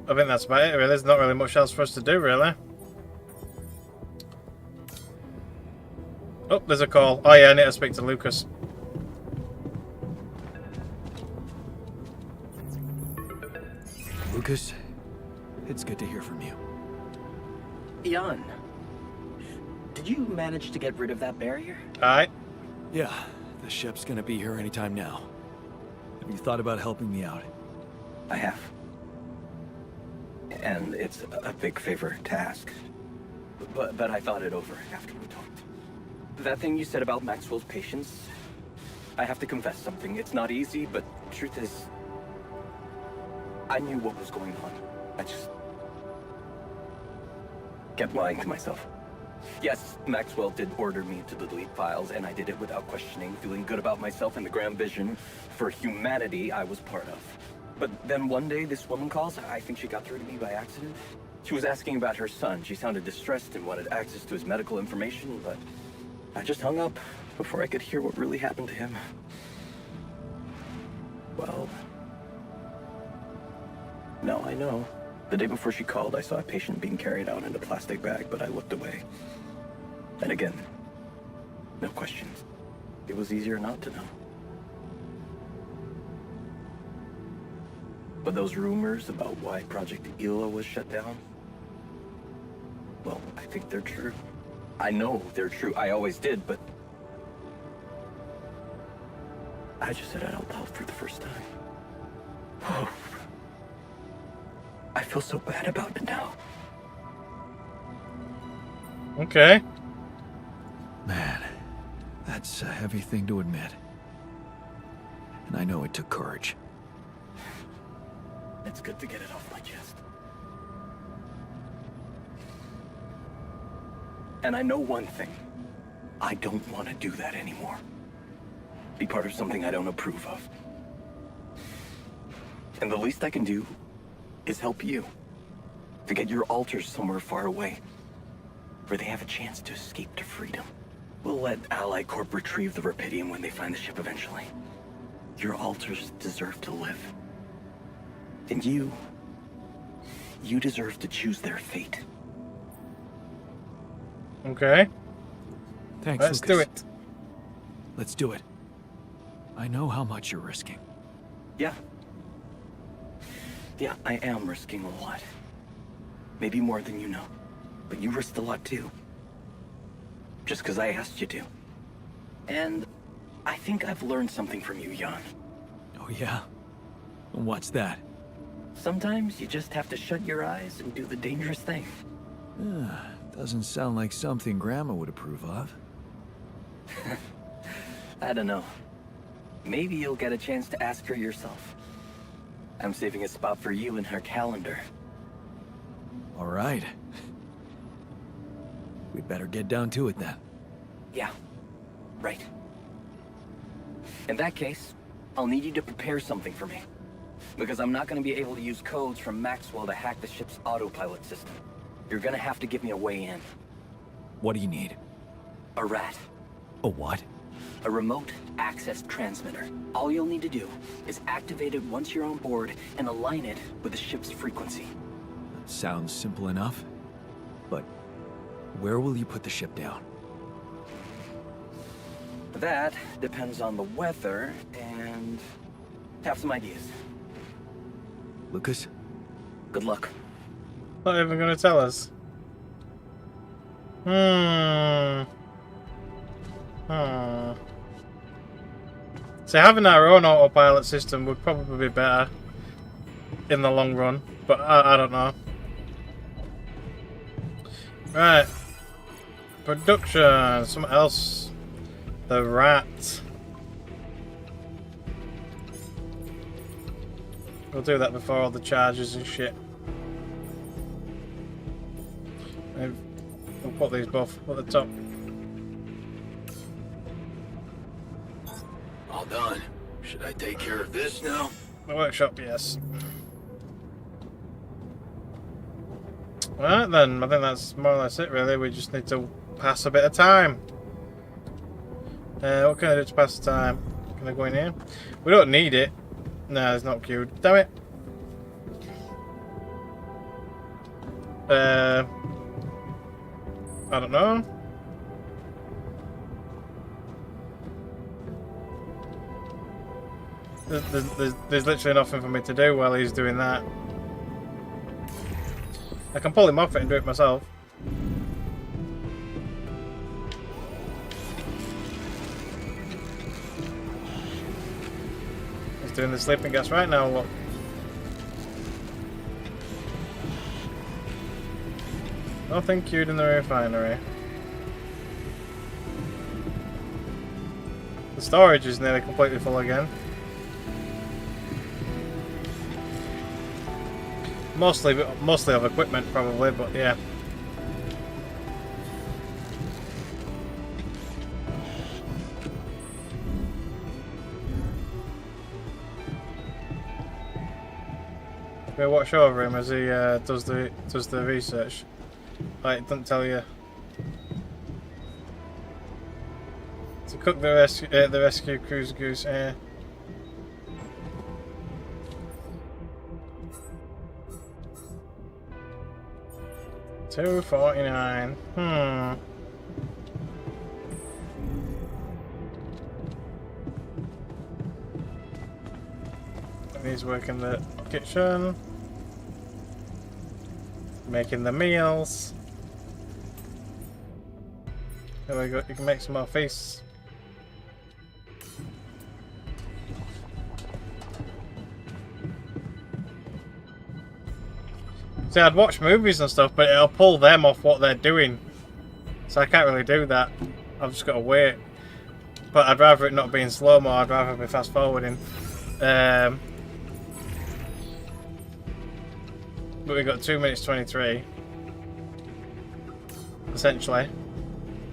I think that's about it really. There's not really much else for us to do really. Oh, there's a call. Oh yeah, I need to speak to Lucas. Lucas, it's good to hear from you. Jan, did you manage to get rid of that barrier? Alright. Yeah, the ship's gonna be here anytime now. Have you thought about helping me out? I have. And it's a big favor to ask. But I thought it over after we talked. That thing you said about Maxwell's patience, I have to confess something. It's not easy, but truth is, I knew what was going on. I just kept lying to myself. Yes, Maxwell did order me to delete files, and I did it without questioning, feeling good about myself and the grand vision for humanity I was part of. But then one day, this woman calls. I think she got through to me by accident. She was asking about her son. She sounded distressed and wanted access to his medical information, but I just hung up before I could hear what really happened to him. Well, now I know. The day before she called, I saw a patient being carried out in a plastic bag, but I looked away. And again, no questions. It was easier not to know. But those rumors about why Project Ela was shut down, well, I think they're true. I know they're true. I always did, but I just said it out loud for the first time. Oh. I feel so bad about it now. Okay. Man, that's a heavy thing to admit. And I know it took courage. It's good to get it off my chest. And I know one thing. I don't want to do that anymore. Be part of something I don't approve of. And the least I can do is help you to get your alters somewhere far away, where they have a chance to escape to freedom. We'll let Ally Corp retrieve the Rapidium when they find the ship eventually. Your alters deserve to live. And you deserve to choose their fate. Okay. Thanks, Let's Lucas. do it. Let's do it. I know how much you're risking. Yeah. Yeah, I am risking a lot. Maybe more than you know. But you risked a lot too. Just because I asked you to. And I think I've learned something from you, Jan. Oh yeah? What's that? Sometimes you just have to shut your eyes and do the dangerous thing. Doesn't sound like something Grandma would approve of. I don't know. Maybe you'll get a chance to ask her yourself. I'm saving a spot for you in her calendar. All right. We'd better get down to it then. Yeah, right. In that case, I'll need you to prepare something for me. Because I'm not going to be able to use codes from Maxwell to hack the ship's autopilot system. You're going to have to give me a way in. What do you need? A rat. A what? A remote access transmitter. All you'll need to do is activate it once you're on board and align it with the ship's frequency. Sounds simple enough. But where will you put the ship down? That depends on the weather and have some ideas. Lucas? Good luck. Not even going to tell us. So having our own autopilot system would probably be better in the long run, but I don't know. Right. Production. Something else. The rat. We'll do that before all the charges and shit. We'll put these both at the top. All done. Should I take care of this now? The workshop, yes. Right then, I think that's more or less it really. We just need to pass a bit of time. What can I do to pass the time? Can I go in here? We don't need it. No, it's not queued. Damn it. I don't know. There's literally nothing for me to do while he's doing that. I can pull him off it and do it myself. He's doing the sleeping gas right now, look. Nothing cute in the refinery. The storage is nearly completely full again. Mostly of equipment, probably, but yeah. Okay, watch over him as he does the research. Like, it doesn't tell you to cook the rescue cruise goose. 249. And he's working the kitchen, making the meals. There we go. You can make some more feasts. See, I'd watch movies and stuff, but it'll pull them off what they're doing. So I can't really do that. I've just got to wait. But I'd rather it not be in slow-mo, I'd rather it be fast-forwarding. But we've got 2 minutes 23. Essentially.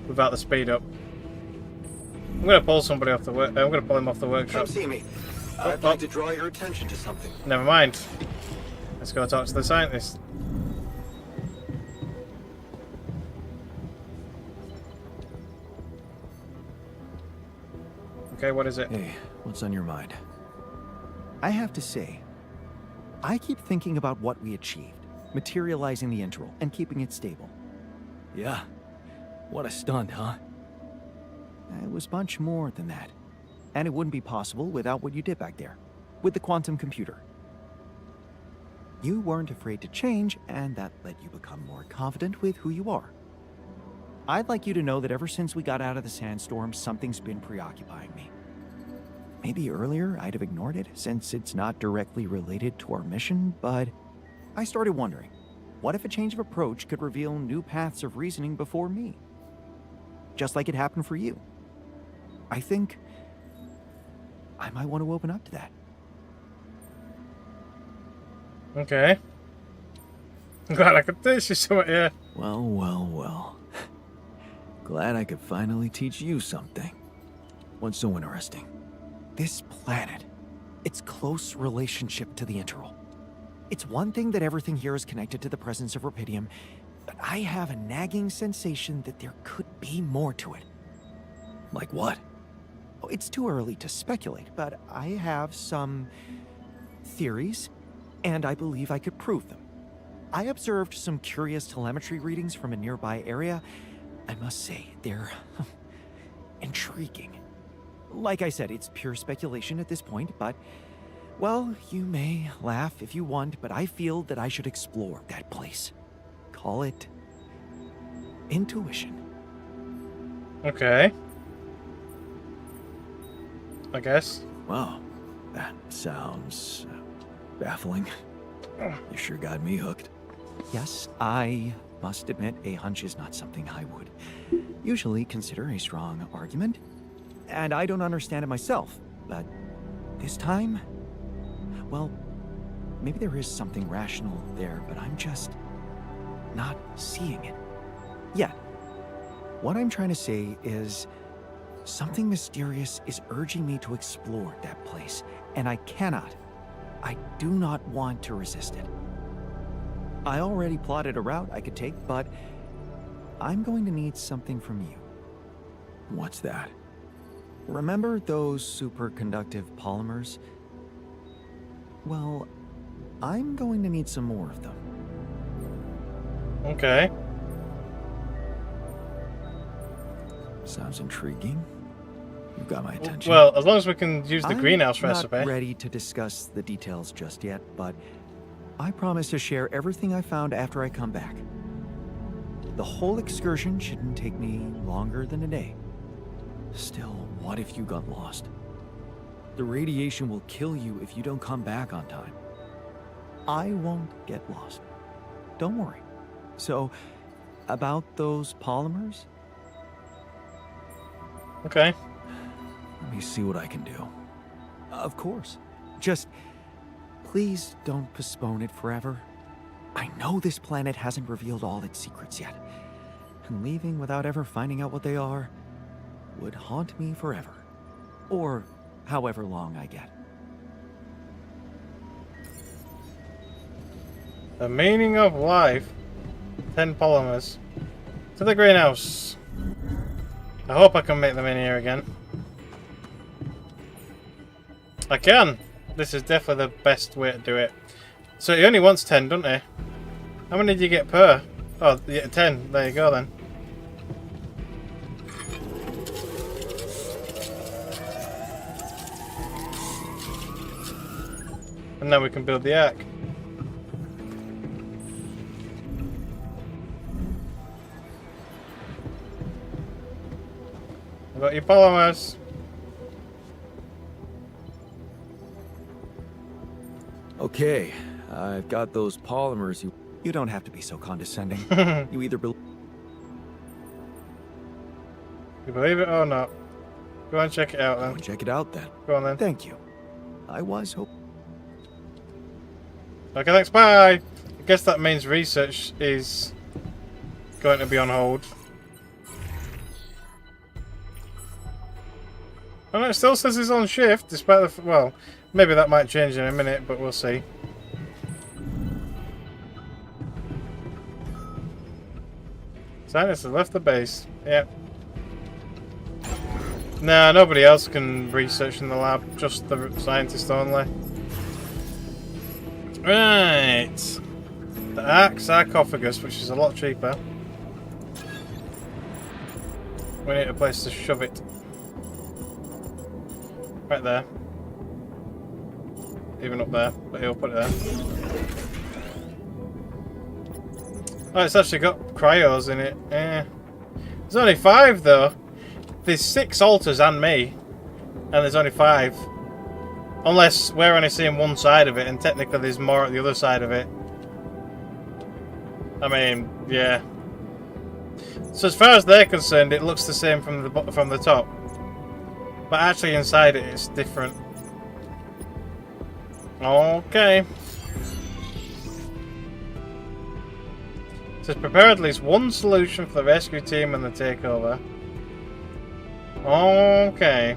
Without the speed up. I'm going to pull somebody off the work. I'm going to pull him off the workshop. Come see me. I'd like to draw your attention to something. Never mind. Let's go talk to the scientist. Okay, what is it? Hey, what's on your mind? I have to say, I keep thinking about what we achieved, materializing the interval and keeping it stable. Yeah. What a stunt, huh? It was much more than that. And it wouldn't be possible without what you did back there, with the quantum computer. You weren't afraid to change, and that let you become more confident with who you are. I'd like you to know that ever since we got out of the sandstorm, something's been preoccupying me. Maybe earlier I'd have ignored it, since it's not directly related to our mission, but I started wondering, what if a change of approach could reveal new paths of reasoning before me? Just like it happened for you. I think I might want to open up to that. Okay. I'm glad I could teach you something, yeah. Well, well, well. Glad I could finally teach you something. What's so interesting? This planet, its close relationship to the interval. It's one thing that everything here is connected to the presence of rubidium, but I have a nagging sensation that there could be more to it. Like what? Oh, it's too early to speculate, but I have some theories, and I believe I could prove them. I observed some curious telemetry readings from a nearby area. I must say, they're intriguing. Like I said, it's pure speculation at this point, but, well, you may laugh if you want, but I feel that I should explore that place. Call it intuition. Okay. I guess. Wow, that sounds baffling. You sure got me hooked. Yes, I must admit a hunch is not something I would usually consider a strong argument. And I don't understand it myself, but this time, well, maybe there is something rational there, but I'm just not seeing it yet. What I'm trying to say is something mysterious is urging me to explore that place, and I do not want to resist it. I already plotted a route I could take, but I'm going to need something from you. What's that? Remember those superconductive polymers? Well, I'm going to need some more of them. Okay. Sounds intriguing. You've got my attention. Well, as long as we can use the I'm greenhouse not recipe. ready to discuss the details just yet, but I promise to share everything I found after I come back. The whole excursion shouldn't take me longer than a day. Still, what if you got lost? The radiation will kill you if you don't come back on time. I won't get lost. Don't worry. So, about those polymers? Okay. Let me see what I can do. Of course. Just please don't postpone it forever. I know this planet hasn't revealed all its secrets yet, and leaving without ever finding out what they are would haunt me forever. Or however long I get. The meaning of life. 10 polymers. To the greenhouse. I hope I can make them in here again. I can! This is definitely the best way to do it. So he only wants 10, doesn't he? How many did you get per? Oh, yeah, 10. There you go then. And now we can build the ark. I've got your polymers. Okay, I've got those polymers you... You don't have to be so condescending. You either believe... You believe it or not? Go and check it out then. Go and check it out then. Go on then. Thank you. I was hoping... Okay, thanks, bye! I guess that means research is going to be on hold. And it still says he's on shift, despite the... Well, maybe that might change in a minute, but we'll see. Scientists have left the base. Yep. Nah, nobody else can research in the lab, just the scientist only. Right. The Ark sarcophagus, which is a lot cheaper. We need a place to shove it. Right there. Even up there, but he'll put it there. Oh, it's actually got cryos in it. Yeah. There's only 5 though. There's 6 altars and me. And there's only 5. Unless we're only seeing one side of it, and technically there's more at the other side of it. I mean, yeah. So as far as they're concerned, it looks the same from the top. But actually inside it, it's different. Okay. It says prepare at least one solution for the rescue team and the takeover. Okay.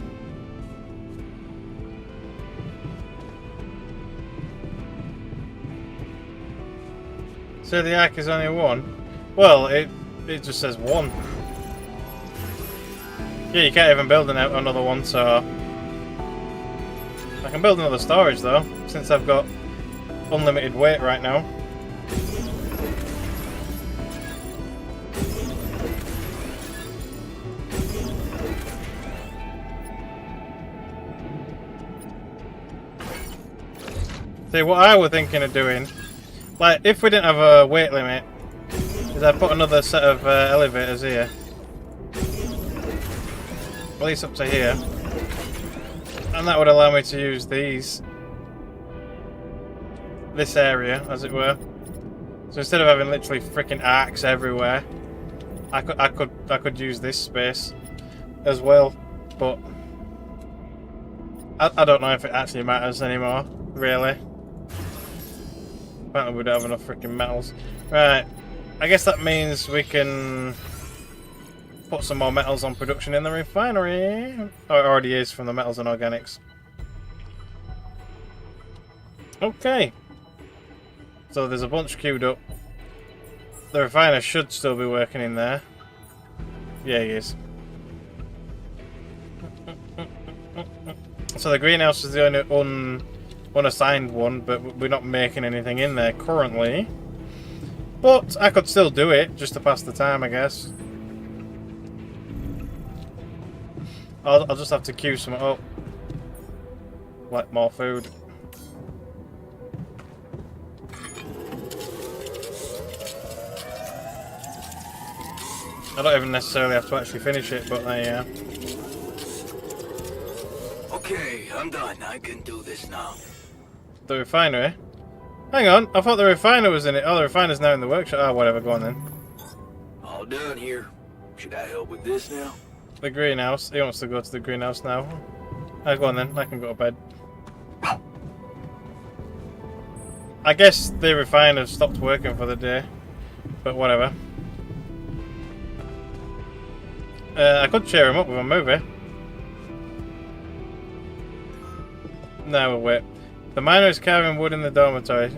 So the Ark is only 1? Well, it just says 1. Yeah, you can't even build another one, so... I can build another storage though, since I've got unlimited weight right now. See, what I was thinking of doing, like, if we didn't have a weight limit, is I'd put another set of elevators here. At least up to here. And that would allow me to use this area, as it were. So instead of having literally freaking arcs everywhere, I could use this space as well. But I don't know if it actually matters anymore, really. Apparently we don't have enough freaking metals. Right, I guess that means we can put some more metals on production in the refinery. Oh, it already is from the metals and organics. Okay. So there's a bunch queued up. The refiner should still be working in there. Yeah, he is. So the greenhouse is the only unassigned one, but we're not making anything in there currently. But I could still do it, just to pass the time, I guess. I'll just have to queue some up. Like more food. I don't even necessarily have to actually finish it, but yeah. Okay, I'm done. I can do this now. The refinery? Hang on, I thought the refiner was in it. Oh, the refiner's now in the workshop. Oh, whatever, go on then. All done here. Should I help with this now? The greenhouse. He wants to go to the greenhouse now. Oh, go on then, I can go to bed. I guess the refiner stopped working for the day, but whatever. I could cheer him up with a movie. No, we'll wait. The miner is carving wood in the dormitory.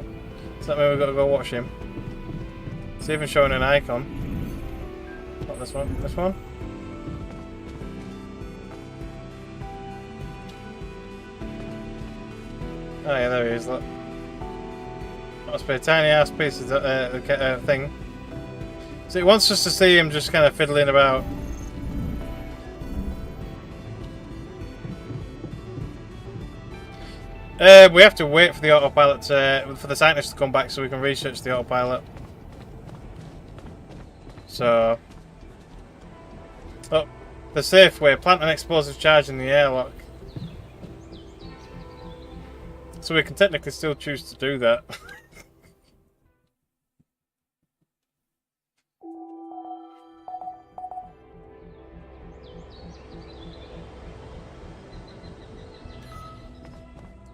Does that mean we've got to go watch him? It's even showing an icon. Not this one. This one? Oh yeah, there he is, look. Must be a tiny ass piece of thing. So it wants us to see him just kind of fiddling about. We have to wait for the autopilot for the scientist to come back so we can research the autopilot. So, oh, the safe way: plant an explosive charge in the airlock. So we can technically still choose to do that.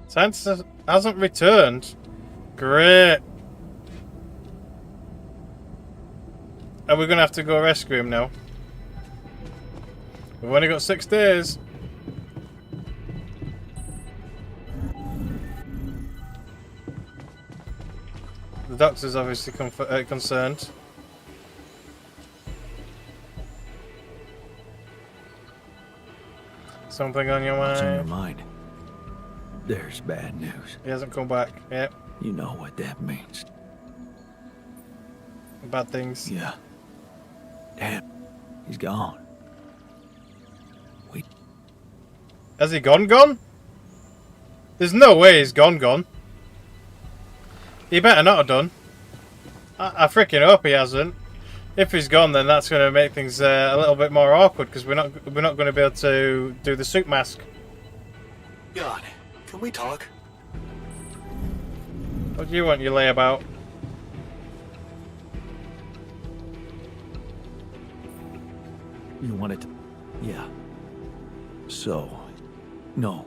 Scientist hasn't returned. Great. Are we going to have to go rescue him now? We've only got 6 days. The doctor's obviously concerned. Something on your What's on your mind? mind? There's bad news. He hasn't come back. Yep. You know what that means. Bad things. Yeah. Damn. He's gone. Has he gone? There's no way he's gone. He better not have done. I freaking hope he hasn't. If he's gone, then that's going to make things a little bit more awkward because we're not going to be able to do the suit mask. Jan, can we talk? What do you want, you layabout? You wanted to... Yeah. So... No.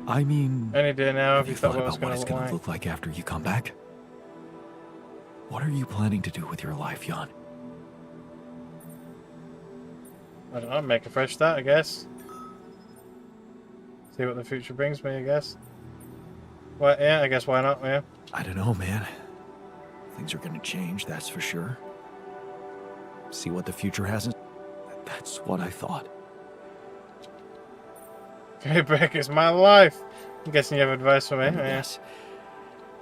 I mean... Any day now, have if you you thought thought what it was about what going it's to gonna look look like after you come back? What are you planning to do with your life, Jan? I don't know, make a fresh start, I guess. See what the future brings me, I guess. Well, yeah, I guess why not, yeah. I don't know, man. Things are gonna change, that's for sure. See what the future has in... That's what I thought. Okay, Beck, it's my life. I'm guessing you have advice for me. Yeah. Yes.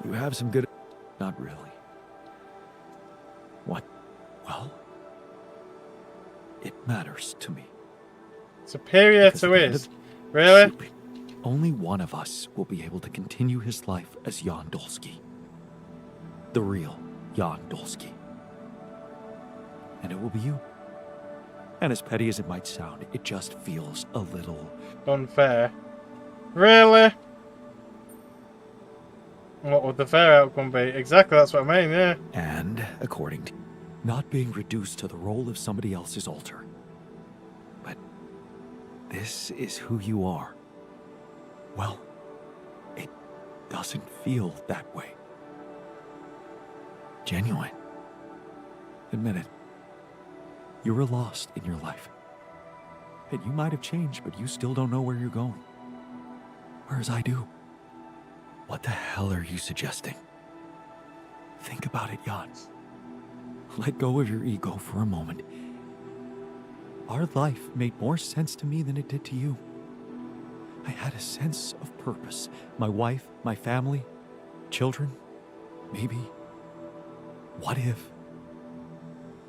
You have some good... Not really. What? Well... It matters to me. Superior Because to at the end his. of- Really? Shoot, only one of us will be able to continue his life as Jan Dolsky. The real Jan Dolsky. And it will be you. And as petty as it might sound, it just feels a little... Unfair. Really? What would the fair outcome be? Exactly, that's what I mean, yeah. And, according to... Not being reduced to the role of somebody else's altar. But... this is who you are. Well, it doesn't feel that way. Genuine. Admit it. You were lost in your life. And you might have changed, but you still don't know where you're going. Whereas I do. What the hell are you suggesting? Think about it, Jan. Let go of your ego for a moment. Our life made more sense to me than it did to you. I had a sense of purpose. My wife, my family, children, maybe. What if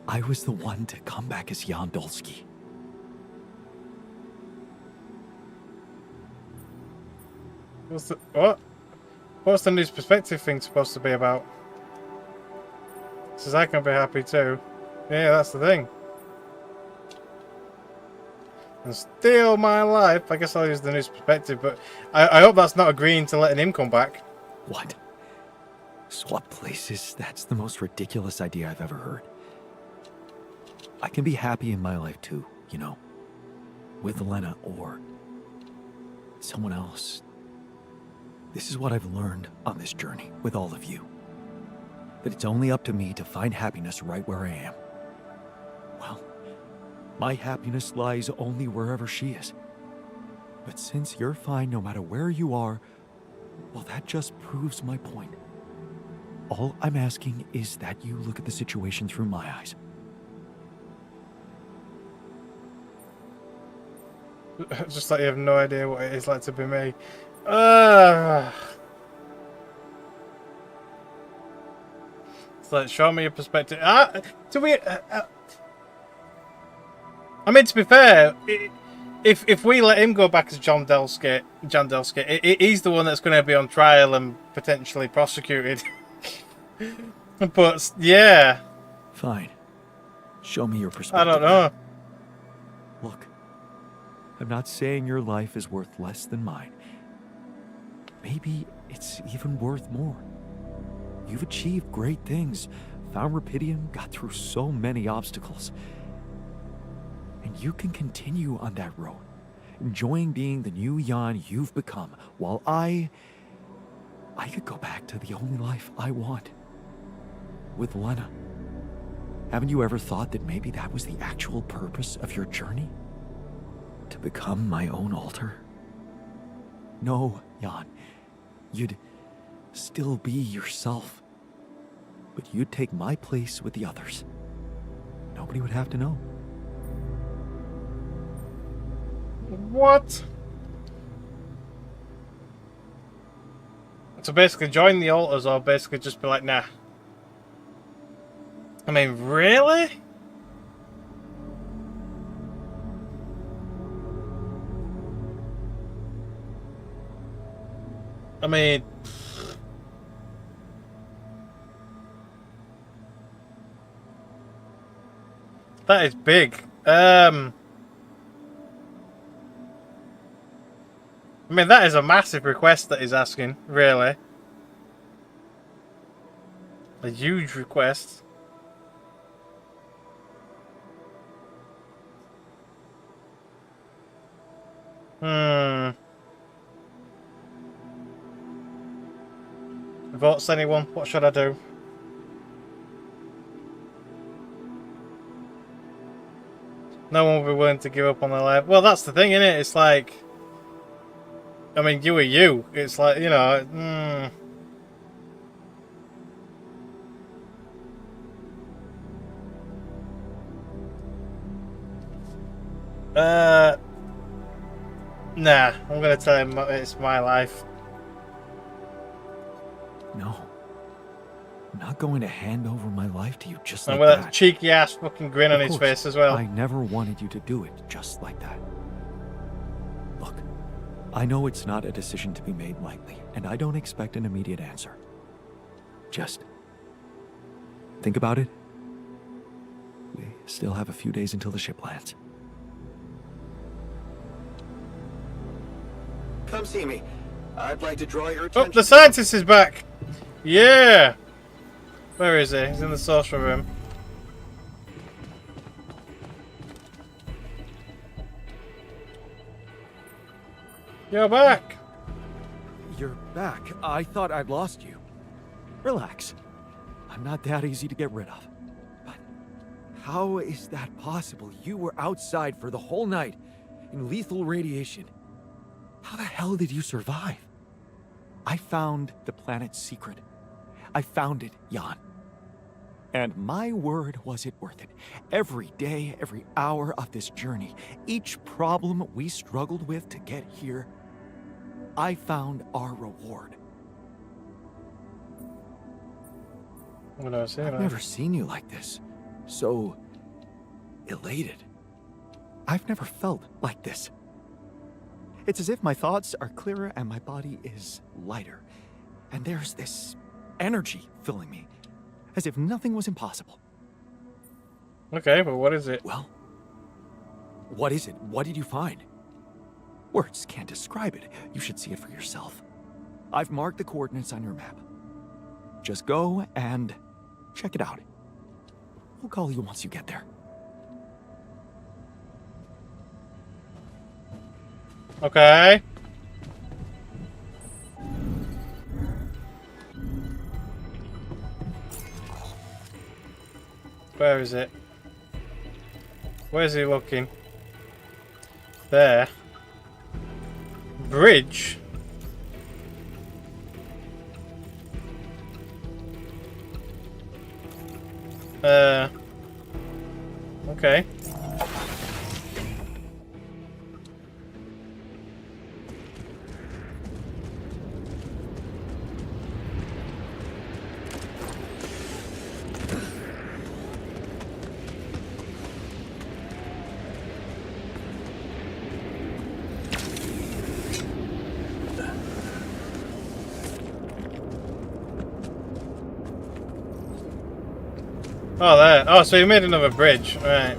I was the one to come back as Jan Dolsky? What? What's the news perspective thing supposed to be about? Says I can be happy too. Yeah, that's the thing. And steal my life. I guess I'll use the news perspective, but I hope that's not agreeing to letting him come back. What? Swap places? That's the most ridiculous idea I've ever heard. I can be happy in my life too, you know. With Lena or someone else. This is what I've learned on this journey with all of you. That it's only up to me to find happiness right where I am. Well, my happiness lies only wherever she is. But since you're fine no matter where you are, well, that just proves my point. All I'm asking is that you look at the situation through my eyes. Just like you have no idea what it is like to be me. It's like, show me your perspective. Do we... I mean, to be fair, if we let him go back as John Delskit, he's the one that's going to be on trial and potentially prosecuted. But, yeah. Fine. Show me your perspective. I don't know. Look, I'm not saying your life is worth less than mine. Maybe it's even worth more. You've achieved great things, found Rapidium, got through so many obstacles. And you can continue on that road, enjoying being the new Jan you've become, while I could go back to the only life I want. With Lena. Haven't you ever thought that maybe that was the actual purpose of your journey? To become my own altar? No, Jan. You'd still be yourself. But you'd take my place with the others. Nobody would have to know. What? So basically join the altars or basically just be like, nah. I mean, really? I mean... That is big. I mean, that is a massive request that he's asking, really. A huge request. Votes anyone? What should I do? No one will be willing to give up on their life. Well, that's the thing, isn't it? It's like... I mean, you are you. It's like, you know... Nah, I'm gonna tell him it's my life. No. I'm not going to hand over my life to you just like And with that. that cheeky ass fucking grin on Of his course, face as well. I never wanted you to do it just like that. Look, I know it's not a decision to be made lightly, and I don't expect an immediate answer. Just think about it. We still have a few days until the ship lands. Come see me. I'd like to draw your Oh, attention. the scientist is back! Yeah! Where is he? He's in the social room. You're back! You're back. I thought I'd lost you. Relax. I'm not that easy to get rid of. But how is that possible? You were outside for the whole night in lethal radiation. How the hell did you survive? I found the planet's secret. I found it, Jan. And my word, was it worth it. Every day, every hour of this journey, each problem we struggled with to get here, I found our reward. What I say, I've never seen you like this. So elated. I've never felt like this. It's as if my thoughts are clearer and my body is lighter. And there's this energy filling me, as if nothing was impossible. Okay, but what is it? Well, what is it? What did you find? Words can't describe it. You should see it for yourself. I've marked the coordinates on your map. Just go and check it out. I'll call you once you get there. Okay. Where is it? Where's he looking? There. Bridge? Okay. Oh, there. Oh, so you made another bridge. Right.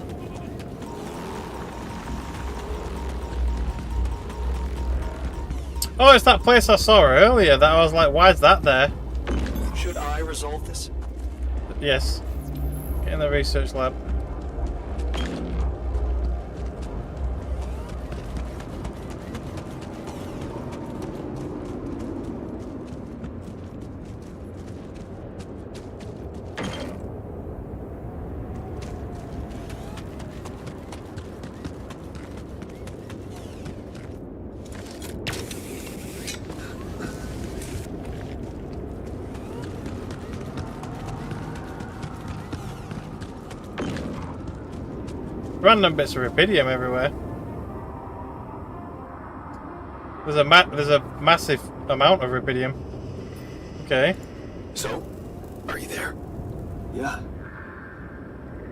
Oh, it's that place I saw earlier that I was like, why is that there? Should I resolve this? Yes. Get in the research lab. Random bits of rubidium everywhere. There's a massive amount of rubidium. Okay. So, are you there? Yeah.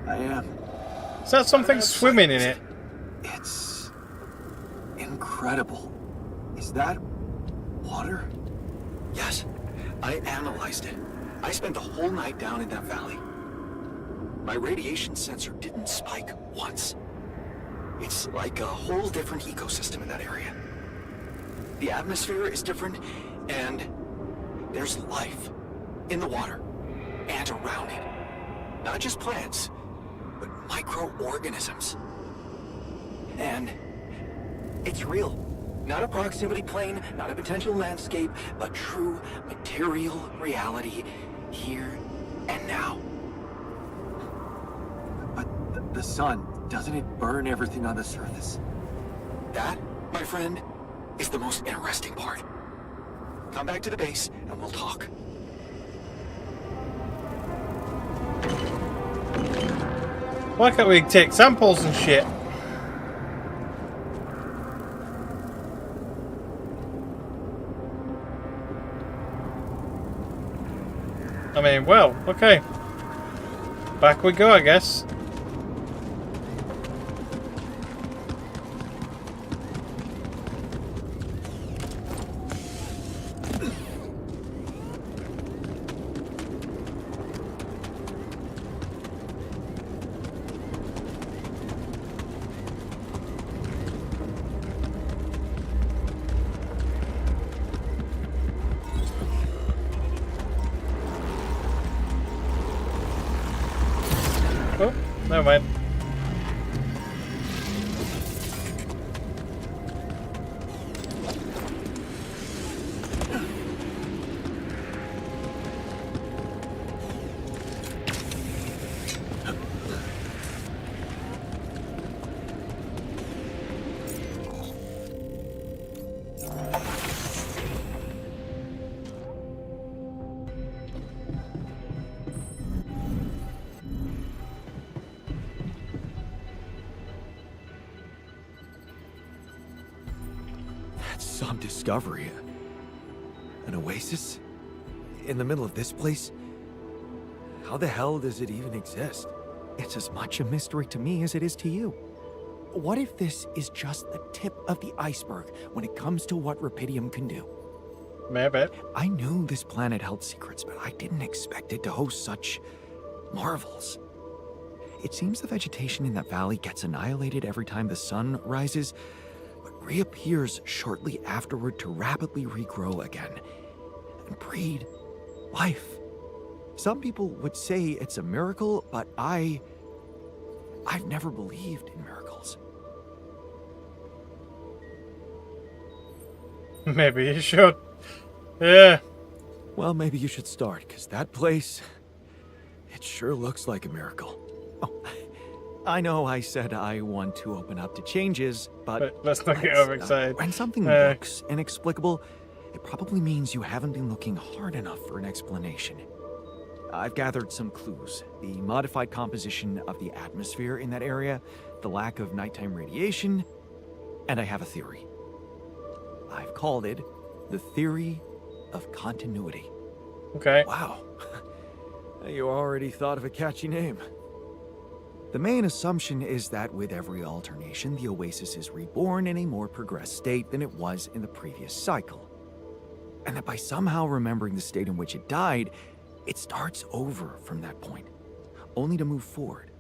I am. Is that something swimming in it? It's incredible. Is that water? Yes. I analyzed it. I spent the whole night down in that valley. My radiation sensor didn't spike once. It's like a whole different ecosystem in that area. The atmosphere is different, and there's life in the water and around it. Not just plants, but microorganisms. And it's real. Not a proximity plane, not a potential landscape, but true material reality here and now. But the sun, doesn't it burn everything on the surface? That, my friend, is the most interesting part. Come back to the base and we'll talk. Why can't we take samples and shit? I mean, well, okay. Back we go, I guess. Oh, never mind. Some discovery. An oasis? In the middle of this place? How the hell does it even exist? It's as much a mystery to me as it is to you. what if this is just the tip of the iceberg when it comes to what Rapidium can do? Maybe. I knew this planet held secrets, but I didn't expect it to host such marvels. It seems the vegetation in that valley gets annihilated every time the sun rises, but reappears shortly afterward to rapidly regrow again and breed life. Some people would say it's a miracle, but I've never believed in miracles. Maybe you should. Yeah. Well, maybe you should start, because that place, it sure looks like a miracle. Oh, I know I said I want to open up to changes, but Let's not get overexcited. when something looks inexplicable, it probably means you haven't been looking hard enough for an explanation. I've gathered some clues. The modified composition of the atmosphere in that area, the lack of nighttime radiation, and I have a theory. I've called it the theory of continuity. Okay. Wow. You already thought of a catchy name. The main assumption is that with every alternation, the Oasis is reborn in a more progressed state than it was in the previous cycle. And that by somehow remembering the state in which it died, it starts over from that point, only to move forward.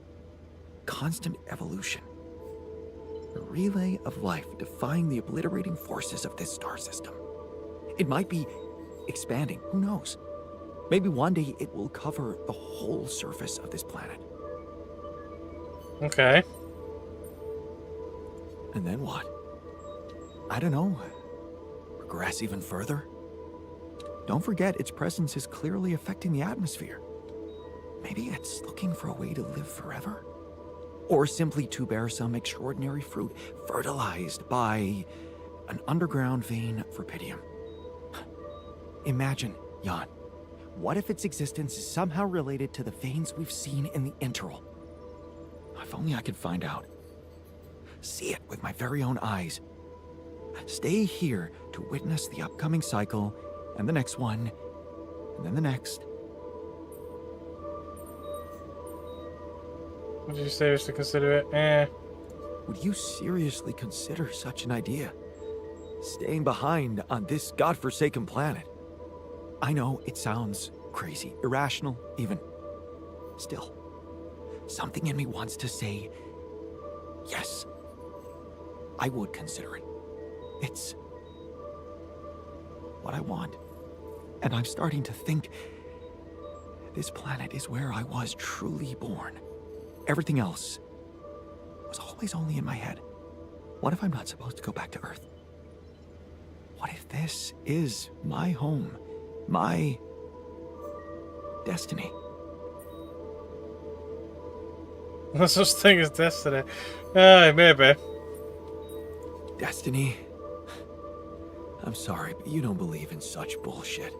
Constant evolution. A relay of life defying the obliterating forces of this star system. It might be expanding, who knows? Maybe one day it will cover the whole surface of this planet. Okay. And then what? I don't know. Progress even further? Don't forget, its presence is clearly affecting the atmosphere. Maybe it's looking for a way to live forever? Or simply to bear some extraordinary fruit, fertilized by an underground vein of Rapidium. Imagine, Jan, what if its existence is somehow related to the veins we've seen in the interval? If only I could find out. See it with my very own eyes. Stay here to witness the upcoming cycle, and the next one, and then the next. Would you seriously consider it? Eh. Would you seriously consider such an idea? Staying behind on this godforsaken planet? I know it sounds crazy, irrational even. Still, something in me wants to say, yes, I would consider it. It's what I want. And I'm starting to think this planet is where I was truly born. Everything else was always only in my head. What if I'm not supposed to go back to Earth? What if this is my home, my destiny? No such thing as destiny. Maybe. Destiny? I'm sorry, but you don't believe in such bullshit.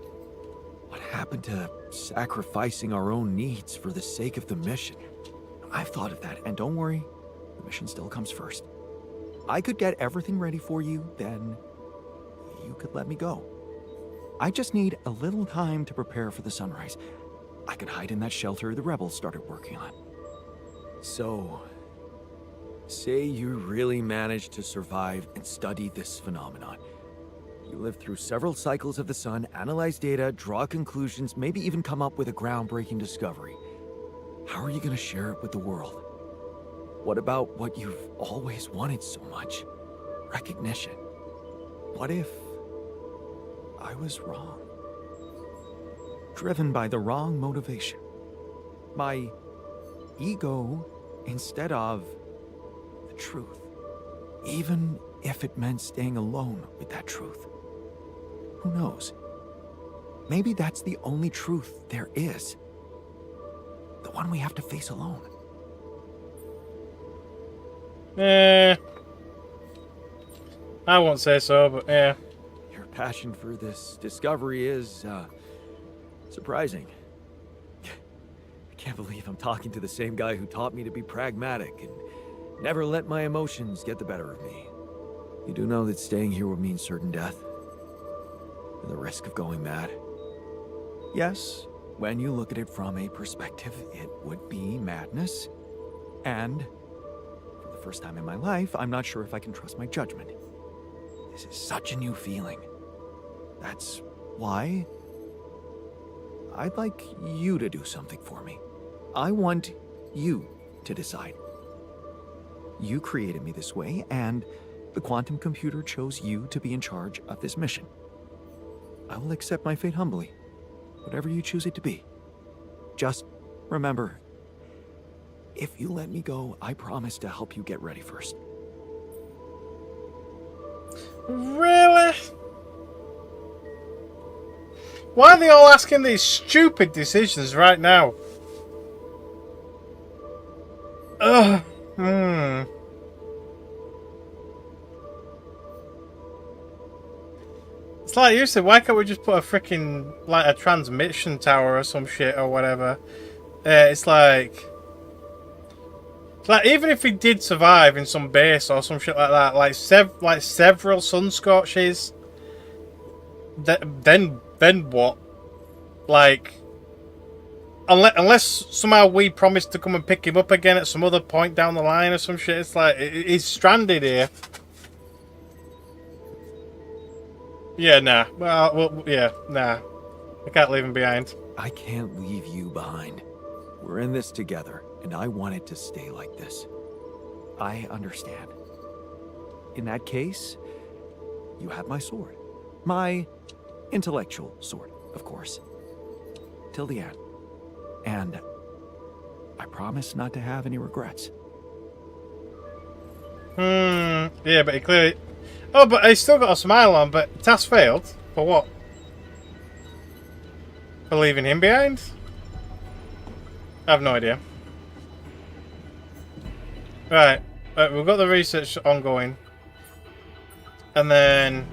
What happened to sacrificing our own needs for the sake of the mission? I've thought of that, and don't worry, the mission still comes first. I could get everything ready for you, then you could let me go. I just need a little time to prepare for the sunrise. I could hide in that shelter the rebels started working on. So, say you really managed to survive and study this phenomenon. You lived through several cycles of the sun, analyze data, draw conclusions, maybe even come up with a groundbreaking discovery. How are you going to share it with the world? What about what you've always wanted so much? Recognition. What if I was wrong? Driven by the wrong motivation. My ego instead of the truth. Even if it meant staying alone with that truth. Who knows? Maybe that's the only truth there is. The one we have to face alone. I won't say so, but yeah. Your passion for this discovery is, surprising. I can't believe I'm talking to the same guy who taught me to be pragmatic and never let my emotions get the better of me. You do know that staying here would mean certain death? And the risk of going mad? Yes, when you look at it from a perspective, it would be madness. And for the first time in my life, I'm not sure if I can trust my judgment. This is such a new feeling. That's why I'd like you to do something for me. I want you to decide. You created me this way, and the quantum computer chose you to be in charge of this mission. I will accept my fate humbly, whatever you choose it to be. Just remember, if you let me go, I promise to help you get ready first. Really? Why are they all asking these stupid decisions right now? Ugh. It's like you said, why can't we just put a freaking, like, a transmission tower or some shit or whatever? It's like even if he did survive in some base or some shit like that, like several sun scorches, then what? Like, unless somehow we promise to come and pick him up again at some other point down the line or some shit, it's like he's stranded here. Yeah, nah. Well, yeah, nah. I can't leave him behind. I can't leave you behind. We're in this together, and I want it to stay like this. I understand. In that case, you have my sword. My intellectual sword, of course. Till the end. And I promise not to have any regrets. Yeah, but he clearly... Oh, but he's still got a smile on, but task failed. For what? For leaving him behind? I have no idea. Right, we've got the research ongoing. And then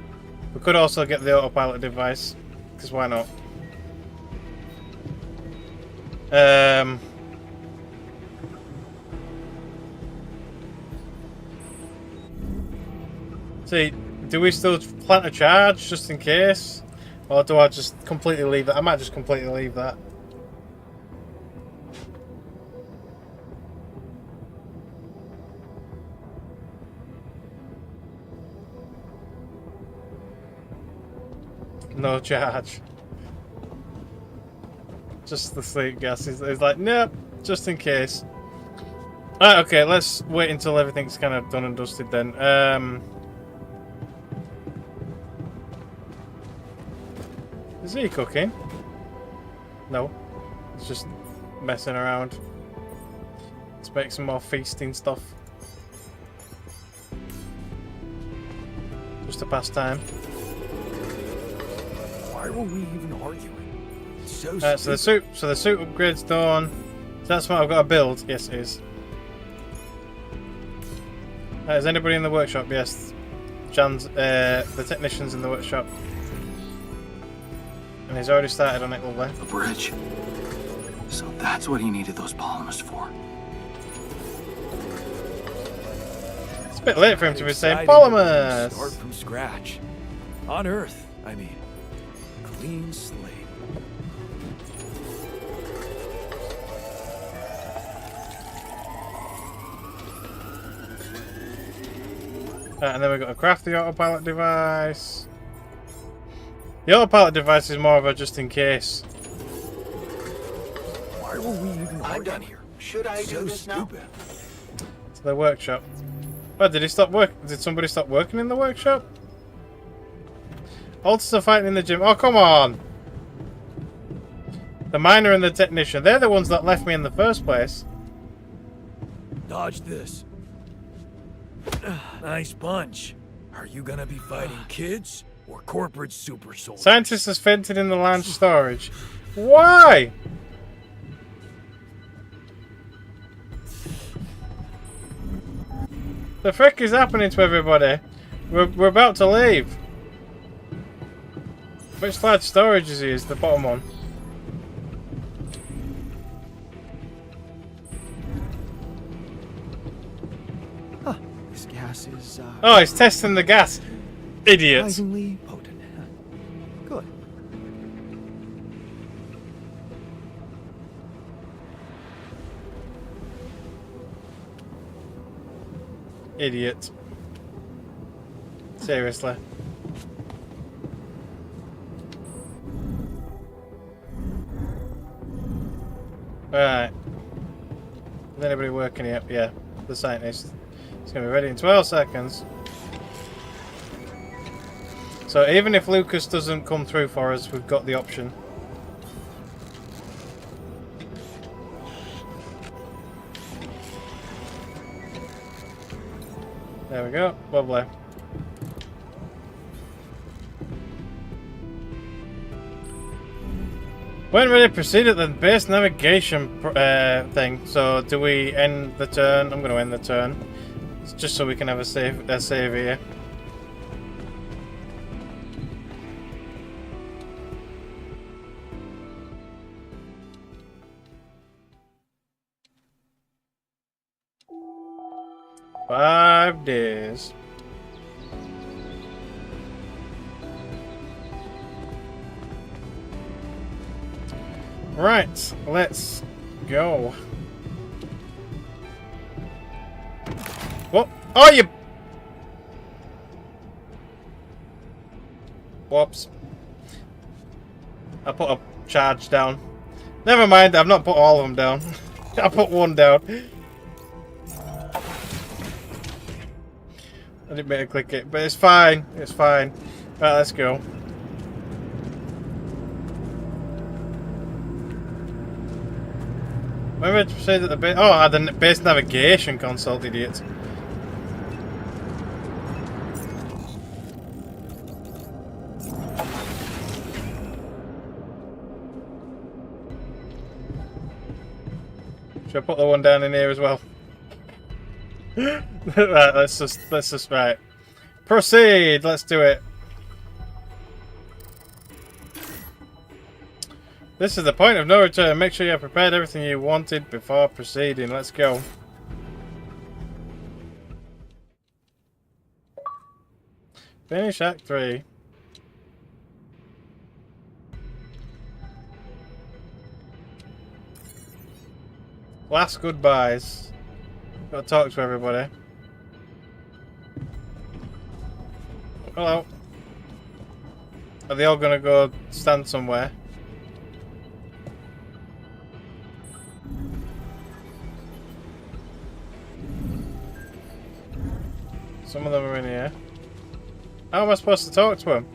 we could also get the autopilot device, because why not? See, do we still plant a charge just in case? Or do I just completely leave that? I might just completely leave that. No charge. Just the sleep gas. He's like, nope, just in case. Alright, okay, let's wait until everything's kind of done and dusted then. Is he cooking? No. It's just messing around. Let's make some more feasting stuff. Just to pass time. Why were we even arguing? So So the suit upgrade's done. So that's what I've got to build. Yes, it is. Is anybody in the workshop? Yes. Jan's the technician's in the workshop. And he's already started on it, lovely. The bridge. So that's what he needed those polymers for. It's a bit late for him to be saying Exciting to start polymers. from scratch. On Earth, I mean. Clean slate. Right, and then we've got to craft the autopilot device. The autopilot device is more of a just in case. Why were we even I'm arguing? done here. Should I So do this now? stupid. To the workshop. Oh, did he stop work? Did somebody stop working in the workshop? Alters are fighting in the gym. Oh, come on! The miner and the technician. They're the ones that left me in the first place. Dodge this. Nice bunch. Are you gonna be fighting kids or corporate super soldiers? Scientist has fainted in the lounge storage. Why? The frick is happening to everybody? We're about to leave. Which large storage is he? Is the bottom one? This gas is, Oh, he's testing the gas. Idiot. surprisingly potent. Good. Idiot. Seriously. Right. Is anybody working here? Yeah, the scientist. It's going to be ready in 12 seconds. So even if Lucas doesn't come through for us, we've got the option. There we go. Lovely. When ready, proceed at the base navigation thing. So, do we end the turn? I'm going to end the turn. It's just so we can have a save here. Five days. Right, let's go. What? Oh, you! Whoops. I put a charge down. Never mind, I've not put all of them down. I put one down. I didn't mean to click it, but it's fine. It's fine. Right, let's go. Maybe I say that the base. Oh, I had the base navigation console, idiot. Should I put the one down in here as well? Right, let's just right. Proceed. Let's do it. This is the point of no return. Make sure you have prepared everything you wanted before proceeding. Let's go. Finish Act 3. Last goodbyes. Gotta talk to everybody. Hello. Are they all gonna go stand somewhere? Some of them are in here. How am I supposed to talk to them?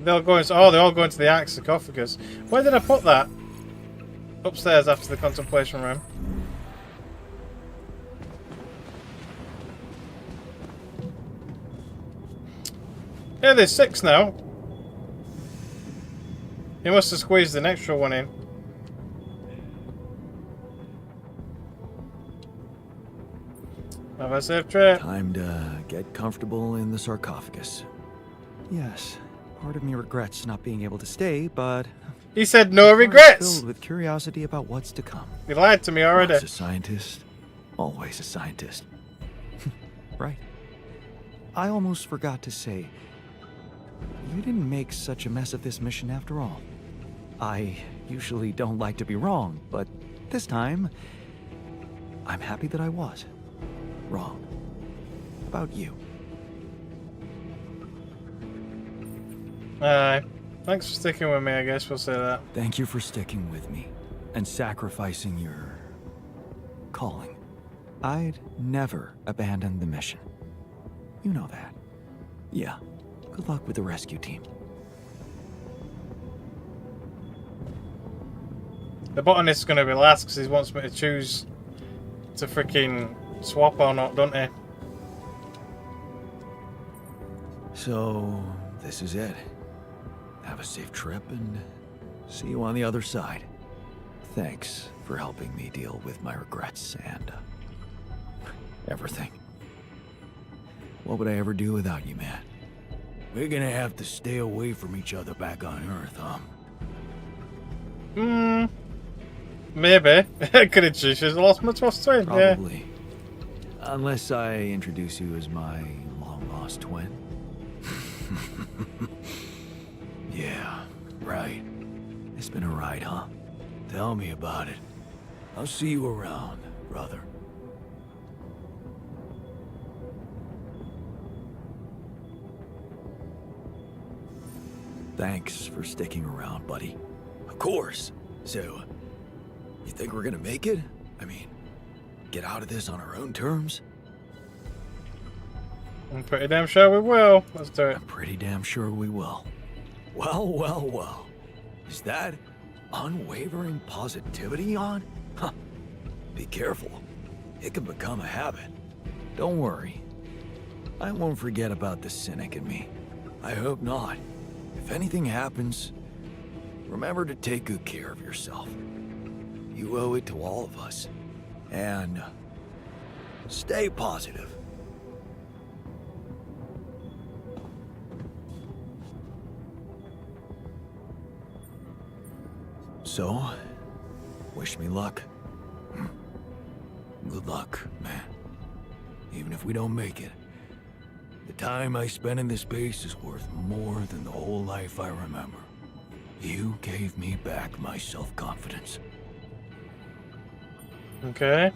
They'll go into, oh, they're all going to the Ark sarcophagus. Where did I put that? Upstairs after the contemplation room. Yeah, there's 6 now. He must have squeezed an extra one in. Have a safe trip. Time to get comfortable in the sarcophagus. Yes, part of me regrets not being able to stay, but He said no I'm regrets. filled with curiosity about what's to come. He lied to me already. Once a scientist, always a scientist. Right. I almost forgot to say, you didn't make such a mess of this mission after all. I usually don't like to be wrong, but this time, I'm happy that I was wrong about you. Thanks for sticking with me, I guess we'll say that. Thank you for sticking with me and sacrificing your calling. I'd never abandon the mission. You know that. Yeah. Good luck with the rescue team. The botanist's going to be last because he wants me to choose to freaking swap or not, don't he? So, this is it. Have a safe trip and see you on the other side. Thanks for helping me deal with my regrets and everything. What would I ever do without you, man? We're gonna have to stay away from each other back on Earth, huh? Maybe. I could have just lost my trust twin. Yeah. Probably. Unless I introduce you as my long-lost twin. Yeah, right. It's been a ride, huh? Tell me about it. I'll see you around. brother. Thanks for sticking around, buddy. Of course. So, you think we're gonna make it? I mean, get out of this on our own terms? I'm pretty damn sure we will. Let's do it. I'm pretty damn sure we will. Well, well, well. Is that unwavering positivity on? Huh. Be careful. It can become a habit. Don't worry. I won't forget about the cynic in me. I hope not. If anything happens, remember to take good care of yourself. You owe it to all of us. And stay positive. So, wish me luck. Good luck, man. Even if we don't make it, the time I spent in this base is worth more than the whole life I remember. You gave me back my self-confidence. Okay.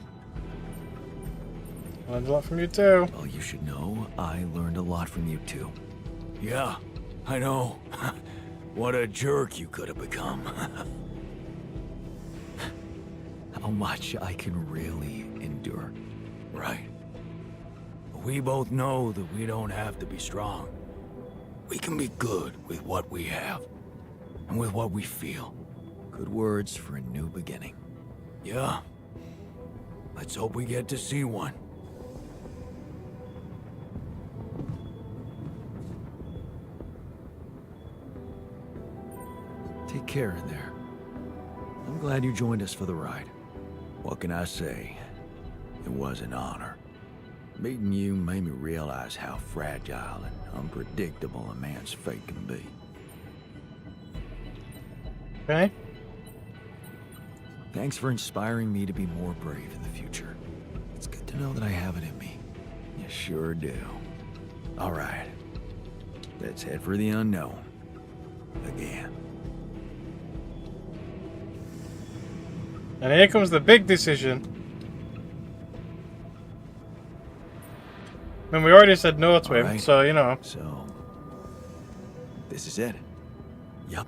Learned a lot from you too. Well, you should know I learned a lot from you too. Yeah, I know. What a jerk you could have become. How much I can really endure. Right. We both know that we don't have to be strong. We can be good with what we have. And with what we feel. Good words for a new beginning. Yeah. Let's hope we get to see one. Take care in there. I'm glad you joined us for the ride. What can I say? It was an honor. Meeting you made me realize how fragile and unpredictable a man's fate can be. Okay. Thanks for inspiring me to be more brave in the future. It's good to know that I have it in me. You sure do. All right. Let's head for the unknown. Again. And here comes the big decision. I mean, we already said no to him, Alright. so, you know. So, this is it. Yup.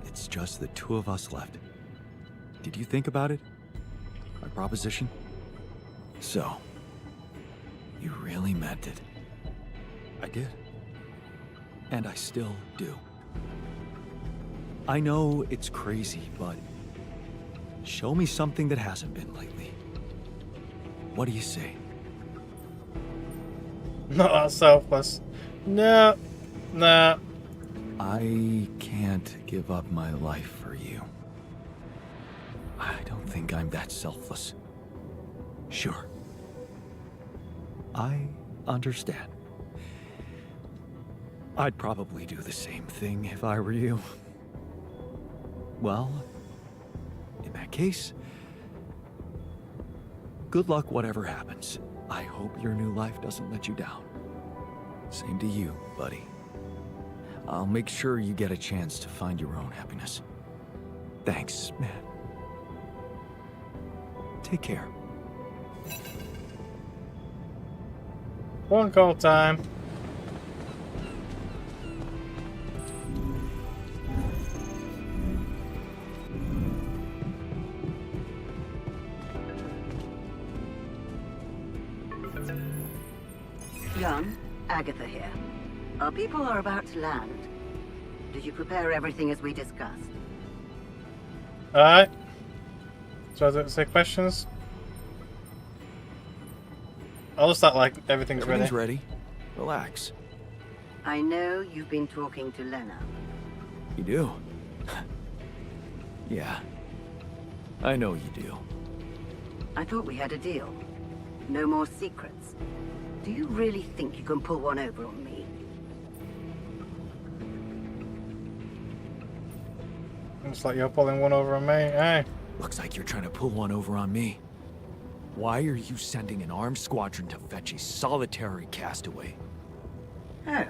It's just the two of us left. Did you think about it? My proposition? So, you really meant it. I did. And I still do. I know it's crazy, but show me something that hasn't been lately. What do you say? Not that selfless. No. Nah. I can't give up my life for you. I don't think I'm that selfless. Sure. I understand. I'd probably do the same thing if I were you. Well, in that case, good luck whatever happens. I hope your new life doesn't let you down. Same to you, buddy. I'll make sure you get a chance to find your own happiness. Thanks, man. Take care. Phone call time. Young, Agatha here. Our people are about to land. Did you prepare everything as we discussed? Alright. So, does it say questions? I'll just start like everything's Everything's ready. ready. Relax. I know you've been talking to Lena. You do? Yeah. I know you do. I thought we had a deal. No more secrets. Do you really think you can pull one over on me? Looks like you're pulling one over on me. Hey. Looks like you're trying to pull one over on me. Why are you sending an armed squadron to fetch a solitary castaway? Oh.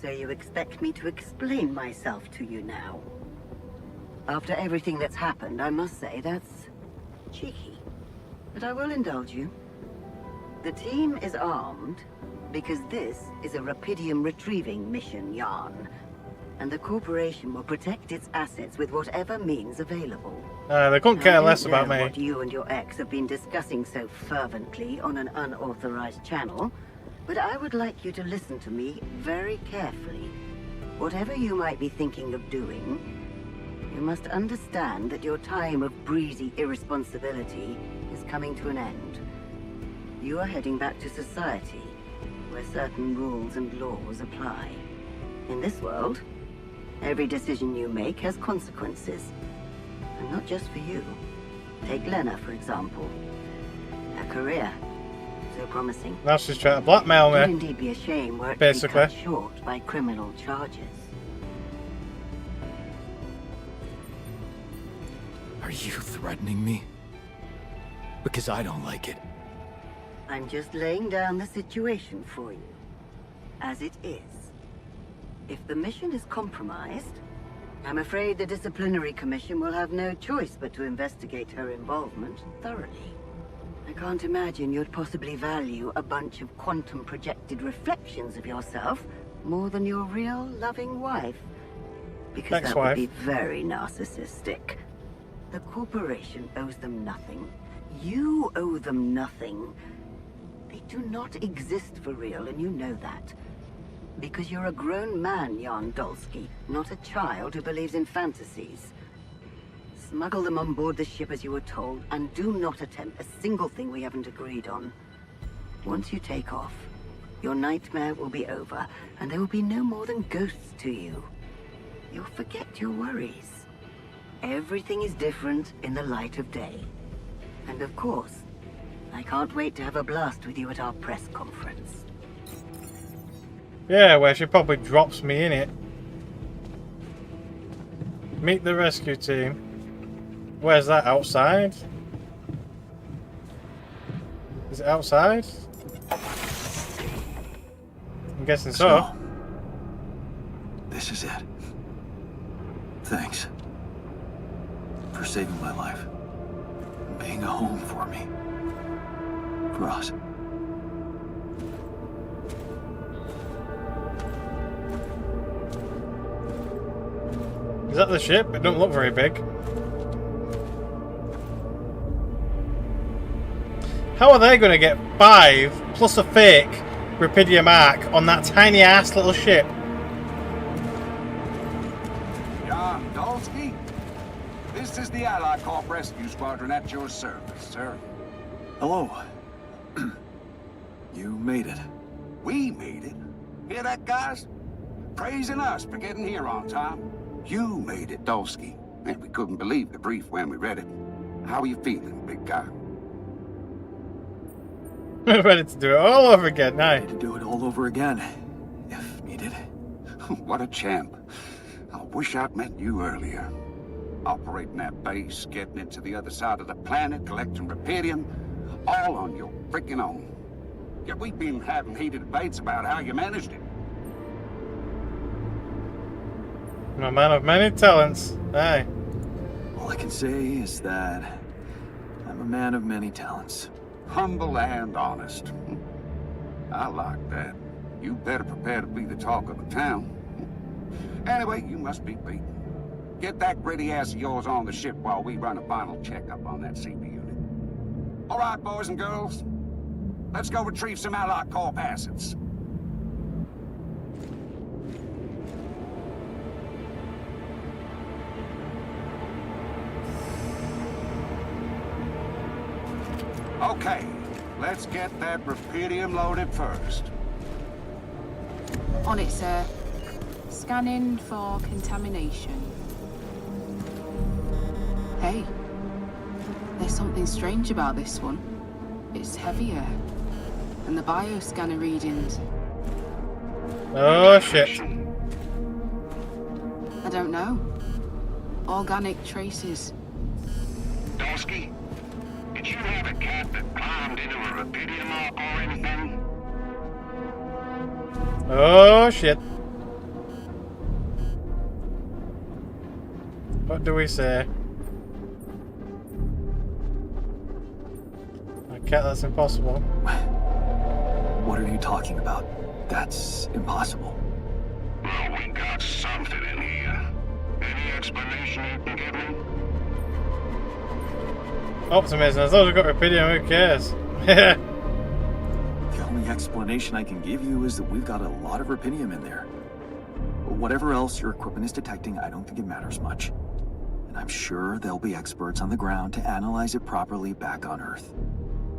So you expect me to explain myself to you now? After everything that's happened, I must say that's cheeky. but I will indulge you. The team is armed because this is a Rapidium retrieving mission, Yarn. And the corporation will protect its assets with whatever means available. They couldn't care less about me. What you and your ex have been discussing so fervently on an unauthorized channel, but I would like you to listen to me very carefully. Whatever you might be thinking of doing, you must understand that your time of breezy irresponsibility is coming to an end. You are heading back to society, where certain rules and laws apply. In this world, every decision you make has consequences. And not just for you. Take Lena, for example. Her career, so promising. Now she's trying to blackmail It would me. indeed be a shame were it to Basically. be cut short by criminal charges. Are you threatening me? Because I don't like it. I'm just laying down the situation for you, as it is. If the mission is compromised, I'm afraid the disciplinary commission will have no choice but to investigate her involvement thoroughly. I can't imagine you'd possibly value a bunch of quantum-projected reflections of yourself more than your real, loving wife. Because that would be very narcissistic. The corporation owes them nothing. You owe them nothing. They do not exist for real, and you know that. Because you're a grown man, Jan Dolsky, not a child who believes in fantasies. Smuggle them on board the ship as you were told, and do not attempt a single thing we haven't agreed on. Once you take off, your nightmare will be over, and there will be no more than ghosts to you. You'll forget your worries. Everything is different in the light of day. And of course, I can't wait to have a blast with you at our press conference. Yeah, where she probably drops me in it. Meet the rescue team. Where's that? Outside? Is it outside? I'm guessing so. This is it. Thanks. For saving my life. Being a home for me. For us. Is that the ship? It don't look very big. How are they going to get 5 plus a fake Rapidium arc on that tiny ass little ship? Jan Dolsky, this is the Allied Corp Rescue Squadron at your service, sir. Hello. You made it. We made it. Hear that, guys? Praising us for getting here on time. You made it, Dolsky, and we couldn't believe the brief when we read it. How are you feeling, big guy? Ready to do it all over again, now. Ready to do it all over again, if needed. What a champ. I wish I'd met you earlier. Operating that base, getting it to the other side of the planet, collecting Rapidium, all on your freaking own. Yet we've been having heated debates about how you managed it. I'm a man of many talents. Aye. All I can say is that I'm a man of many talents. Humble and honest. I like that. You better prepare to be the talk of the town. Anyway, you must be beaten. Get that gritty ass of yours on the ship while we run a final checkup on that CB unit. All right, boys and girls. Let's go retrieve some Allied Corp assets. Okay, let's get that Rapidium loaded first. On it, sir. Scanning for contamination. Hey, there's something strange about this one. It's heavier. And the bioscanner readings. Oh shit. I don't know. Organic traces. Dolsky, did you have a cat that climbed into a Rapidium arc or anything? Oh shit. What do we say? Cat, that's impossible. What are you talking about? That's impossible. Well, we got something in here. Any explanation you can give me? Optimism, as long as we've got Rapidium, who cares? The only explanation I can give you is that we've got a lot of rubidium in there. Whatever else your equipment is detecting, I don't think it matters much. And I'm sure there'll be experts on the ground to analyze it properly back on Earth.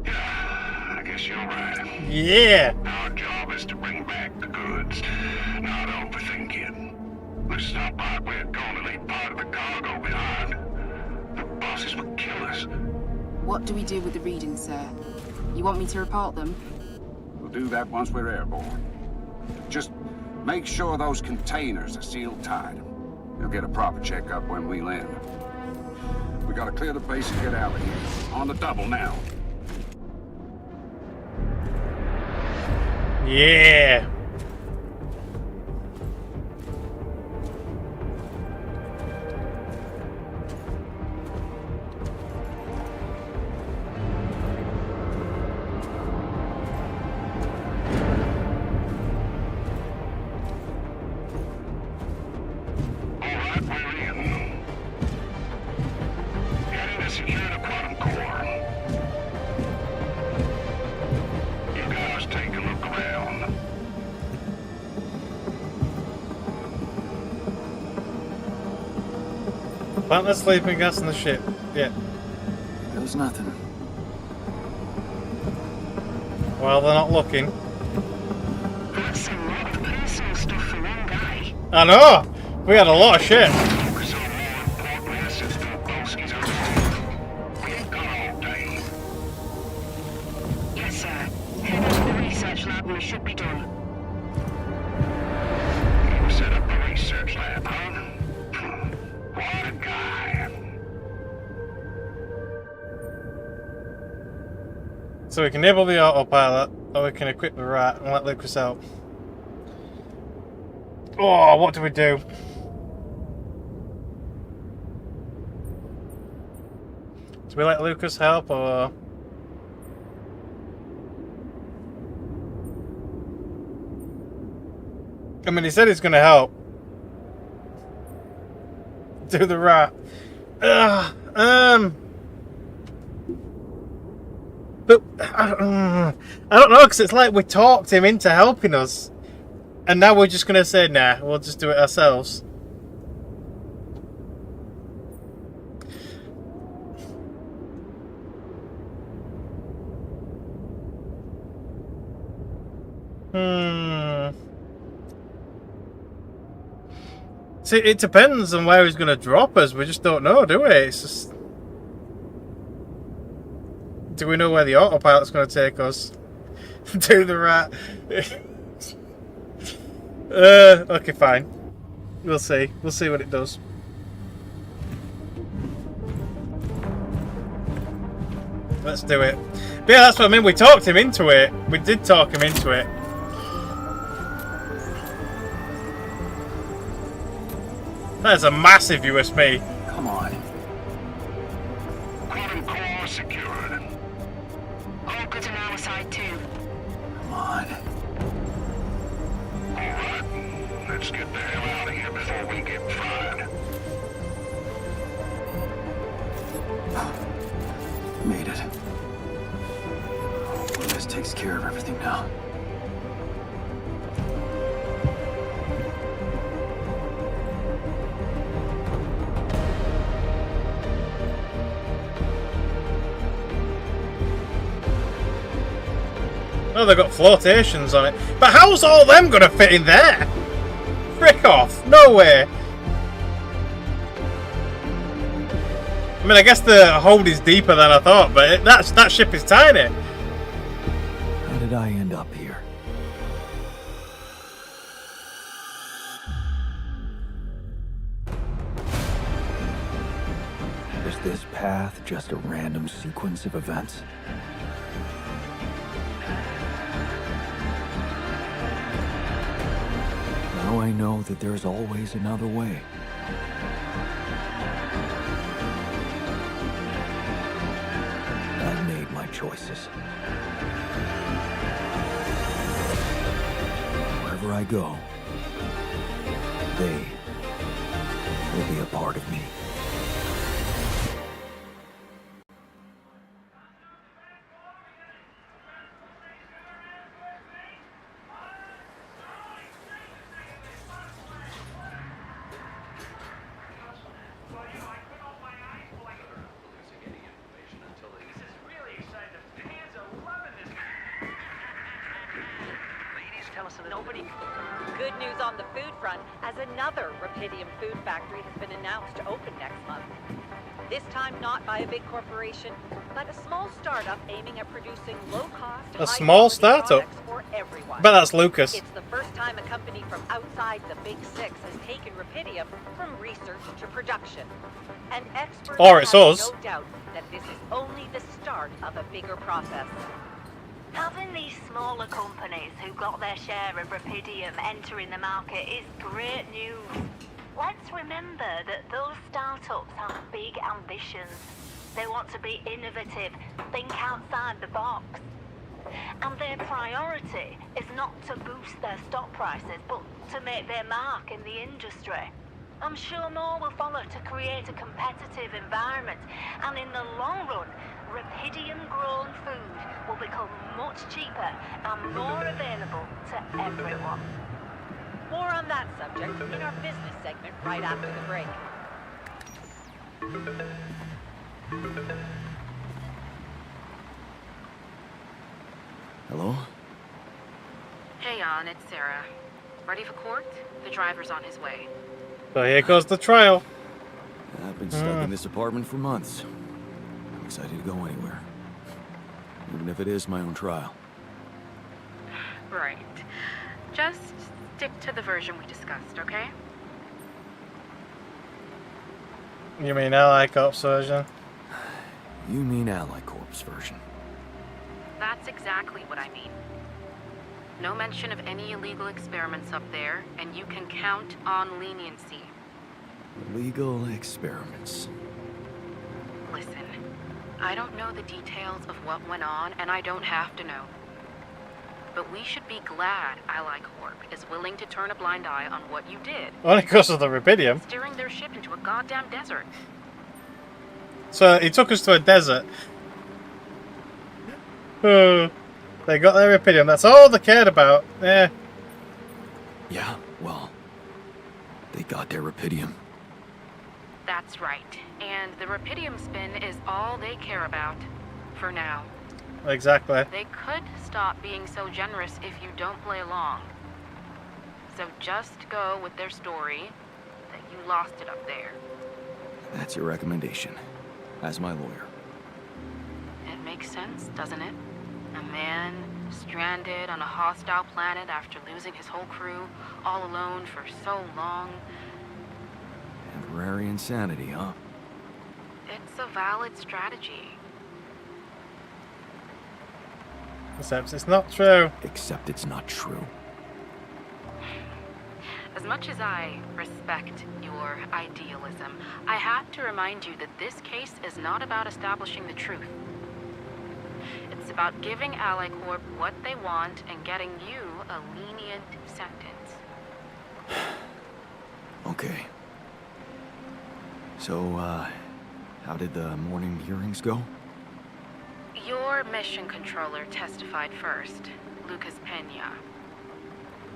Yeah, I guess you're right. Yeah! Our job is to bring back the goods, not overthink it. This is not part we're going to leave part of the cargo behind. The bosses would kill us. What do we do with the readings, sir? You want me to report them? We'll do that once we're airborne. Just make sure those containers are sealed tight. You'll get a proper checkup when we land. We gotta clear the base and get out of here. On the double now. Yeah! Plant the sleeping gas in the ship. Yeah. There's nothing. Well, they're not looking. That's a lot of personal stuff for one guy. I know! We had a lot of shit. Yes, sir. Head into the research lab and we should be done. You set up a research lab, huh? What a guy. So we can enable the autopilot, or we can equip the rat and let Lucas out. Oh, what do we do? Do we let Lucas help, or... I mean, he said he's going to help. Do the rat. But I don't know, because it's like we talked him into helping us, and now we're just going to say, nah, we'll just do it ourselves. See, it depends on where he's going to drop us. We just don't know, do we? It's just... Do we know where the autopilot's going to take us? Do the rat. Okay, fine. We'll see. We'll see what it does. Let's do it. But yeah, that's what I mean. We talked him into it. We did talk him into it. That is a massive USB. Come on. Quantum core secured. All good on our side too. Come on. Alright, let's get the hell out of here before we get fried. Made it. Well, this takes care of everything now. Oh, they've got flotations on it. But how's all them going to fit in there? Frick off. No way. I mean, I guess the hold is deeper than I thought, but that ship is tiny. How did I end up here? Was this path just a random sequence of events? Now I know that there's always another way. I've made my choices. Wherever I go, they will be a part of me. Nobody. Good news on the food front, as another Rapidium food factory has been announced to open next month. This time not by a big corporation, but a small startup aiming at producing low-cost, A small startup? products for everyone. But that's Lucas. It's the first time a company from outside the Big Six has taken Rapidium from research to production. And experts Or it's have us. no doubt that this is only the start of a bigger process. Having these smaller companies who got their share of Rapidium entering the market is great news. Let's remember that those startups have big ambitions. They want to be innovative, think outside the box. And their priority is not to boost their stock prices, but to make their mark in the industry. I'm sure more will follow to create a competitive environment, and in the long run, Rapidium-grown food will become much cheaper and more available to everyone. More on that subject in our business segment right after the break. Hello? Hey, Jan, it's Sarah. Ready for court? The driver's on his way. So here goes the trial. I've been stuck in this apartment for months. I'm excited to go anywhere. Even if it is my own trial. Right. Just stick to the version we discussed, okay? You mean Ally Corp's version? You mean Ally Corp's version. That's exactly what I mean. No mention of any illegal experiments up there, and you can count on leniency. Illegal experiments. Listen, I don't know the details of what went on, and I don't have to know. But we should be glad Ally Corp is willing to turn a blind eye on what you did. Only because of the Rapidium. Steering their ship into a goddamn desert. So he took us to a desert. They got their Rapidium. That's all they cared about. Yeah. Yeah, well, they got their Rapidium. That's right. And the Rapidium spin is all they care about. For now. Exactly. They could stop being so generous if you don't play along. So just go with their story that you lost it up there. That's your recommendation, as my lawyer. It makes sense, doesn't it? A man stranded on a hostile planet after losing his whole crew, all alone for so long. Temporary insanity, huh? It's a valid strategy. Except it's not true. Except it's not true. As much as I respect your idealism, I have to remind you that this case is not about establishing the truth. It's about giving Ally Corp what they want and getting you a lenient sentence. Okay. So, how did the morning hearings go? Your mission controller testified first, Lucas Pena.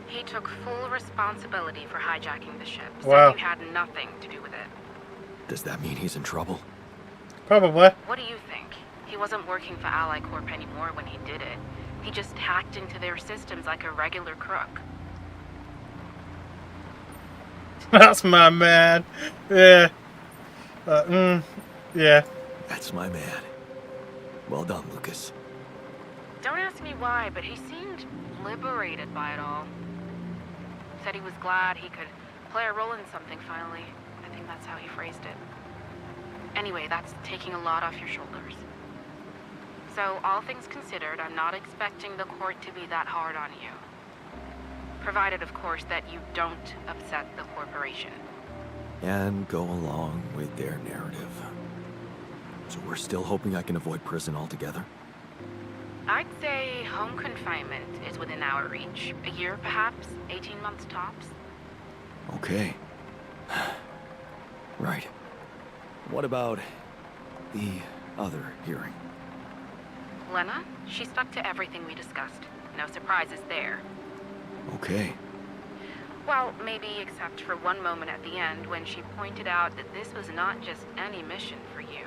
He took full responsibility for hijacking the ship, Wow. said you had nothing to do with it. Does that mean he's in trouble? Probably. What do you think? He wasn't working for Ally Corp anymore when he did it. He just hacked into their systems like a regular crook. That's my man. Yeah. Yeah. That's my man. Well done, Lucas. Don't ask me why, but he seemed liberated by it all. Said he was glad he could play a role in something finally. I think that's how he phrased it. Anyway, that's taking a lot off your shoulders. So, all things considered, I'm not expecting the court to be that hard on you. Provided, of course, that you don't upset the corporation. And go along with their narrative. So we're still hoping I can avoid prison altogether? I'd say home confinement is within our reach. A year, perhaps. 18 months tops. Okay. Right. What about the other hearing? Lena, she stuck to everything we discussed. No surprises there. Okay. Well, maybe except for one moment at the end when she pointed out that this was not just any mission for you.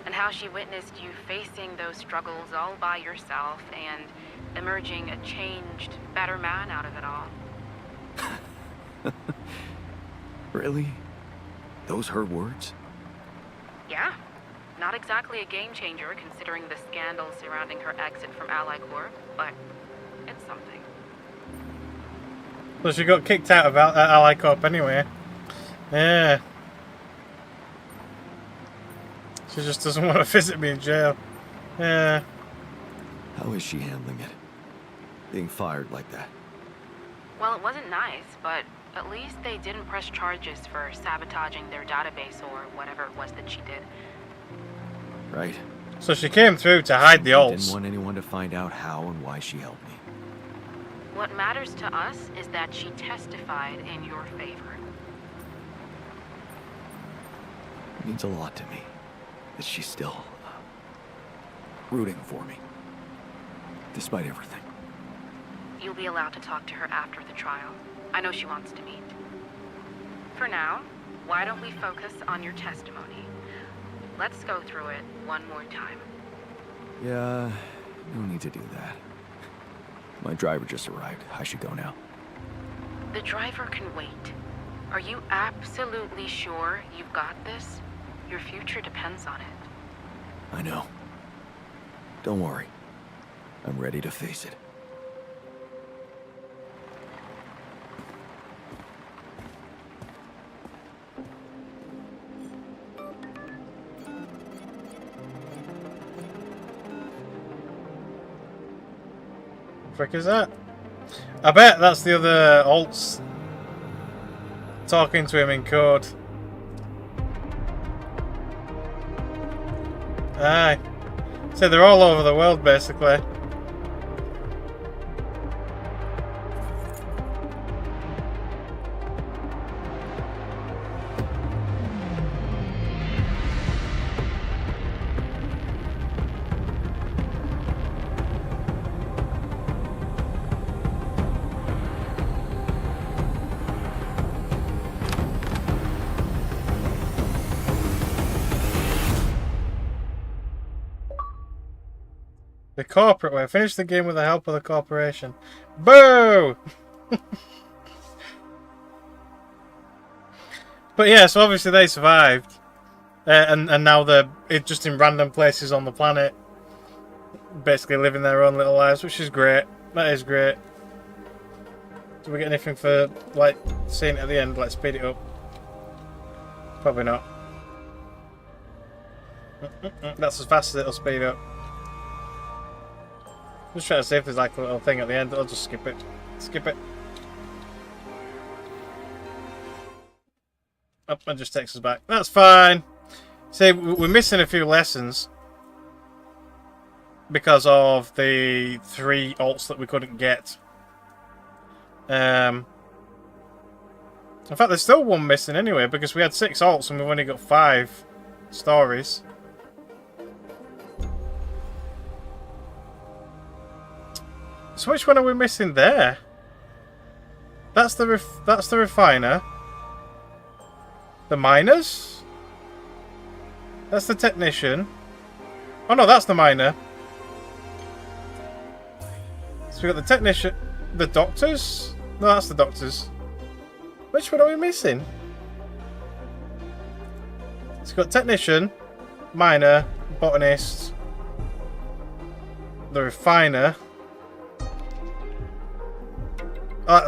And how she witnessed you facing those struggles all by yourself and emerging a changed, better man out of it all. Really? Those her words? Yeah. Not exactly a game changer considering the scandal surrounding her exit from Ally Corp, but it's something. Well, she got kicked out of Ally Corp anyway. Yeah. She just doesn't want to visit me in jail. Yeah. How is she handling it? Being fired like that? Well, it wasn't nice, but at least they didn't press charges for sabotaging their database or whatever it was that she did. Right. So she came through to hide the alts. Didn't want anyone to find out how and why she helped me. What matters to us is that she testified in your favor. It means a lot to me that she's still rooting for me, despite everything. You'll be allowed to talk to her after the trial. I know she wants to meet. For now, why don't we focus on your testimony? Let's go through it one more time. Yeah, no need to do that. My driver just arrived. I should go now. The driver can wait. Are you absolutely sure you've got this? Your future depends on it. I know. Don't worry. I'm ready to face it. Frick is that? I bet that's the other alts talking to him in code. Aye. So they're all over the world basically. The corporate way. Finish the game with the help of the corporation. Boo! But yeah, so obviously they survived. And now they're just in random places on the planet. Basically living their own little lives, which is great. That is great. Do we get anything for, like, seeing it at the end? Let's speed it up. Probably not. That's as fast as it'll speed up. Just trying to see if there's like a little thing at the end. I'll just skip it. Skip it. Up and just takes us back. That's fine. See, we're missing a few lessons because of the 3 alts that we couldn't get. In fact, there's still 1 missing anyway because we had 6 alts and we've only got 5 stories. So which one are we missing there? That's the refiner. The miners? That's the technician. Oh no, that's the miner. So we got the technician, the doctors? No, that's the doctors. Which one are we missing? So we've got technician, miner, botanist, the refiner. Oh,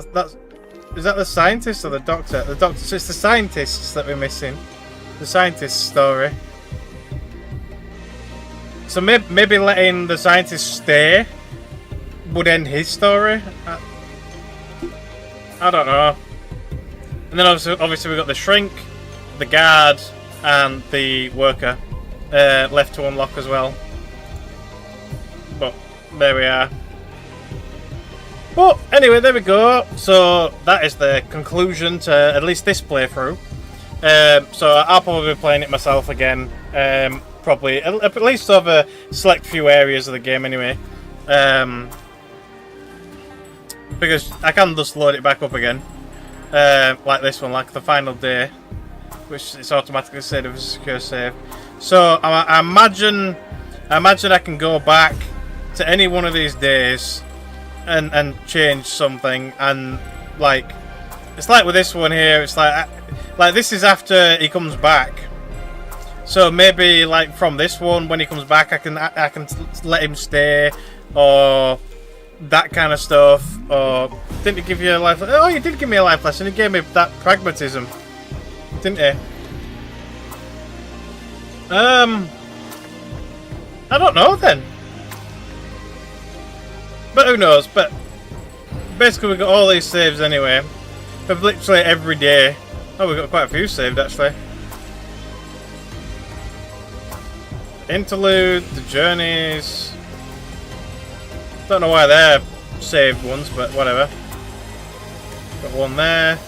is that the scientist or the doctor? The doctor. So it's the scientists that we're missing. The scientist story. So maybe letting the scientist stay would end his story. I don't know. And then obviously we got the shrink, the guard, and the worker left to unlock as well. there we are. But anyway, there we go. So that is the conclusion to at least this playthrough. So I'll probably be playing it myself again. Probably at least over select few areas of the game anyway. Because I can just load it back up again. Like this one, like the final day. Which it's automatically saved as a secure save. So I imagine I can go back to any one of these days and change something, and like it's like with this one here, it's like this is after he comes back. So maybe like from this one, when he comes back, I can let him stay, or that kind of stuff. Or didn't he give you a life? Oh, you did give me a life lesson. He gave me that pragmatism, didn't he? I don't know then. But who knows? But basically, we got all these saves anyway. For literally every day. Oh, we got quite a few saved actually. Interlude, the journeys. Don't know why they're saved ones, but whatever. Got one there.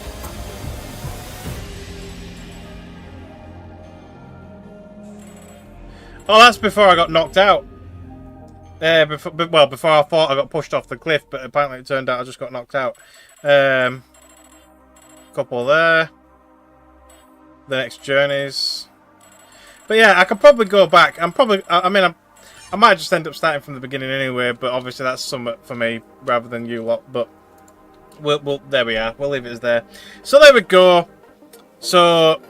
Oh, that's before I got knocked out. Before I thought I got pushed off the cliff, but apparently it turned out I just got knocked out. Couple there. The next journeys. But yeah, I could probably go back. I might just end up starting from the beginning anyway, but obviously that's somewhat for me rather than you lot. But we'll there we are. We'll leave it as there. So there we go. So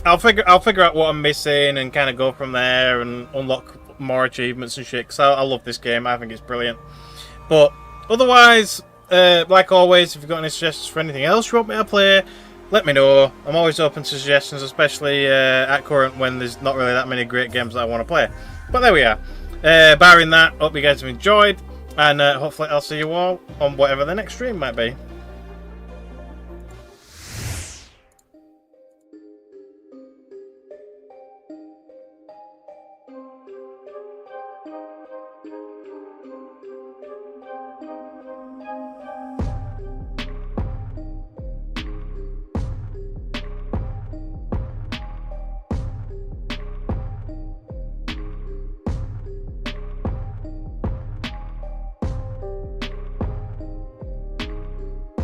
I'll figure out what I'm missing and kind of go from there and unlock more achievements and shit, because I love this game. I think it's brilliant. But otherwise, like always, if you've got any suggestions for anything else you want me to play, let me know. I'm always open to suggestions, especially at current when there's not really that many great games that I want to play. But there we are. Barring that, hope you guys have enjoyed, and hopefully I'll see you all on whatever the next stream might be.